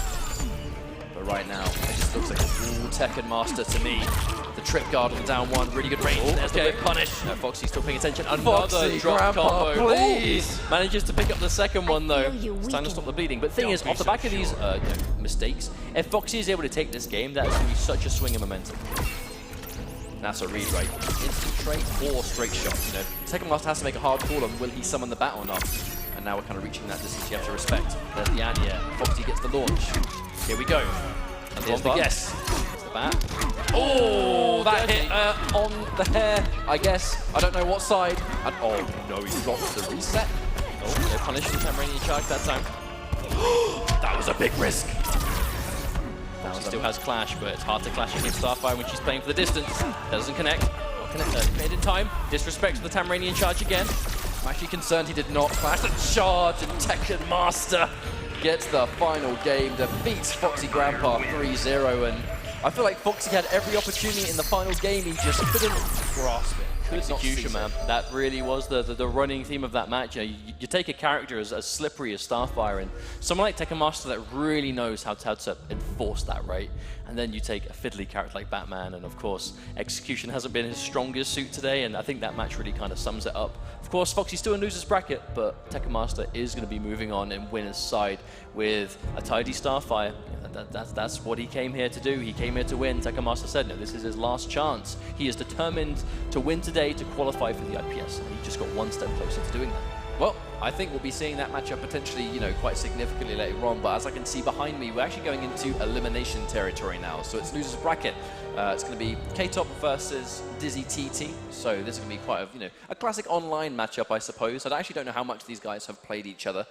But right now, it just looks like a full Tekken Master to me. The trip guard on the down one, really good range. There's the whip punish. No, Foxy's still paying attention. Another drop combo. Please! Manages to pick up the second one though. It's time to stop the bleeding. But the thing is, off the back of these mistakes, if Foxy is able to take this game, that's going to be such a swing in momentum. That's a read, right? Instant trade or straight shot. You know, Tekken Master has to make a hard call on will he summon the bat or not. And now we're kind of reaching that distance you have to respect. There's the anti-air. Foxy gets the launch. Here we go. And there's the guess. There's the bat. Oh, that hit on the hair, I guess. I don't know what side. And oh no, he drops the reset. Oh, they punish the Tamranian charge that time. That was a big risk. She still has Clash, but it's hard to clash against Starfire when she's playing for the distance. Doesn't connect. Not connect in time. Disrespect to the Tamranian charge again. I'm actually concerned he did not clash the charge, and Tekken Master gets the final game, defeats Foxy Grandpa 3-0, and I feel like Foxy had every opportunity in the final game, he just couldn't grasp it. Execution, man. That really was the running theme of that match. You take a character as slippery as Starfire, and someone like Tekken Master that really knows how to enforce that, right? And then you take a fiddly character like Batman, and of course, execution hasn't been his strongest suit today, and I think that match really kind of sums it up. Of course, Foxy's still in loser's bracket, but Tekken Master is going to be moving on in winner's side with a tidy Starfire. That's what he came here to do. He came here to win. Tekken Master said, no, this is his last chance. He is determined to win today to qualify for the IPS, and he just got one step closer to doing that. Well, I think we'll be seeing that matchup potentially, you know, quite significantly later on, but as I can see behind me, we're actually going into elimination territory now. So it's loser's bracket. It's going to be K-Top versus Dizzy TT. So this is going to be quite a classic online matchup, I suppose. I actually don't know how much these guys have played each other,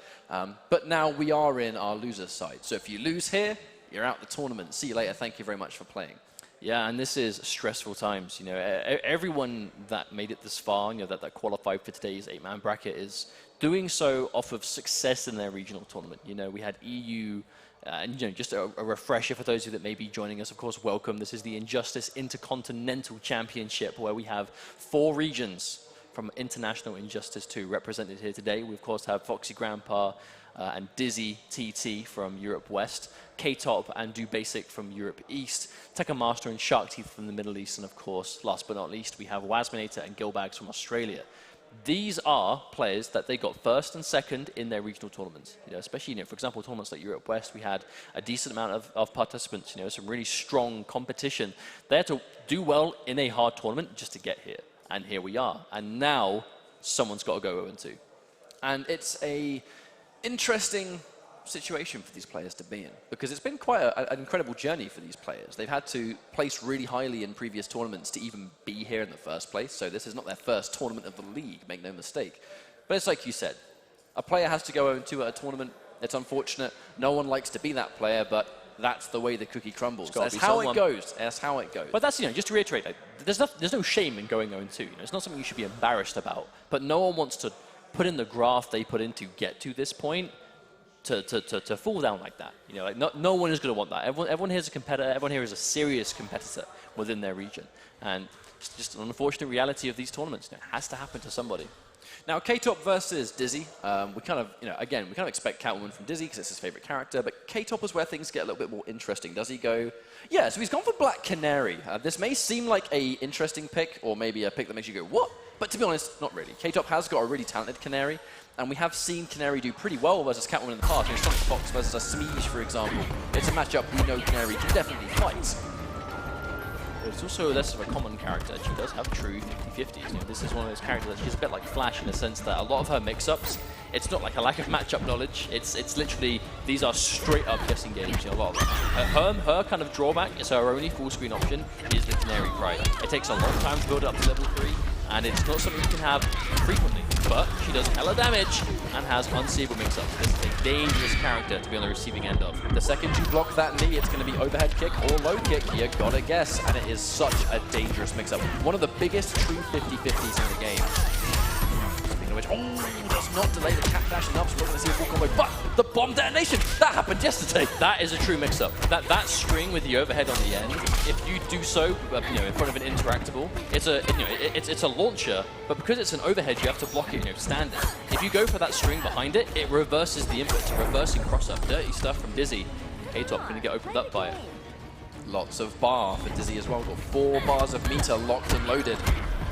but now we are in our loser's side. So if you lose here, you're out the tournament. See you later. Thank you very much for playing. Yeah, and this is stressful times. You know, everyone that made it this far, you know, that qualified for today's 8-man bracket is doing so off of success in their regional tournament. You know, we had EU, and you know, just a refresher for those of you that may be joining us. Of course, welcome. This is the Injustice Intercontinental Championship, where we have 4 regions from International Injustice 2 represented here today. We of course have Foxy Grandpa and Dizzy TT from Europe West, K-Top and Do Basic from Europe East, Tekken Master and Sharkteeth from the Middle East, and of course, last but not least, we have Wisemanater and Gil Bags from Australia. These are players that they got first and second in their regional tournaments. You know, especially, you know, for example, tournaments like Europe West, we had a decent amount of participants, you know, some really strong competition. They had to do well in a hard tournament just to get here. And here we are. And now someone's got to go 0-2. And it's a interesting situation for these players to be in, because it's been quite an incredible journey for these players. They've had to place really highly in previous tournaments to even be here in the first place, so this is not their first tournament of the league, make no mistake. But it's like you said, a player has to go 0-2 at a tournament. It's unfortunate. No one likes to be that player, but that's the way the cookie crumbles. That's how it goes. That's how it goes. But that's, just to reiterate, like, there's no shame in going 0-2. It's not something you should be embarrassed about. But no one wants to put in the graft they put in to get to this point to fall down like that. No one is going to want that. Everyone here is a competitor. Everyone here is a serious competitor within their region. And it's just an unfortunate reality of these tournaments. It has to happen to somebody. Now, K-Top versus Dizzy. We kind of, again, we kind of expect Catwoman from Dizzy because it's his favorite character, but K-Top is where things get a little bit more interesting. Does he go? Yeah, so he's gone for Black Canary. This may seem like a interesting pick, or maybe a pick that makes you go, what? But to be honest, not really. K-Top has got a really talented Canary, and we have seen Canary do pretty well versus Catwoman in the past. Sonic Fox versus a Smeege, for example. It's a matchup we know Canary can definitely fight. It's also less of a common character. She does have true 50-50s. This is one of those characters that she's a bit like Flash in the sense that a lot of her mix-ups, it's not like a lack of matchup knowledge. It's literally, these are straight-up guessing games. A lot of her kind of drawback is her only full-screen option is the Canary Cry. It takes a long time to build up to level 3, and it's not something you can have frequently. But she does hella damage and has unseeable mix-ups. This is a dangerous character to be on the receiving end of. The second you block that knee, it's going to be overhead kick or low kick. You gotta guess, and it is such a dangerous mix-up. One of the biggest true 50-50s in the game. Speaking of which, does not delay the cat dash enough, so we're going to see a full combo. But the bomb detonation, that happened yesterday. That is a true mix-up. That string with the overhead on the end, if you do so, in front of an interactable, it's a launcher, but because it's an overhead, you have to block it, standing. If you go for that string behind it, it reverses the input. It's a reversing cross-up. Dirty stuff from Dizzy. K-Top going to get opened up by it. Lots of bar for Dizzy as well. Got 4 bars of meter locked and loaded.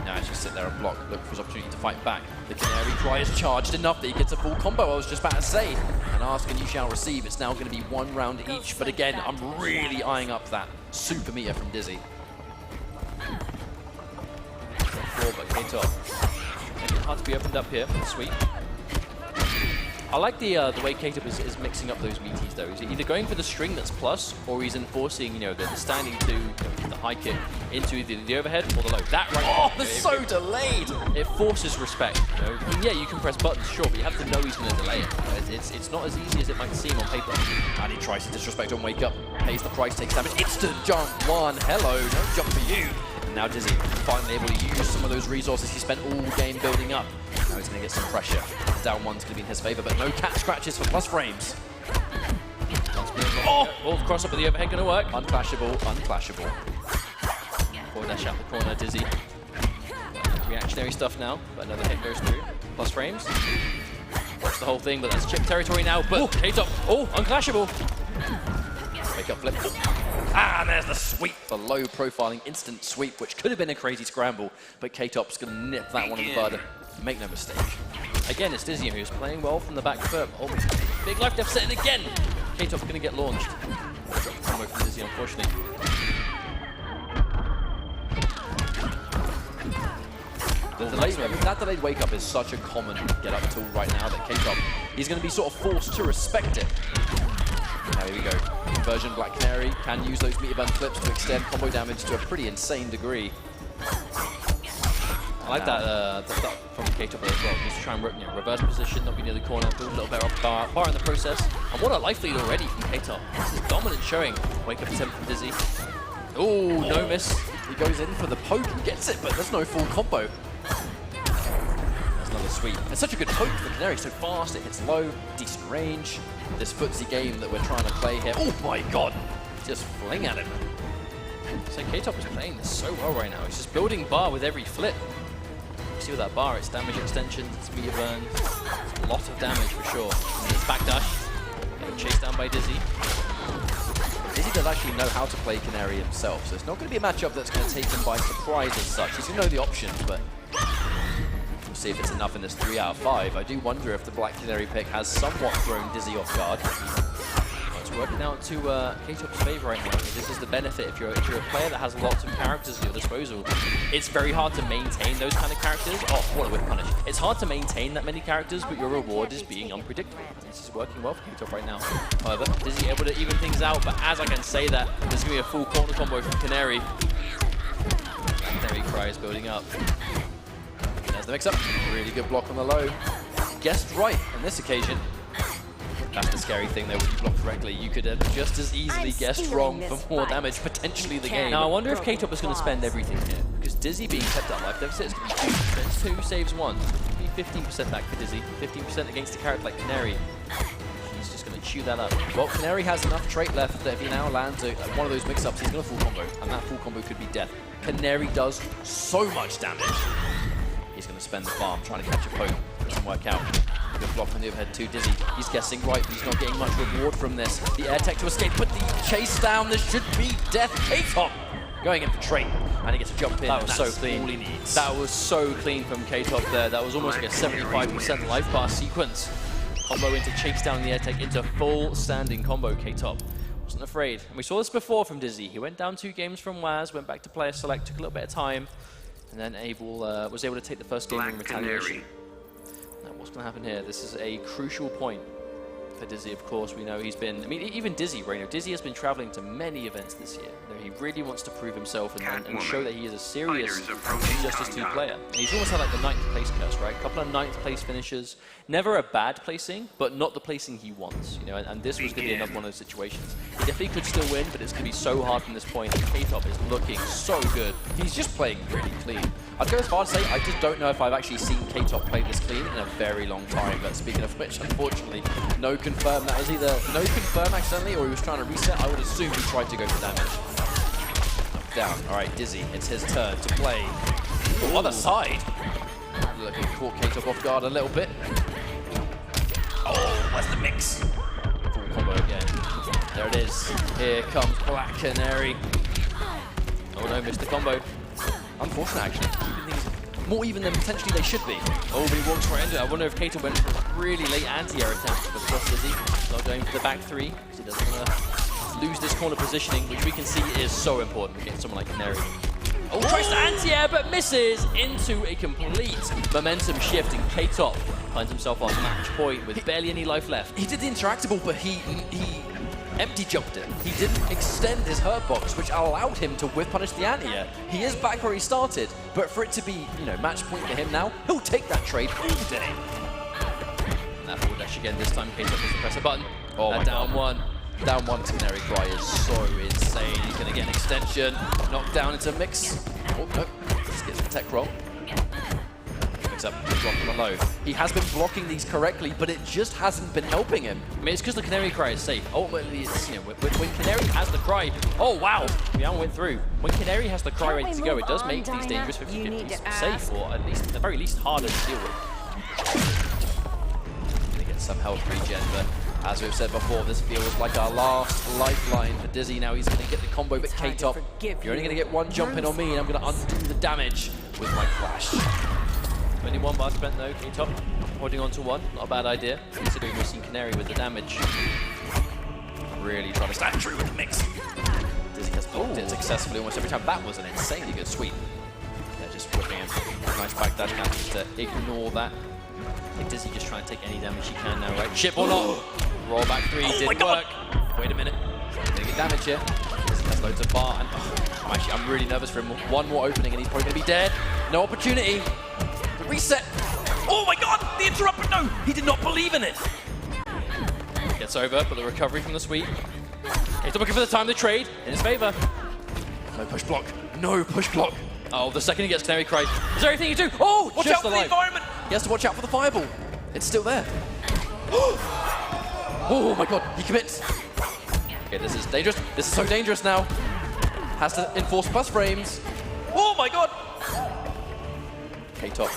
Now just sit there and block, look for his opportunity to fight back. The Canary Cry is charged enough that he gets a full combo, I was just about to say. And ask and you shall receive. It's now going to be 1 round each, but again, I'm really eyeing up that super meter from Dizzy. 4, but K-Top. Making it hard to be opened up here. Sweet. I like the way K-Top is mixing up those meaties though. He's either going for the string that's plus, or he's enforcing, the standing 2, the high kick into the overhead or the low. That right Oh, they're so delayed! It forces respect. Yeah, you can press buttons, sure, but you have to know he's going to delay it. It's not as easy as it might seem on paper. And he tries to disrespect on wake up, pays the price, takes damage. Instant jump 1. Hello, no jump for you. And now Dizzy finally able to use some of those resources he spent all game building up. Now he's going to get some pressure. Down 1's going to be in his favor, but no cat scratches for plus frames. Oh, cross up with the overhead going to work. Unclashable, unclashable. Forward dash out the corner, Dizzy. Reactionary stuff now, but another hit goes through. Plus frames. Watch the whole thing, but that's chip territory now. But K-Top, unclashable. Wake up flip. And there's the sweep. The low profiling instant sweep, which could have been a crazy scramble, but K-Top's going to nip that one in the bud. Make no mistake. Again, it's Dizzy who's playing well from the back foot. Oh, big life deficit, and again, K-Top's going to get launched. Drop combo from Dizzy, unfortunately. That delayed wake up is such a common get up tool right now that K-Top, he's going to be sort of forced to respect it. Now here we go. Inversion Black Canary can use those meter band flips to extend combo damage to a pretty insane degree. I like that from K-Top as well. Just try and reverse position, not be near the corner, build a little better off bar in the process. And what a life lead already from K-Top. This is dominant showing. Wake up attempt from Dizzy. Oh, no miss. He goes in for the poke and gets it, but there's no full combo. That's another sweep. It's such a good poke for Canary, so fast, it hits low, decent range. This footsie game that we're trying to play here. Oh my god! Just fling at him. So K-Top is playing this so well right now. He's just building bar with every flip. You see with that bar, it's damage extensions, it's meter burns. It's a lot of damage for sure. And it's backdash. Getting chased down by Dizzy. Dizzy does actually know how to play Canary himself, so it's not going to be a matchup that's going to take him by surprise as such. He's going to know the options, but we'll see if it's enough in this 3 out of 5. I do wonder if the Black Canary pick has somewhat thrown Dizzy off guard. It's working out to K-Top's favor right now. This is the benefit if you're a player that has lots of characters at your disposal. It's very hard to maintain those kind of characters. Oh, what a whip punish. It's hard to maintain that many characters, but your reward is being unpredictable. This is working well for K-Top right now. However, Dizzy able to even things out, but as I can say that, there's going to be a full corner combo from Canary. Canary Cry is building up. There's the mix-up. Really good block on the low. Guessed right on this occasion. That's the scary thing though, when you block correctly, you could have just as easily guessed wrong for more damage, potentially the game. Now I wonder if K-Top is going to spend everything here, because Dizzy being kept at life deficit is going to be 2, 2 saves 1. Be 15% back for Dizzy, 15% against a character like Canary. He's just going to chew that up. Well, Canary has enough trait left that if he now lands one of those mix-ups, he's going to full combo, and that full combo could be death. Canary does so much damage. He's going to spend the farm trying to catch a poke. Doesn't work out. Good block on the overhead too, Dizzy. He's guessing right, but he's not getting much reward from this. The air tech to escape, but the chase down, this should be death. K-Top going in for trait, and he gets to jump in. That was so clean. All he needs. That was so clean from K-Top there. That was almost like a 75% life bar sequence. Combo into chase down the air tech into full standing combo. K-Top wasn't afraid. And we saw this before from Dizzy. He went down 2 games from Waz, went back to player select, took a little bit of time, and then was able to take the first game in retaliation. Now, what's going to happen here? This is a crucial point for Dizzy, of course. We know he's been, I mean, even Dizzy, right now, Dizzy has been traveling to many events this year. You know, he really wants to prove himself and show that he is a serious Injustice 2 player. And he's almost had like the 9th place curse, right? A couple of 9th place finishes. Never a bad placing, but not the placing he wants, you know, and this was going to be another one of those situations. He definitely could still win, but it's going to be so hard from this point. K-Top is looking so good. He's just playing really clean. I'd go as far as to say, I just don't know if I've actually seen K-Top play this clean in a very long time, but speaking of which, unfortunately, no confirm. That was either no confirm accidentally, or he was trying to reset. I would assume he tried to go for damage. Down. All right, Dizzy, it's his turn to play. Oh, other side. Looking caught K-Top off guard a little bit. Oh, where's the mix? Full combo again. There it is. Here comes Black Canary. Oh no, missed the combo. Unfortunate, actually. More even than potentially they should be. Oh, but he walks right into it. I wonder if K-Top went for a really late anti-air attempt, but of course Dizzy not going for the back 3, because he doesn't want to lose this corner positioning, which we can see is so important against someone like Canary. Oh, tries to anti-air, but misses into a complete momentum shift, and K-Top finds himself on match point with barely any life left. He did the interactable, but he empty jumped it. He didn't extend his hurt box, which allowed him to whiff punish the anti-air. He is back where he started, but for it to be, you know, match point for him now, he'll take that trade all day. And that forward dash again, this time K-Top doesn't press a button. Oh, my down God. Down one Canary Cry is so insane. He's going to get an extension, knocked down into mix. Oh, no, just gets the tech roll. Picks up the block on the low. He has been blocking these correctly, but it just hasn't been helping him. I mean, it's because the Canary Cry is safe. Ultimately, it's, you know, when Canary has the Cry, oh wow, we haven't went through. When Canary has the Cry ready to go, it does make these dangerous 50-50s safe, or at least, at the very least, harder to deal with. Gonna get some health regen, but as we've said before, this feels like our last lifeline for Dizzy. Now he's going to get the combo, but K-Top, you're only going to get one jump in on me, and I'm going to undo the damage with my flash. Only one bar spent though, K-Top holding on to one. Not a bad idea, considering we've seen Canary with the damage. Really trying to stand true with the mix. Dizzy has blocked it successfully almost every time. That was an insanely good sweep. Yeah, just whipping him. Nice backdash managed to ignore that. I think Dizzy just trying to take any damage he can now, right? Chip or not? Roll back 3, didn't work. Wait a minute. Gonna get damage here. Dizzy has loads of bar, and I'm really nervous for him. One more opening and he's probably gonna be dead. No opportunity. The reset. Oh my God, the interrupt, no! He did not believe in it. Gets over, but the recovery from the sweep. He's looking for the time to trade in his favor. No push block. No push block. Oh, the second he gets Canary Cry, is there anything you do? Oh, watch out for the environment! He has to watch out for the fireball. It's still there. Oh my God, he commits. Okay, this is dangerous. This is so dangerous now. Has to enforce plus frames. Oh my God. K-Top.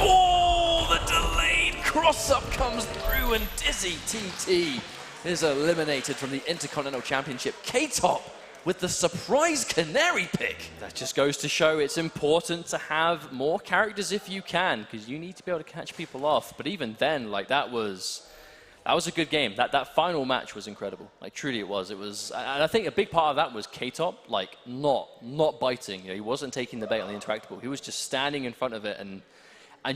Oh, the delayed cross-up comes through, and Dizzy TT is eliminated from the Intercontinental Championship. K-Top with the surprise Canary pick. That just goes to show it's important to have more characters if you can, because you need to be able to catch people off. But even then, like, that was a good game. That final match was incredible. Like, truly it was. And I think a big part of that was K-Top, like, not biting. You know, he wasn't taking the bait on the interactable. He was just standing in front of it and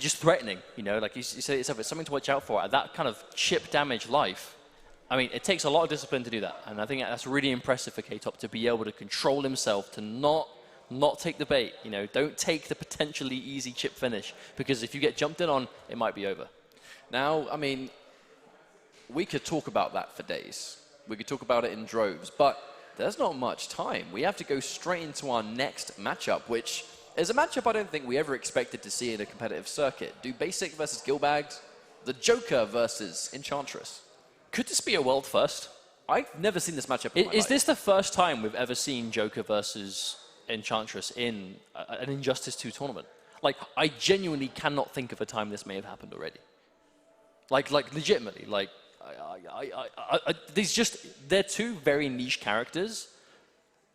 just threatening. You know, like you said yourself, it's something to watch out for. At that kind of chip damage life, I mean, it takes a lot of discipline to do that. And I think that's really impressive for K-Top to be able to control himself, to not take the bait. You know, don't take the potentially easy chip finish, because if you get jumped in on, it might be over. Now, I mean, we could talk about that for days. We could talk about it in droves, but there's not much time. We have to go straight into our next matchup, which is a matchup I don't think we ever expected to see in a competitive circuit. Do Basic versus Gil Bags, the Joker versus Enchantress. Could this be a world first? I've never seen this matchup in my Is life. this the first time we've ever seen Joker versus Enchantress in an Injustice 2 tournament? Like, I genuinely cannot think of a time this may have happened already. Like legitimately, like, they're two very niche characters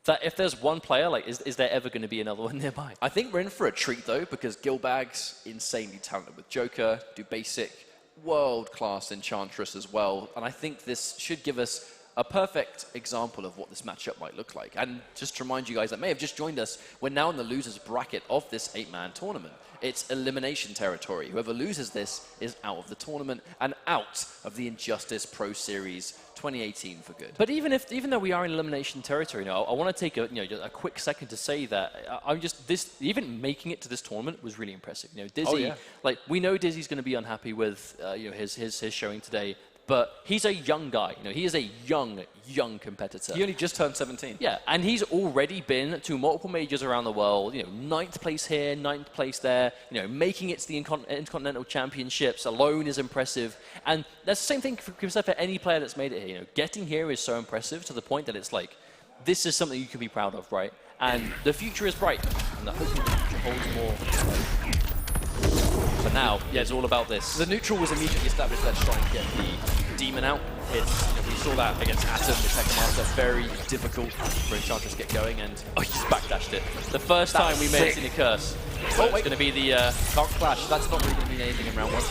that if there's one player, like, is there ever going to be another one nearby? I think we're in for a treat, though, because Gil Bags, insanely talented with Joker, Do Basic, world-class Enchantress as well. And I think this should give us a perfect example of what this matchup might look like. And just to remind you guys that may have just joined us, we're now in the losers bracket of this 8-man tournament. It's elimination territory. Whoever loses this is out of the tournament and out of the Injustice Pro Series 2018 for good. But even though we are in elimination territory now, I want to take a quick second to say that even making it to this tournament was really impressive. Dizzy, like, we know Dizzy's going to be unhappy with his showing today. But he's a young guy. He is a young competitor. He only just turned 17. Yeah, and he's already been to multiple majors around the world. 9th place here, 9th place there. Making it to the Intercontinental Championships alone is impressive. And that's the same thing for any player that's made it here. Getting here is so impressive to the point that it's like, this is something you can be proud of, right? And the future is bright. And hopefully the future holds more. But now, yeah, it's all about this. The neutral was immediately established. Let's try and get the demon out. We saw that against Atom, the Tekken Master. Very difficult for Enchantress to get going, and he just backdashed it. The first time we may have seen a curse. So it's going to be the Dark Flash. That's not really going to mean anything in round 1.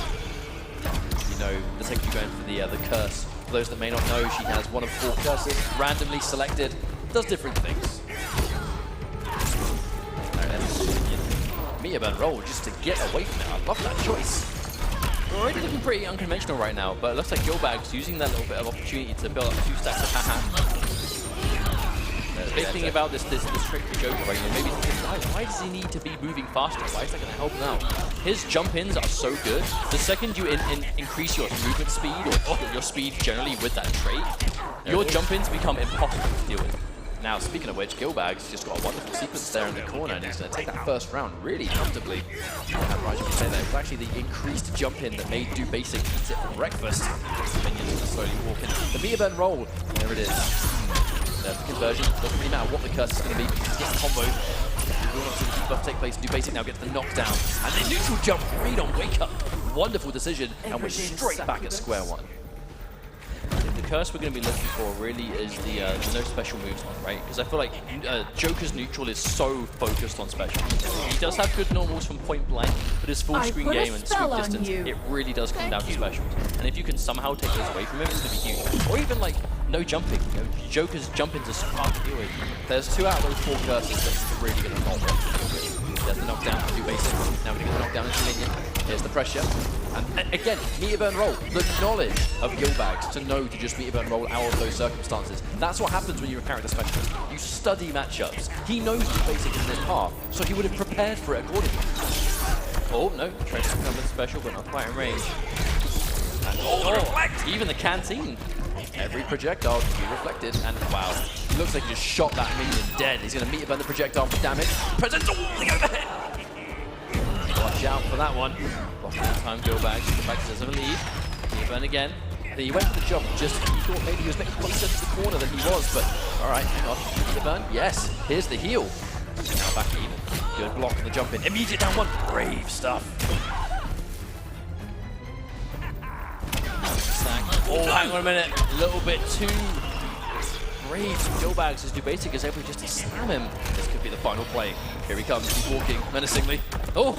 The Tekken going for the curse. For those that may not know, she has one of 4 curses, randomly selected, does different things. Mia Burn roll just to get away from it. I love that choice. We're already looking pretty unconventional right now, but it looks like Gil Bags using that little bit of opportunity to build up 2 stacks of haha. The big thing about this trick for Joker, right? Maybe why does he need to be moving faster? Why is that going to help him out? His jump-ins are so good. The second you increase your movement speed or your speed generally with that trait, your jump-ins become impossible to deal with. Now, speaking of which, Gil Bags just got a wonderful sequence there in the corner, and he's going to take that first round really comfortably. And Raj would say that it was actually the increased jump-in that made Do Basic eat it for breakfast. Minions are slowly walking. The Mia Burn roll, there it is. There's the conversion. Doesn't really matter what the curse is going to be, because he gets the combo. We will not see the debuff take place. Do Basic now gets the knockdown. And the neutral jump, read on wake up. Wonderful decision, and we're straight back at square one. The curse we're going to be looking for really is the no special moves one, right? Because I feel like Joker's neutral is so focused on special. He does have good normals from point blank, but his full screen game and sweep distance, it really does come down to specials. And if you can somehow take those away from him, it's going to be huge. Or even like no jumping. Joker's jump-ins are so hard to deal with. There's 2 out of those 4 curses that's really going to roll. There's the knockdown, Do Basic. Now we're going to get the knockdown into Minion. Here's the pressure. And again, Meteor Burn roll. The knowledge of Gil Bags to know to just Meteor Burn roll out of those circumstances. That's what happens when you're a character specialist. You study matchups. He knows Do Basic is in his path, so he would have prepared for it accordingly. Oh, no. Tries to come with special, but not quite in range. And reflect! Even the canteen. Every projectile can be reflected, and wow, it looks like he just shot that minion dead. He's going to Meteor Burn the projectile for damage. Presents the overhead! Watch out for that one. Blocking that time, Gil Bags. Gil Bags doesn't have a lead. Meteor Burn again. He went for the jump, just he thought maybe he was making closer to the corner than he was, but alright, hang on. Meteor Burn, yes, here's the heal. Now back even. Good block on the jump in. Immediate down one. Brave stuff. Oh, hang on a minute. A little bit too brave from Gil Bags as Do Basic is able just to slam him. This could be the final play. Here he comes. He's walking menacingly. Oh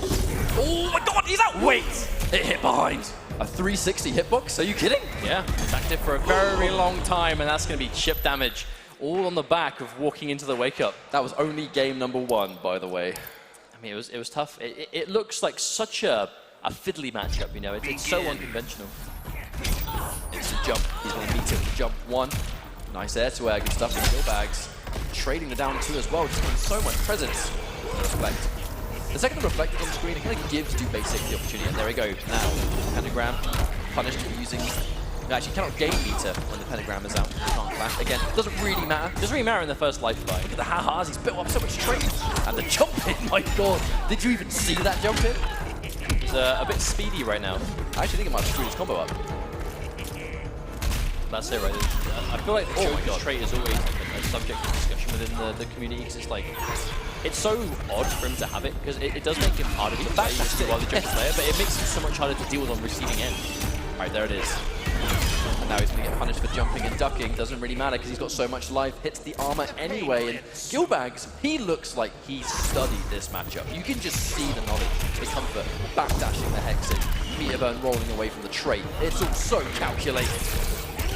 my god, he's out. Wait, it hit behind. A 360 hitbox? Are you kidding? Yeah, it's active for a very long time, and that's going to be chip damage. All on the back of walking into the wake up. That was only game number 1, by the way. I mean, it was tough. It looks like such a fiddly matchup, It's so unconventional. Instant jump. He's going to meet it with jump 1. Nice air to air, good stuff from Gil Bags. Trading the down 2 as well, just getting so much presence. Reflect. The second reflect is on the screen, it kind of gives Do Basic the opportunity, and there we go. Now, pentagram, punished for using You actually cannot gain meter when the pentagram is out. You can't clash. Again, doesn't really matter. Doesn't really matter in the first life fight. Look at the ha-has, he's built up so much strength. And the jump in, my god. Did you even see that jump in? He's a bit speedy right now. I actually think it might have screwed his combo up. That's it right there. I feel like the Joker's trait is always like a subject of discussion within the community, because it's like, it's so odd for him to have it, because it does make him harder to play while the Joker's player, but it makes him so much harder to deal with on receiving end. Alright, there it is. And now he's going to get punished for jumping and ducking. Doesn't really matter because he's got so much life. Hits the armor anyway. And Gil Bags, he looks like he studied this matchup. You can just see the knowledge, the comfort, backdashing the hex in, meter burn rolling away from the trait. It's all so calculated.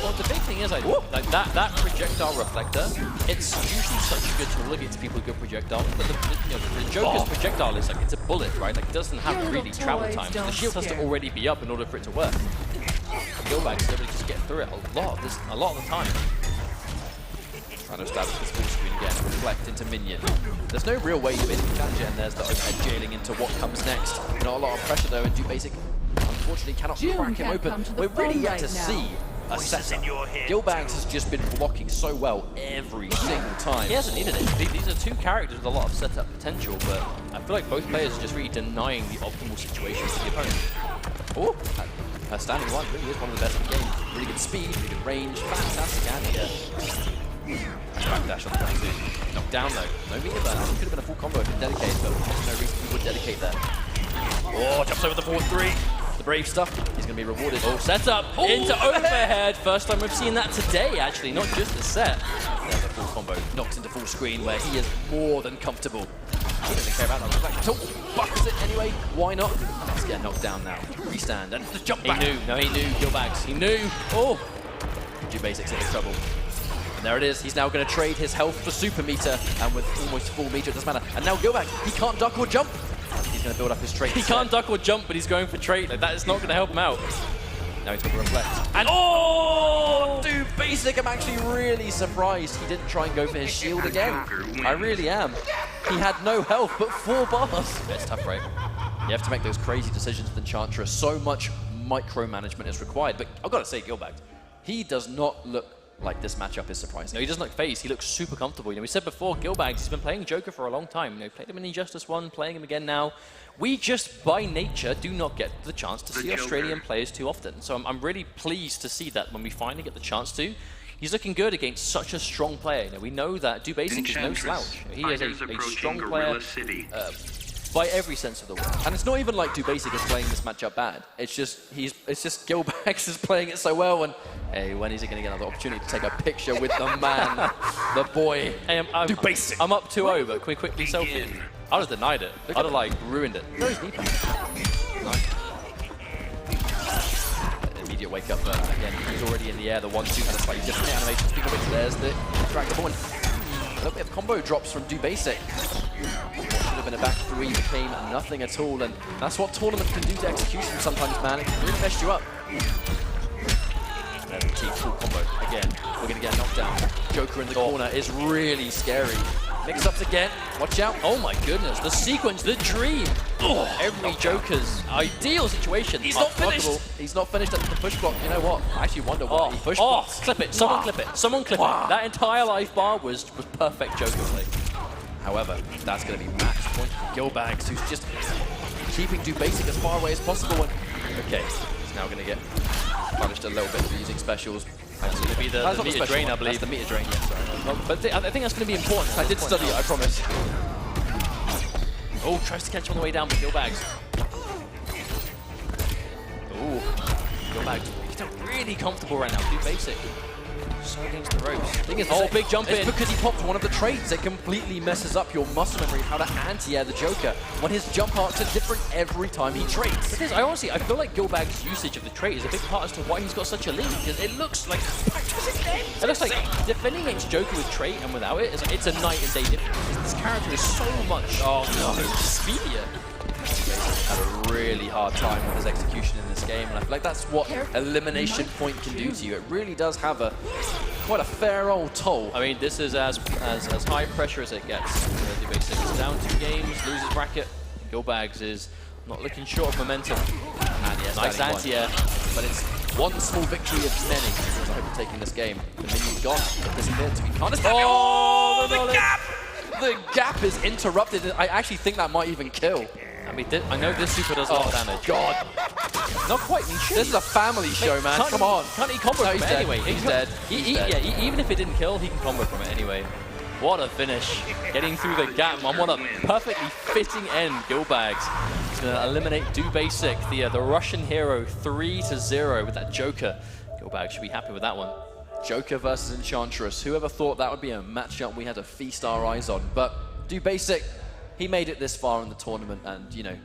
Well, the big thing is, like that projectile reflector, it's usually such a good tool against people with good projectiles, but the Joker's projectile is like, it's a bullet, right? Like, it doesn't have really travel time, so the shield has to already be up in order for it to work. Gil Bags is able to just get through it a lot of the time. Trying to establish this full screen again, reflect into minion. There's no real way to basically challenge it, and there's the overhead jailing into what comes next. Not a lot of pressure though, and DoBasic unfortunately cannot crack him open. We're really yet to see a setup. Gil Bags has just been blocking so well every single time. He hasn't needed it. These are two characters with a lot of setup potential, but I feel like both players are just really denying the optimal situation for the opponent. Oh, her standing one really is one of the best in the game. Really good speed, really good range, fantastic anti-air. Backdash on the ground too. Knocked down though. No meter burn. That could have been a full combo if it dedicated, but there's no reason he would dedicate there. Oh, jumps over the 4-3. The brave stuff. He's going to be rewarded. Oh, set up into overhead. First time we've seen that today, actually, not just the set. There's a full combo. Knocks into full screen where he is more than comfortable. He doesn't care about that reflection at all. Buckles it anyway. Why not? Let's get knocked down now. Restand and the jump back. He knew. No, he knew. Gil Bags. He knew. Oh. DoBasic's in big trouble. And there it is. He's now going to trade his health for super meter, and with almost full meter, it doesn't matter. And now Gil Bags, he can't duck or jump. He's going to build up his trait. He can't duck or jump, but he's going for trait. Like, that is not going to help him out. Now he's got to reflect. And oh, DoBasic, I'm actually really surprised he didn't try and go for his shield again. I really am. He had no health, but 4 bars. It's tough, right? You have to make those crazy decisions with Enchantress. So much micromanagement is required. But I've got to say, Gil Bags, he does not look like this matchup is surprising. No, he doesn't look phased. He looks super comfortable. You know, we said before, Gil Bags, he's been playing Joker for a long time. You know, played him in Injustice 1, playing him again now. We just, by nature, do not get the chance to see Australian players too often. So I'm really pleased to see that when we finally get the chance to. He's looking good against such a strong player. You know, we know that DoBasic is no slouch. He is a strong player by every sense of the word. And it's not even like DoBasic is playing this matchup bad. It's just Gil Bags is playing it so well. And hey, when is he going to get another opportunity to take a picture with the man, the boy? Hey, DoBasic. I'm up 2-0, but can we quickly selfie? I'd have denied it. I'd have like ruined it. No, he's knee pad. Nice. Immediate wake up, but again, he's already in the air. The 1-2 had a slightly different animation. Speaking of which, there's the trackable one. A little bit of combo drops from DoBasic. What should have been a back 3 became nothing at all, and that's what tournament can do to execution sometimes, man. It can really mess you up. There's the cheap full combo. Again, we're going to get knocked down. Joker in the corner is really scary. Mix-ups again. Watch out. Oh my goodness. The sequence, the dream. Oh, every Joker's ideal situation. He's not finished. He's not finished at the push block. You know what? I actually wonder why he push blocks. Clip it. Someone clip it. Someone clip it. That entire life bar was perfect Joker play. However, that's going to be match point for Gil Bags, who's just keeping DoBasic as far away as possible. And okay, he's now going to get punished a little bit for using specials. That's going to be the meter drain, I believe. That's the meter drain, yes. Sorry. But I think that's going to be important. I did study it, I promise. Oh, tries to catch on the way down with Gil Bags. Oh, Gil Bags. He's not really comfortable right now. DoBasic. So against the ropes. Thing is, big jump in. It's because he popped one of the trades. It completely messes up your muscle memory of how to anti-air the Joker when his jump arcs are different every time he trades. Because I feel like Gil Bags' usage of the trait is a big part as to why he's got such a lead. Because it looks like defending against Joker with trait and without it is it's a night and day difference. This character is so much speedier. Had a really hard time with his execution in this game, and I feel like that's what Elimination Point can do to you. It really does have quite a fair old toll. I mean, this is as high pressure as it gets. DoBasic is down 2 games, loses bracket. Gil Bags is not looking short of momentum. And yes, nice anti-air, but it's One small victory of many. I hope you're taking this game. The minion gone. It disappeared to be kind of the gap! The gap is interrupted. I actually think that might even kill. I mean, I know this super does a lot of damage. God. Not quite. This is a family show, man. Come on. Can't he combo from it dead. anyway? He's dead. Yeah, even if it didn't kill, he can combo from it anyway. What a finish. Getting through the gap on what a perfectly fitting end. Gil Bags is going to eliminate Do Basic, the Russian hero, 3-0 with that Joker. Gil Bags should be happy with that one. Joker versus Enchantress. Whoever thought that would be a matchup we had to feast our eyes on? But Do Basic, he made it this far in the tournament, and you know,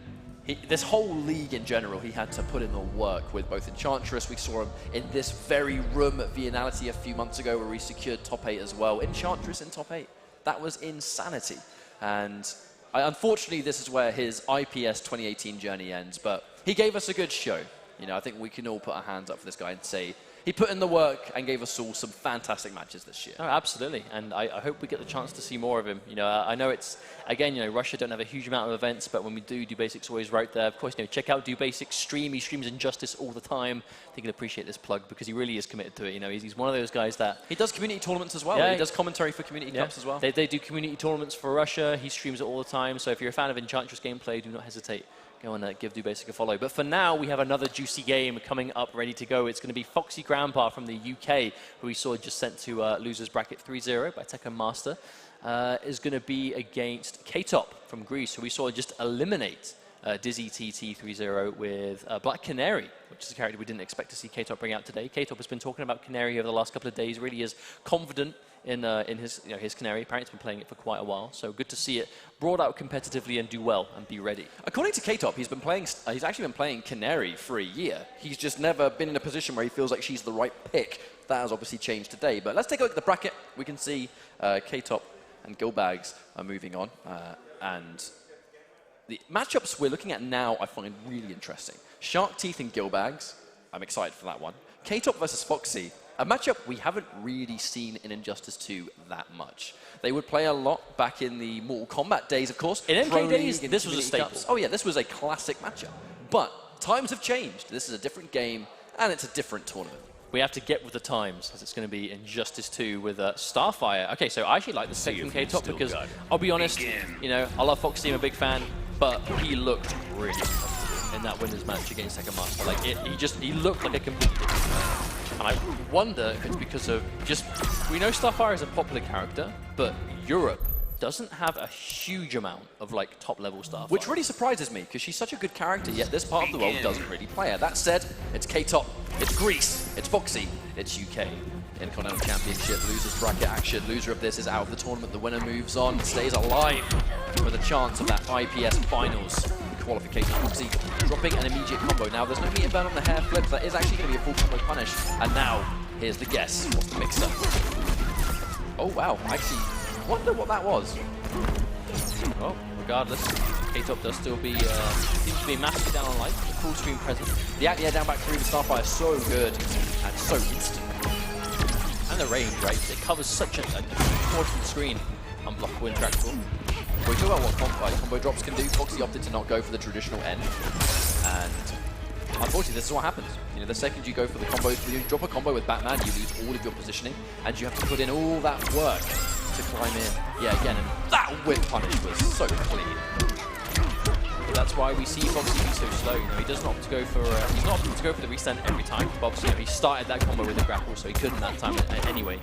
this whole league in general, he had to put in the work with both Enchantress. We saw him in this very room at Vianality a few months ago where he secured top 8 as well. Enchantress in top 8. That was insanity. And unfortunately, this is where his IPS 2018 journey ends, but he gave us a good show. You know, I think we can all put our hands up for this guy and say he put in the work and gave us all some fantastic matches this year. Oh, absolutely, and I hope we get the chance to see more of him. You know, I know it's, again, you know, Russia don't have a huge amount of events, but when we do Basic's always right there. Of course, you know, check out Do Basic's stream. He streams Injustice all the time. I think you'll appreciate this plug because he really is committed to it. You know, he's one of those guys that... He does community tournaments as well. Yeah, he does commentary for community cups as well. They do community tournaments for Russia. He streams it all the time, so if you're a fan of Enchantress gameplay, do not hesitate. Go and give Do Basic a follow. But for now, we have another juicy game coming up, ready to go. It's going to be Foxy Grandpa from the UK, who we saw just sent to losers bracket 3-0 by Tekken Master, is going to be against K-Top from Greece, who we saw just eliminate Dizzy TT 3-0 with Black Canary, which is a character we didn't expect to see K-Top bring out today. K-Top has been talking about Canary over the last couple of days, really is confident in his Canary. Apparently he's been playing it for quite a while, so good to see it brought out competitively and do well and be ready. According to K-Top, he's actually been playing Canary for a year. He's just never been in a position where he feels like she's the right pick. That has obviously changed today, but let's take a look at the bracket. We can see K-Top and Gil Bags are moving on, and the matchups we're looking at now I find really interesting. Sharkteeth and Gil Bags, I'm excited for that one. K-Top versus Foxy, a matchup we haven't really seen in Injustice 2 that much. They would play a lot back in the Mortal Kombat days, of course. In MK days, this was a staple. Oh yeah, this was a classic matchup. But times have changed. This is a different game, and it's a different tournament. We have to get with the times, as it's going to be Injustice 2 with Starfire. Okay, so I actually like the pick from K-Top because, I'll be honest, you know, I love Foxy, I'm a big fan, but he looked really comfortable in that winners match against Tekken Master. Like, he looked like a complete different. And I wonder if it's because of just, we know Starfire is a popular character, but Europe doesn't have a huge amount of like top level Starfire. Which really surprises me, because she's such a good character, yet this part of the world doesn't really play her. That said, it's K-Top, it's Greece, it's Foxy, it's UK. Intercontinental Championship, losers bracket action. Loser of this is out of the tournament. The winner moves on, stays alive with a chance of that IPS finals qualification. Foxy dropping an immediate combo. Now, there's no meter burn on the hair flip. That is actually going to be a full combo punish. And now, here's the guess. What's the mix-up? Oh, wow. I actually wonder what that was. Well, regardless, K-Top does still be, seems to be massively down on life. Full screen presence. The yeah, down back 3 with Starfire is so good and so instant. And the range, right? It covers such a portion of the screen. Unblockable, intractable. We talk about what combo drops can do. Foxy opted to not go for the traditional end. And unfortunately, this is what happens. You know, the second you go for the combo, you drop a combo with Batman, you lose all of your positioning, and you have to put in all that work to climb in. Yeah, again, and that whip punish was so clean. That's why we see Foxy be so slow. You know, he does not opt to go for he's not opting to go for the restand every time. But you know, he started that combo with the grapple, so he couldn't that time anyway.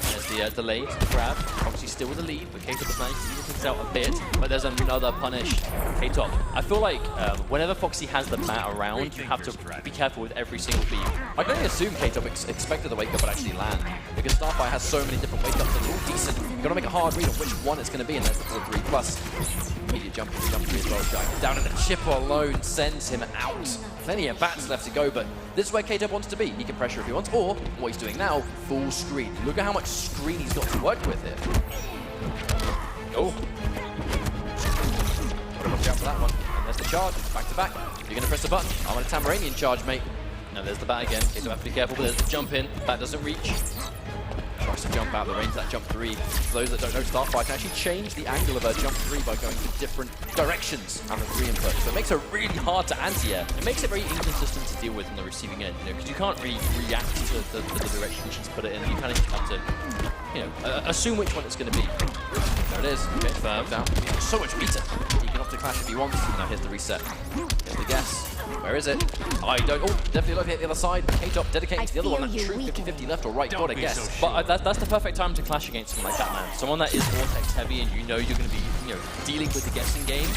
There's the delayed grab. Foxy still with the lead, but K-Top is nice. He things out a bit, but there's another punish. K-Top. I feel like whenever Foxy has the mat around, you have to be careful with every single beam. I can only assume K-Top expected the wake up would actually land, because Starfire has so many different wake ups and they're all decent. You've got to make a hard read on which one it's going to be, and there's the 4-3 plus. Immediate jump 3 as well, going down, and the chipper alone sends him out. Plenty of bats left to go, but this is where K-Top wants to be. He can pressure if he wants, or what he's doing now, full screen. Look at how much screen he's got to work with here. Oh. Gotta watch out for that one. And there's the charge, back to back. You're going to press the button. I'm on a Tamaranian charge, mate. No, there's the bat again. K-Top have to be careful, but there's the jump in. Bat doesn't reach. Tries to jump out the range of that jump 3. For those that don't know, Starfire can actually change the angle of her jump 3 by going to different directions on the 3 input. So it makes her really hard to anti-air. It makes it very inconsistent to deal with on the receiving end, you know, because you can't really react to the direction she's put it in. You kind of have to, you know, assume which one it's going to be. There it is. Okay, firm down. So much meter. He can off the clash if he wants. Now here's the reset. Here's the guess. Where is it? I don't. Oh, definitely looking at the other side. K-Top dedicating to the other one. That true 50-50 left or right. Gotta guess. But that's the perfect time to clash against someone like Batman. Someone that is Vortex heavy, and you know you're going to be, you know, dealing with the guessing game.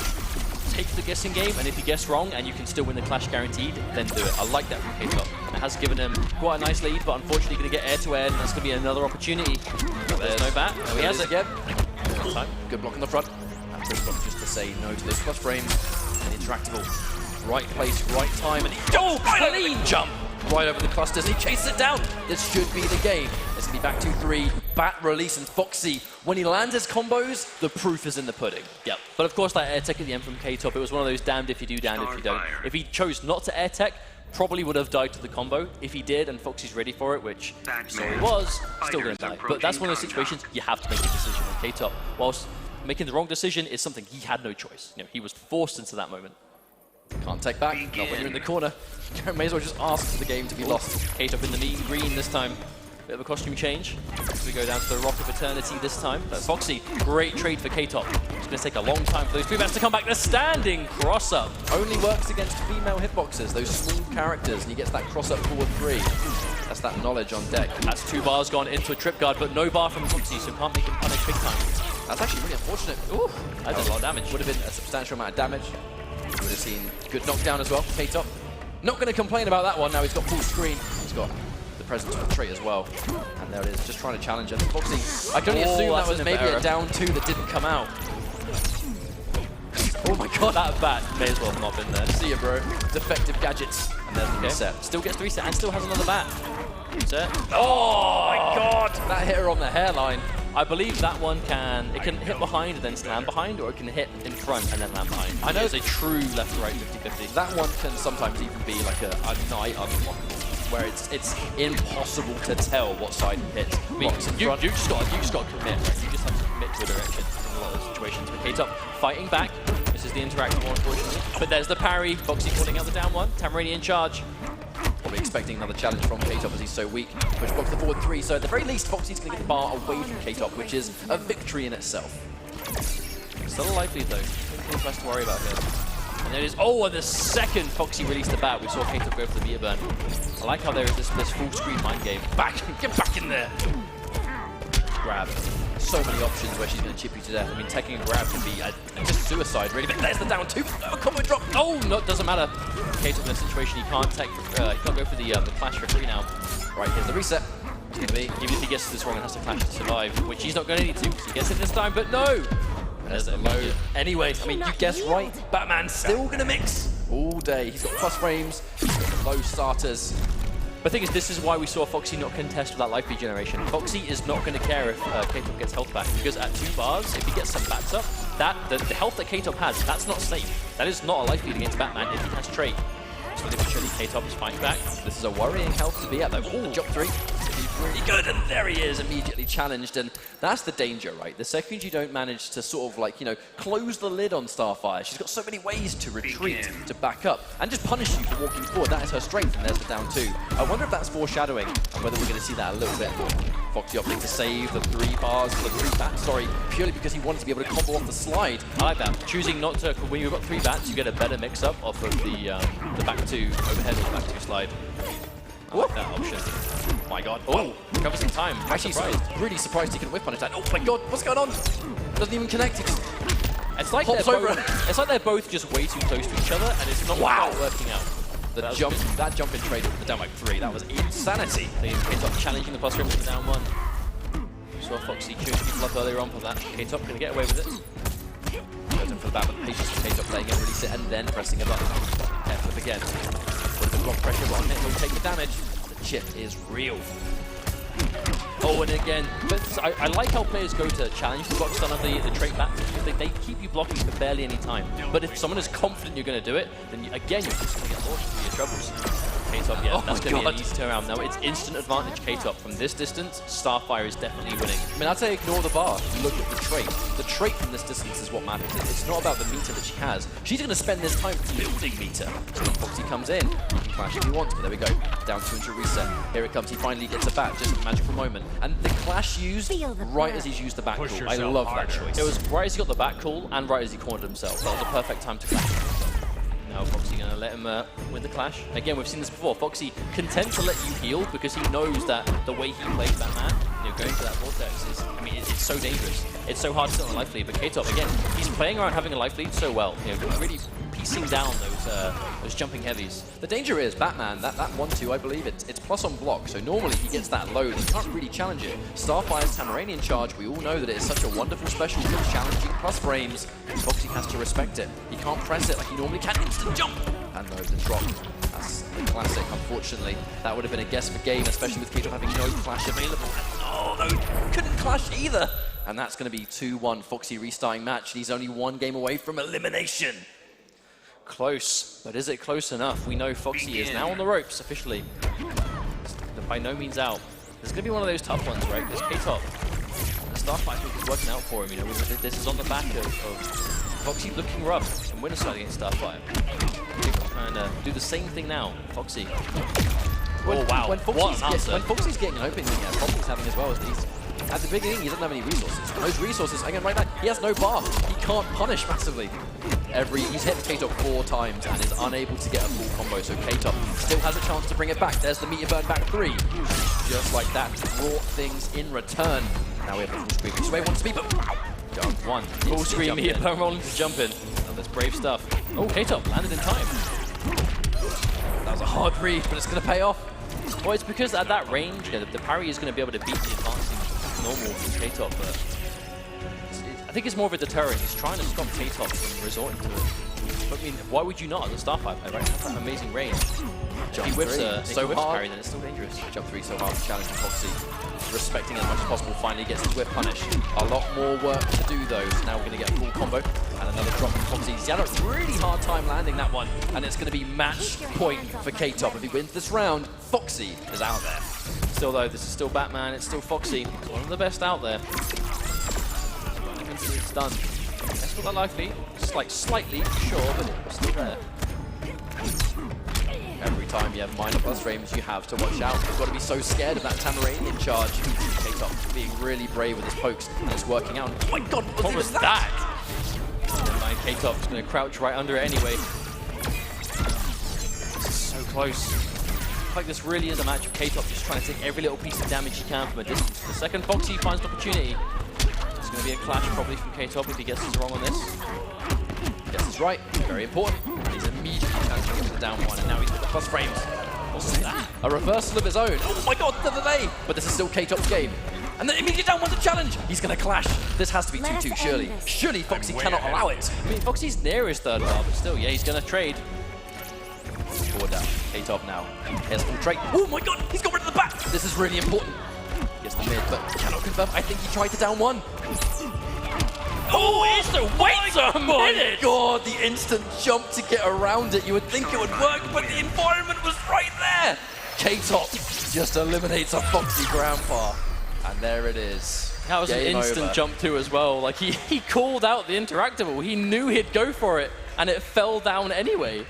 Take the guessing game, and if you guess wrong and you can still win the clash guaranteed, then do it. I like that from K-Top. It has given him quite a nice lead, but unfortunately going to get air-to-air, and that's going to be another opportunity. There's no bat. There he has it again. Good block on the front. That's good block just to say no to those plus frames. And interactable. Right place, right time, and he clean jump right over the clusters. He chases it down. This should be the game. It's going to be back 2-3. Bat release, and Foxy, when he lands his combos, the proof is in the pudding. Yep. But of course, that air tech at the end from K-Top, it was one of those damned if you do, damned if you don't. If he chose not to air tech, probably would have died to the combo. If he did, and Foxy's ready for it, which so he was, still going to die. But that's one of those situations you have to make a decision on K-Top. Whilst making the wrong decision is something he had no choice. You know, he was forced into that moment. Can't take back, not when you're in the corner. May as well just ask for the game to be lost. K-Top in the mean green this time. Bit of a costume change. We go down to the Rock of Eternity this time. But Foxy, great trade for K-Top. It's going to take a long time for those 3 bats to come back. The standing cross-up only works against female hitboxers, those small characters, and he gets that cross-up forward 3. That's that knowledge on deck. That's 2 bars gone into a trip guard, but no bar from Foxy, so can't make him punish big time. That's actually really unfortunate. Ooh, that did a lot of damage. Would have been a substantial amount of damage. Would have seen good knockdown as well. K-Top not going to complain about that one. Now he's got full screen. He's got the presence of a trait as well. And there it is, just trying to challenge it. Foxy, I can only assume that was maybe a down 2 that didn't come out. Oh my god, that bat may as well have not been there. See ya, bro. Defective gadgets. And there's the reset. Still gets the reset and still has another bat. Reset. Oh my god! That hit her on the hairline. I believe that one can hit behind and then land behind, or it can hit in front and then land behind. I know it's a true left to right 50-50. That one can sometimes even be like a nigh unblockable, where it's impossible to tell what side he hits. I mean, you just got to commit, right? You just have to commit to a direction in a lot of those situations. But K-Top fighting back. This is the interactive one, unfortunately. But there's the parry. Foxy calling out the down one. Tamarini in charge. Probably expecting another challenge from K-Top as he's so weak. Push blocks the forward 3, so at the very least, Foxy's going to get the bar away from K-Top, which is a victory in itself. Still a life lead though. Nothing much to worry about here. And there it is. Oh, and the second Foxy released the bat, we saw K-Top go for the meter burn. I like how there is this full screen mind game. Get back in there! Grab. So many options where she's going to chip you to death. I mean, taking a grab can be just suicide, really. But there's the down 2. Oh, combo drop. Oh, no, it doesn't matter. K-Top in this situation, he can't go for the clash for 3 now. Right, here's the reset. It's going to be, even if he gets this wrong and has to clash to survive, which he's not going to need to, because he gets it this time, but no! There's the low. Anyway, I mean, you guessed right. Batman's still going to mix all day. He's got plus frames, he's got low starters. The thing is, this is why we saw Foxy not contest with that life regeneration. Foxy is not going to care if K-Top gets health back, because at 2 bars, if he gets some bats up, the health that K-Top has, that's not safe. That is not a life lead against Batman if he has trait. So eventually K-Top is fighting back. This is a worrying health to be at though. Oh, jump 3. Really good, and there he is, immediately challenged, and that's the danger, right? The second you don't manage to sort of like, you know, close the lid on Starfire, she's got so many ways to retreat, to back up, and just punish you for walking forward. That is her strength, and there's the down 2. I wonder if that's foreshadowing, and whether we're going to see that a little bit. Foxy opting to save the 3 bars, the 3 bats, sorry, purely because he wanted to be able to combo off the slide. I like that. Choosing not to, when you've got 3 bats, you get a better mix-up off of the back 2 overhead or the back 2 slide. I like that option. Oh my god. Oh, covers some time. Actually, really surprised he can whip punish that. Oh my god, what's going on? Doesn't even connect. It's like they're both just way too close to each other, and it's not quite working out. That jump in trade with the down by 3, that was insanity. K-Top challenging the plus frames with the down 1. Saw Foxy chewing people up earlier on for that. K-Top going to get away with it. Goes in for the bat, but patience for K-Top playing it, release it, and then pressing a button. Flip again. With the block pressure on it, he'll take the damage. The chip is real. Oh, and again, but I like how players go to challenge the block stun of the trait bats, because they keep you blocking for barely any time. But if someone is confident you're going to do it, then again, you're just going to get launched through your troubles. K-Top, yeah, that's going to be an easy turnaround. Now, it's instant advantage K-Top. From this distance, Starfire is definitely winning. I mean, I'd say ignore the bar. Look at the trait. The trait from this distance is what matters. It's not about the meter that she has. She's going to spend this time building meter. So when Foxy comes in, he can clash if he wants, but there we go. Down 200 reset. Here it comes. He finally gets a back. Just a magical moment. And the clash used right as he's used the back call. I love that choice. It was right as he got the back call and right as he cornered himself. That was a perfect time to clash. Now Foxy going to let him win the clash. Again, we've seen this before. Foxy content to let you heal because he knows that the way he plays Batman, going for that vortex is, I mean, it's so dangerous. It's so hard to sit on a life lead. But K-Top, again, he's playing around having a life lead so well. Really piecing down those jumping heavies. The danger is Batman, that 1-2, I believe, it's plus on block. So normally he gets that load. He can't really challenge it. Starfire's Tamaranian charge, we all know that it is such a wonderful special for challenging plus frames. Foxy has to respect it. He can't press it like he normally can. Instant jump! And no, the drop. That's the classic, unfortunately. That would have been a guess for game, especially with K-Top having no clash available. Oh, no, couldn't clash either. And that's going to be 2-1 Foxy restarting match. He's only one game away from elimination. Close, but is it close enough? We know Foxy is now on the ropes officially. But by no means out. There's going to be one of those tough ones, right? Because K-Top, the Starfight is working out for him. This is on the back of Foxy looking rough and winner side against Starfire. Trying to do the same thing now, Foxy. Oh wow! When Foxy's getting an opening, Foxy's having as well as these. At the beginning, he doesn't have any resources. And those resources, again, right now, he has no bar. He can't punish massively. He's hit K-Top 4 times and is unable to get a full combo. So K-Top still has a chance to bring it back. There's the meter burn back 3. Just like that, brought things in return. Now we have the full screen, which way wants to be, but wow! Jump 1. Full screen meter burn rolling to jump in. Oh, that's brave stuff. Oh, K-Top landed in time. That was a hard read, but it's going to pay off. Well, it's because at that range, the parry is going to be able to beat the advancing normal K-Top, but I think it's more of a deterrent. He's trying to stop K-Top from resorting to it. But I mean, why would you not as a Starfire player, right? That's an amazing range. If he whiffs so hard, parry, then it's still dangerous. Jump 3 so hard to challenge Foxy. Respecting it as much as possible, finally gets his whiff punish. A lot more work to do though, so now we're going to get a full combo. And another drop from Foxy. He's had a really hard time landing that one, and it's going to be match point for K-Top. If he wins this round, Foxy is out there. Still though, this is still Batman, it's still Foxy. It's one of the best out there. It's done. That's got that life lead. Just like slightly, sure, but it's still there. Every time you have minor plus frames, you have to watch out. You've got to be so scared of that Tamaranian charge. K-Top being really brave with his pokes, and it's working out. Oh my god, what was that? K-Top's going to crouch right under it anyway. This is so close. Like this really is a match of K-Top just trying to take every little piece of damage he can from a distance. The second Foxy finds an opportunity, it's going to be a clash probably from K-Top if he guesses wrong on this. Guesses right, very important. He's immediately transferring to the down 1, and now he's got the plus frames. What's that? A reversal of his own. Oh my god, the delay! But this is still K-Top's game. And then immediately down 1 to challenge. He's going to clash. This has to be 2-2, surely. Surely Foxy cannot allow it. I mean, Foxy's near his third bar, but still, yeah, he's going to trade. Forward down. K-Top now. Here's full trade. Oh my god, he's got rid of the back. This is really important. Gets the mid, but cannot confirm. I think he tried to down 1. Oh, it's the wait a minute! My god, the instant jump to get around it. You would think it would work, but the environment was right there. K-Top just eliminates a Foxy grandpa. And there it is. That was an instant jump too as well. Like he called out the interactable. He knew he'd go for it, and it fell down anyway.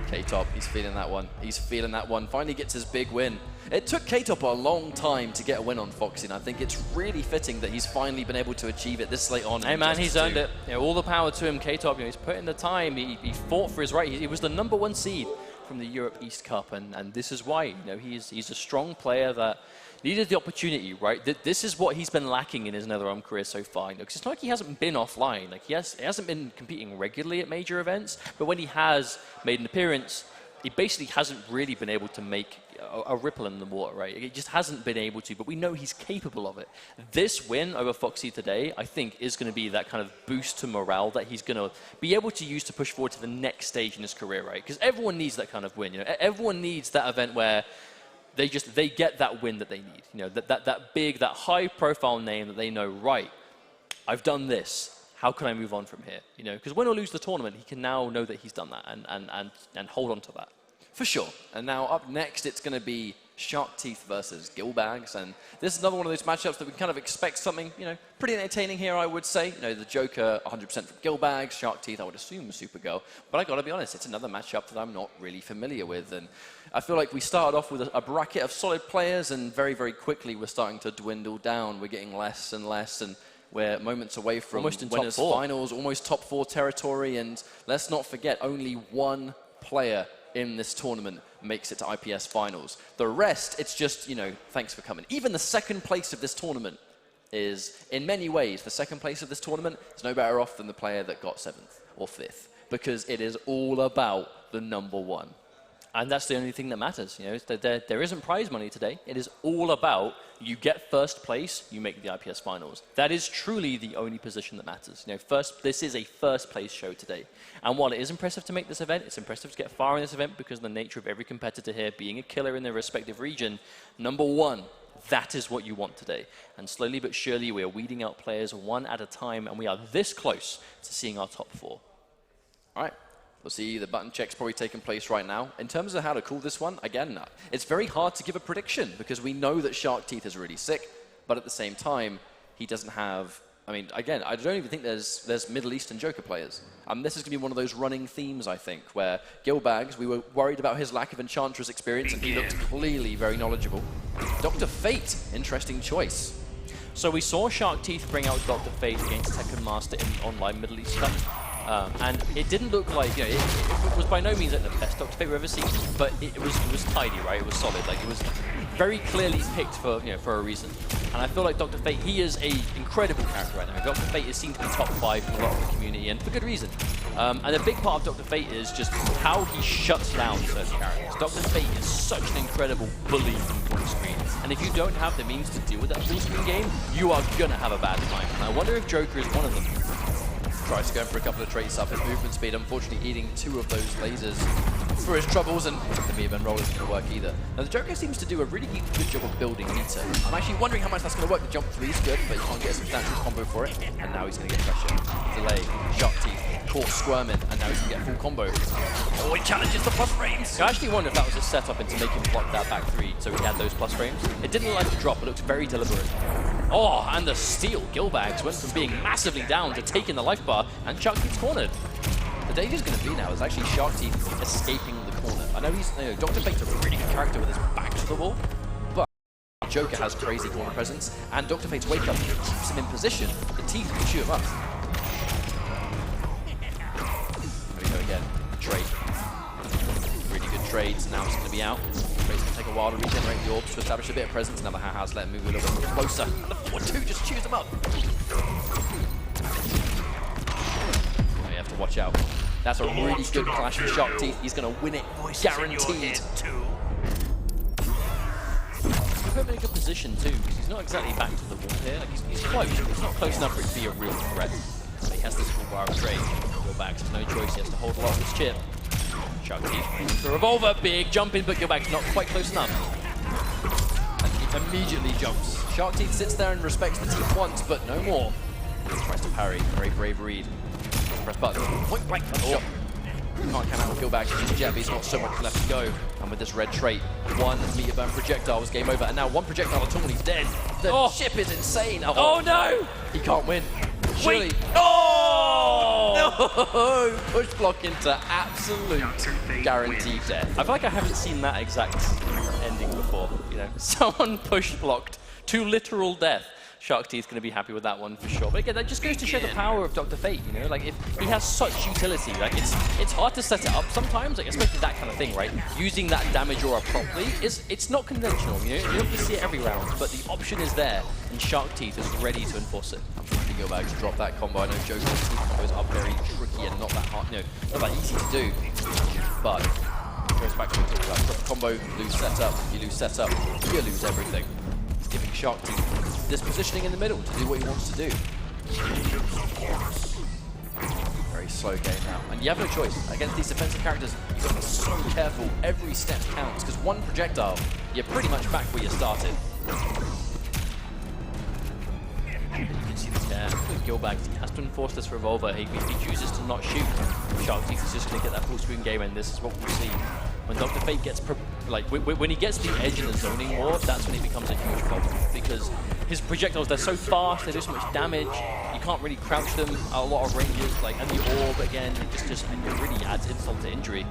K-Top, he's feeling that one. He's feeling that one. Finally gets his big win. It took K-Top a long time to get a win on Foxy, and I think it's really fitting that he's finally been able to achieve it this late on. Hey man, he's earned it. All the power to him, K-Top. He's put in the time. He fought for his right. He was the #1 seed from the Europe East Cup, and this is why. He's a strong player that needed the opportunity, right? This is what he's been lacking in his NetherRealm career so far. Because it's not like he hasn't been offline. Like he hasn't been competing regularly at major events, but when he has made an appearance, he basically hasn't really been able to make a ripple in the water, right? He just hasn't been able to, but we know he's capable of it. This win over Foxy today, I think, is going to be that kind of boost to morale that he's going to be able to use to push forward to the next stage in his career, right? Because everyone needs that kind of win. Everyone needs that event where they get that win that they need. That big, that high-profile name that they know, right, I've done this. How can I move on from here? Because win or lose the tournament, he can now know that he's done that and hold on to that. For sure. And now up next, it's going to be Sharkteeth versus Gil Bags, and this is another one of those matchups that we kind of expect something, you know, pretty entertaining here, I would say. You know, the Joker 100% from Gil Bags, Sharkteeth, I would assume Supergirl, but I gotta be honest, it's another matchup that I'm not really familiar with, and I feel like we started off with a bracket of solid players, and very, very quickly we're starting to dwindle down. We're getting less and less, and we're moments away from almost in winners' top 4. finals, almost top 4 territory, and let's not forget, only one player in this tournament makes it to IPS finals. The rest, it's just, you know, thanks for coming. Even the second place of this tournament is, in many ways, the second place of this tournament is no better off than the player that got 7th or 5th, because it is all about the #1. And that's the only thing that matters. You know, there isn't prize money today. It is all about you get first place, you make the IPS finals. That is truly the only position that matters. You know, this is a first place show today. And while it is impressive to make this event, it's impressive to get far in this event because of the nature of every competitor here being a killer in their respective region. #1, that is what you want today. And slowly but surely, we are weeding out players one at a time, and we are this close to seeing our top 4. All right. We'll see the button check's probably taking place right now. In terms of how to call this one, again, it's very hard to give a prediction because we know that Sharkteeth is really sick, but at the same time, he doesn't have... I mean, again, I don't even think there's Middle Eastern Joker players. This is going to be one of those running themes, I think, where Gil Bags, we were worried about his lack of Enchantress experience, and he looked clearly very knowledgeable. Dr. Fate, interesting choice. So we saw Sharkteeth bring out Dr. Fate against Tekken Master in the online Middle East Cup. And it didn't look like, you know, it was by no means like the best Dr. Fate we've ever seen, but it was tidy, right? It was solid. Like, it was very clearly picked for, you know, for a reason. And I feel like Dr. Fate, he is an incredible character right now. Dr. Fate is seen to be top 5 in a lot of the community, and for good reason. And a big part of Dr. Fate is just how he shuts down certain characters. Dr. Fate is such an incredible bully in full screen. And if you don't have the means to deal with that full screen game, you are gonna have a bad time. And I wonder if Joker is one of them. Tries to go for a couple of traits up his movement speed, unfortunately eating 2 of those lasers for his troubles, and the Mega Man roll isn't going to work either. Now the Joker seems to do a really good job of building meter. I'm actually wondering how much that's going to work. The jump 3 is good, but you can't get a substantial combo for it, and now he's going to get pressure. Delay, Sharkteeth, caught squirming, and now he's going to get a full combo. Oh, he challenges the plus frames! I actually wonder if that was a setup into making him block that back 3, so he had those plus frames. It didn't look like a drop, it looked very deliberate. Oh, and the steal. Gil Bags went from being massively down to taking the life bar, and Sharkteeth's cornered. The danger's going to be now is actually Sharkteeth escaping the corner. I know he's, you know, Dr. Fate's a really good character with his back to the wall, but Joker has crazy corner presence, and Dr. Fate's wake up keeps him in position. The teeth can shoot him up. There we go again. Trade. Really good trades. Now it's going to be out. Trade's going to take a while to regenerate the orbs to establish a bit of presence. Now the Ha-Has let him move a little bit closer. And the 4-2 just chews him up. You have to watch out. That's a really good clash with Sharkteeth. He's going to win it, guaranteed. He's put him in a good position too, because he's not exactly back to the wall here. Like, he's close. He's not close enough for it to be a real threat. But he has this full bar of trade. Gil Bags has no choice. He has to hold a lot of his chip. Sharkteeth, the revolver, big jump in, but Gil Bags not quite close enough. And he immediately jumps. Sharkteeth sits there and respects the teeth once, but no more. Tries to parry. Very brave read. Press button. Point blank. Oh. Can't count out with Gil Bags. Jab, he's not so much left to go. And with this red trait, 1 meter burn projectile was game over. And now 1 projectile at all and he's dead. The ship is insane. Oh no! He can't win. Surely. Wait. Oh! No! Push block into absolute guaranteed death. I feel like I haven't seen that exact ending before. You know, someone push blocked to literal death. Sharkteeth's going to be happy with that one for sure. But again, that just goes to show the power of Dr. Fate, you know? Like, if he has such utility, like, it's hard to set it up sometimes, like, especially that kind of thing, right? Using that damage aura properly, it's not conventional, you know? You don't have to see it every round, but the option is there, and Sharkteeth is ready to enforce it. Unfortunately, Gil Bags drop that combo. I know Joker's teeth combos are very tricky and not that hard, you know, not that easy to do, but goes back to what we talked about. Drop the combo, lose setup, you lose setup, you lose everything. Giving Sharkteeth this positioning in the middle to do what he wants to do. Very slow game now. And you have no choice. Against these defensive characters, you've got to be so careful. Every step counts, because 1 projectile, you're pretty much back where you started. You can see the tear with Gil Bags. He has to enforce this revolver. If he chooses to not shoot, Sharkteeth is just going to get that full screen game, and this is what we'll see. when Dr. Fate gets, when he gets the edge in the zoning war, that's when it becomes a huge problem. Because his projectiles, they're so fast, they do so much damage, you can't really crouch them at a lot of ranges, and the orb, again, it really adds insult to injury.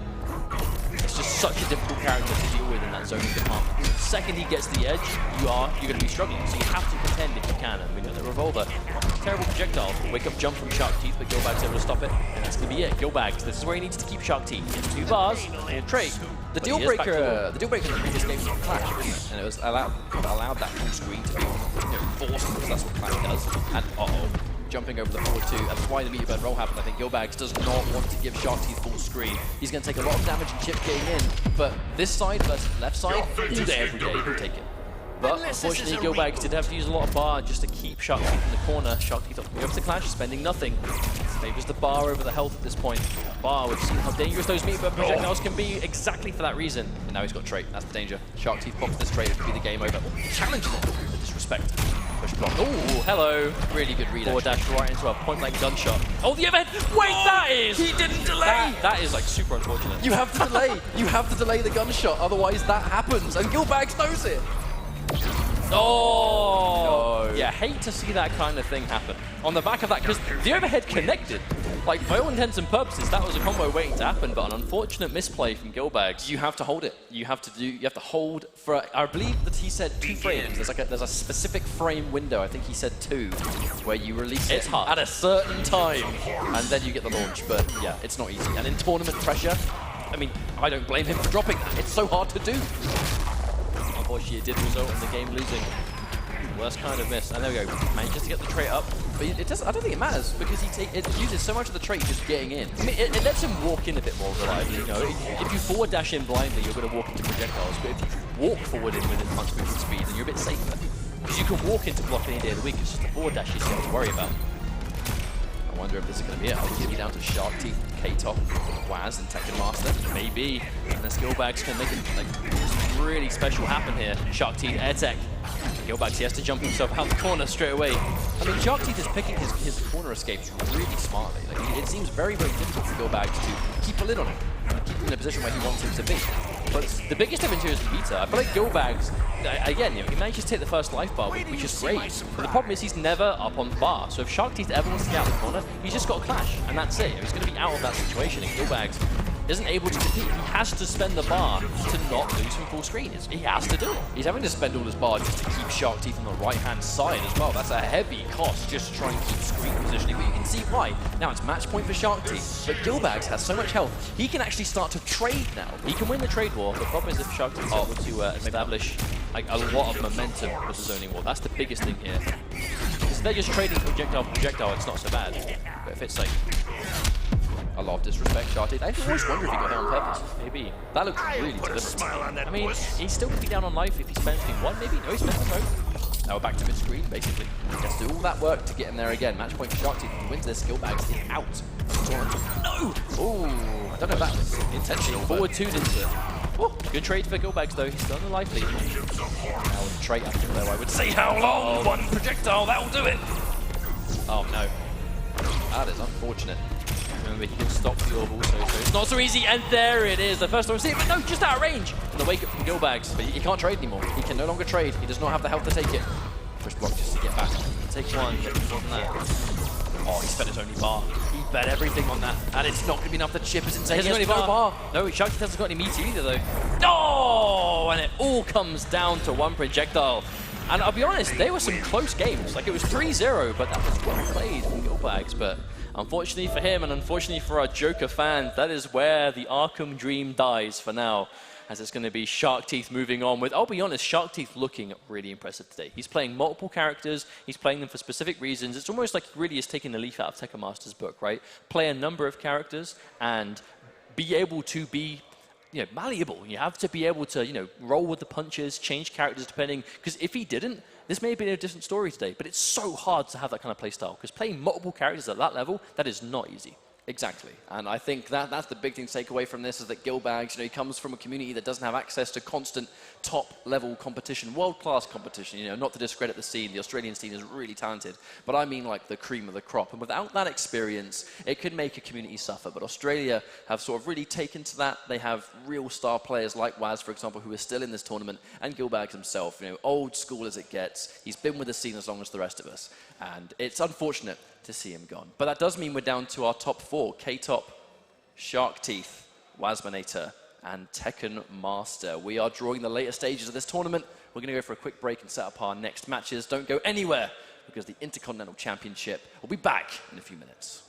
It's just such a difficult character to deal with in that zoning department. The second he gets the edge, you're going to be struggling. So you have to pretend if you can. And we got the revolver. Terrible projectile. Wake up jump from Sharkteeth, but Gil Bags able to stop it. And that's going to be it. Gil Bags, this is where he needs to keep Sharkteeth. Gets 2 bars and a trait. The deal breaker in the previous game was Clash, wasn't it? And it was allowed that full screen to be forced, because that's what Clash does. And jumping over the forward 2. That's why the meteor burn roll happened. I think Gil Bags does not want to give Sharkteeth full screen. He's going to take a lot of damage and chip getting in, but this side versus left side, all day, every day, he'll take it. But unfortunately, Gil Bags did have to use a lot of bar just to keep Sharkteeth in the corner. Sharkteeth over to Clash, spending nothing. Favors the bar over the health at this point. Bar, we've seen how dangerous those meteor burn projectiles can be exactly for that reason. And now he's got trait. That's the danger. Sharkteeth pops this trait, it could be the game over. Challenges it with disrespect. Push block. Oh, hello. Really good read. Forward dash right into a point-blank gunshot. Oh, the event! Wait, that is! He didn't delay! That is, super unfortunate. You have to delay. You have to delay the gunshot, otherwise that happens. And Gil Bags knows it. Oh! No. Yeah, hate to see that kind of thing happen. On the back of that, because the overhead connected. By all intents and purposes, that was a combo waiting to happen, but an unfortunate misplay from Gil Bags. You have to hold it. You have to hold for, I believe that he said 2 frames. There's a specific frame window, I think he said 2, where you release it at a certain time, and then you get the launch. But yeah, it's not easy. And in tournament pressure, I mean, I don't blame him for dropping that. It's so hard to do. Unfortunately, it did result in the game losing. Worst kind of miss. And there we go. Manages to get the trait up. But it does. I don't think it matters, because it uses so much of the trait just getting in. I mean, it lets him walk in a bit more reliably. If you forward dash in blindly, you're going to walk into projectiles. But if you walk forward in within punch movement speed, then you're a bit safer. Because you can walk into block any day of the week. It's just the forward dash you have to worry about. I wonder if this is going to be it. Are we going to be down to Sharkteeth, K-Top, Waz, and Tekken Master? Maybe. Unless Gil Bags can make it something really special happen here. Sharkteeth, Air Tech. Gil Bags, he has to jump himself out the corner straight away. I mean, Sharkteeth is picking his corner escapes really smartly. It seems very, very difficult for Gil Bags to keep a lid on him, keep him in a position where he wants him to be. But the biggest difference here is the meter. I feel like Gil Bags, again, he manages to take the first life bar, which is great. But the problem is he's never up on the bar. So if Sharkteeth ever wants to get out of the corner, he's just got a clash, and that's it. He's going to be out of that situation, and Gil Bags isn't able to compete. He has to spend the bar to not lose from full screen. He has to do it. He's having to spend all his bar just to keep Sharkteeth on the right-hand side as well. That's a heavy cost just to try and keep screen positioning, but you can see why. Now it's match point for Sharkteeth, but Gil Bags has so much health, he can actually start to trade now. He can win the trade war. The problem is if Sharkteeth is able to establish a lot of momentum with the zoning war. That's the biggest thing here. Because if they're just trading projectile for projectile, it's not so bad. But if it's a lot of disrespect, Sharkteeth. I always wonder if he got hit on purpose. Maybe. That looks really deliberate. I mean, he still could be down on life if he spends one, maybe. No, he spends both. Now we're back to mid-screen, basically. He has to do all that work to get him there again. Match point for Sharkteeth. If he wins this, Gil Bags is out. No! Ooh, I don't know if that was intentional. Forward 2'd into it. Oh, good trade for Gil Bags, though. He's still on the life lead. Now with the trait after, though, I would say how long? One projectile, that'll do it! Oh, no. That is unfortunate. Remember, he can stop the orb also, so it's not so easy, and there it is. The first time we see it, but no, just out of range. And the wake up from Gil Bags, but he can't trade anymore. He can no longer trade. He does not have the health to take it. Push block just to get back. Take one, get more than that. Oh, he spent his only bar. He bet everything on that, and it's not going to be enough to chip his insane. He hasn't got any bar. No, Sharkteeth hasn't got any meat either, though. No! And it all comes down to one projectile. And I'll be honest, they were some close games. It was 3-0, but that was well played from Gil Bags. But unfortunately for him, and unfortunately for our Joker fans, that is where the Arkham dream dies for now. As it's going to be Sharkteeth moving on with, I'll be honest, Sharkteeth looking really impressive today. He's playing multiple characters. He's playing them for specific reasons. It's almost like he really is taking the leaf out of Tekken Master's book, right? Play a number of characters and be able to be malleable. You have to be able to, roll with the punches, change characters depending, because if he didn't, this may have been a different story today, but it's so hard to have that kind of play style, because playing multiple characters at that level, that is not easy. Exactly, and I think that's the big thing to take away from this, is that Gil Bags, he comes from a community that doesn't have access to constant top-level competition, world-class competition, not to discredit the scene. The Australian scene is really talented, but I mean like the cream of the crop, and without that experience, it could make a community suffer, but Australia have sort of really taken to that. They have real star players like Waz, for example, who is still in this tournament, and Gil Bags himself, old school as it gets. He's been with the scene as long as the rest of us, and it's unfortunate to see him gone. But that does mean we're down to our top 4, K-Top, Sharkteeth, Wisemanater, and Tekken Master. We are drawing the later stages of this tournament. We're going to go for a quick break and set up our next matches. Don't go anywhere, because the Intercontinental Championship will be back in a few minutes.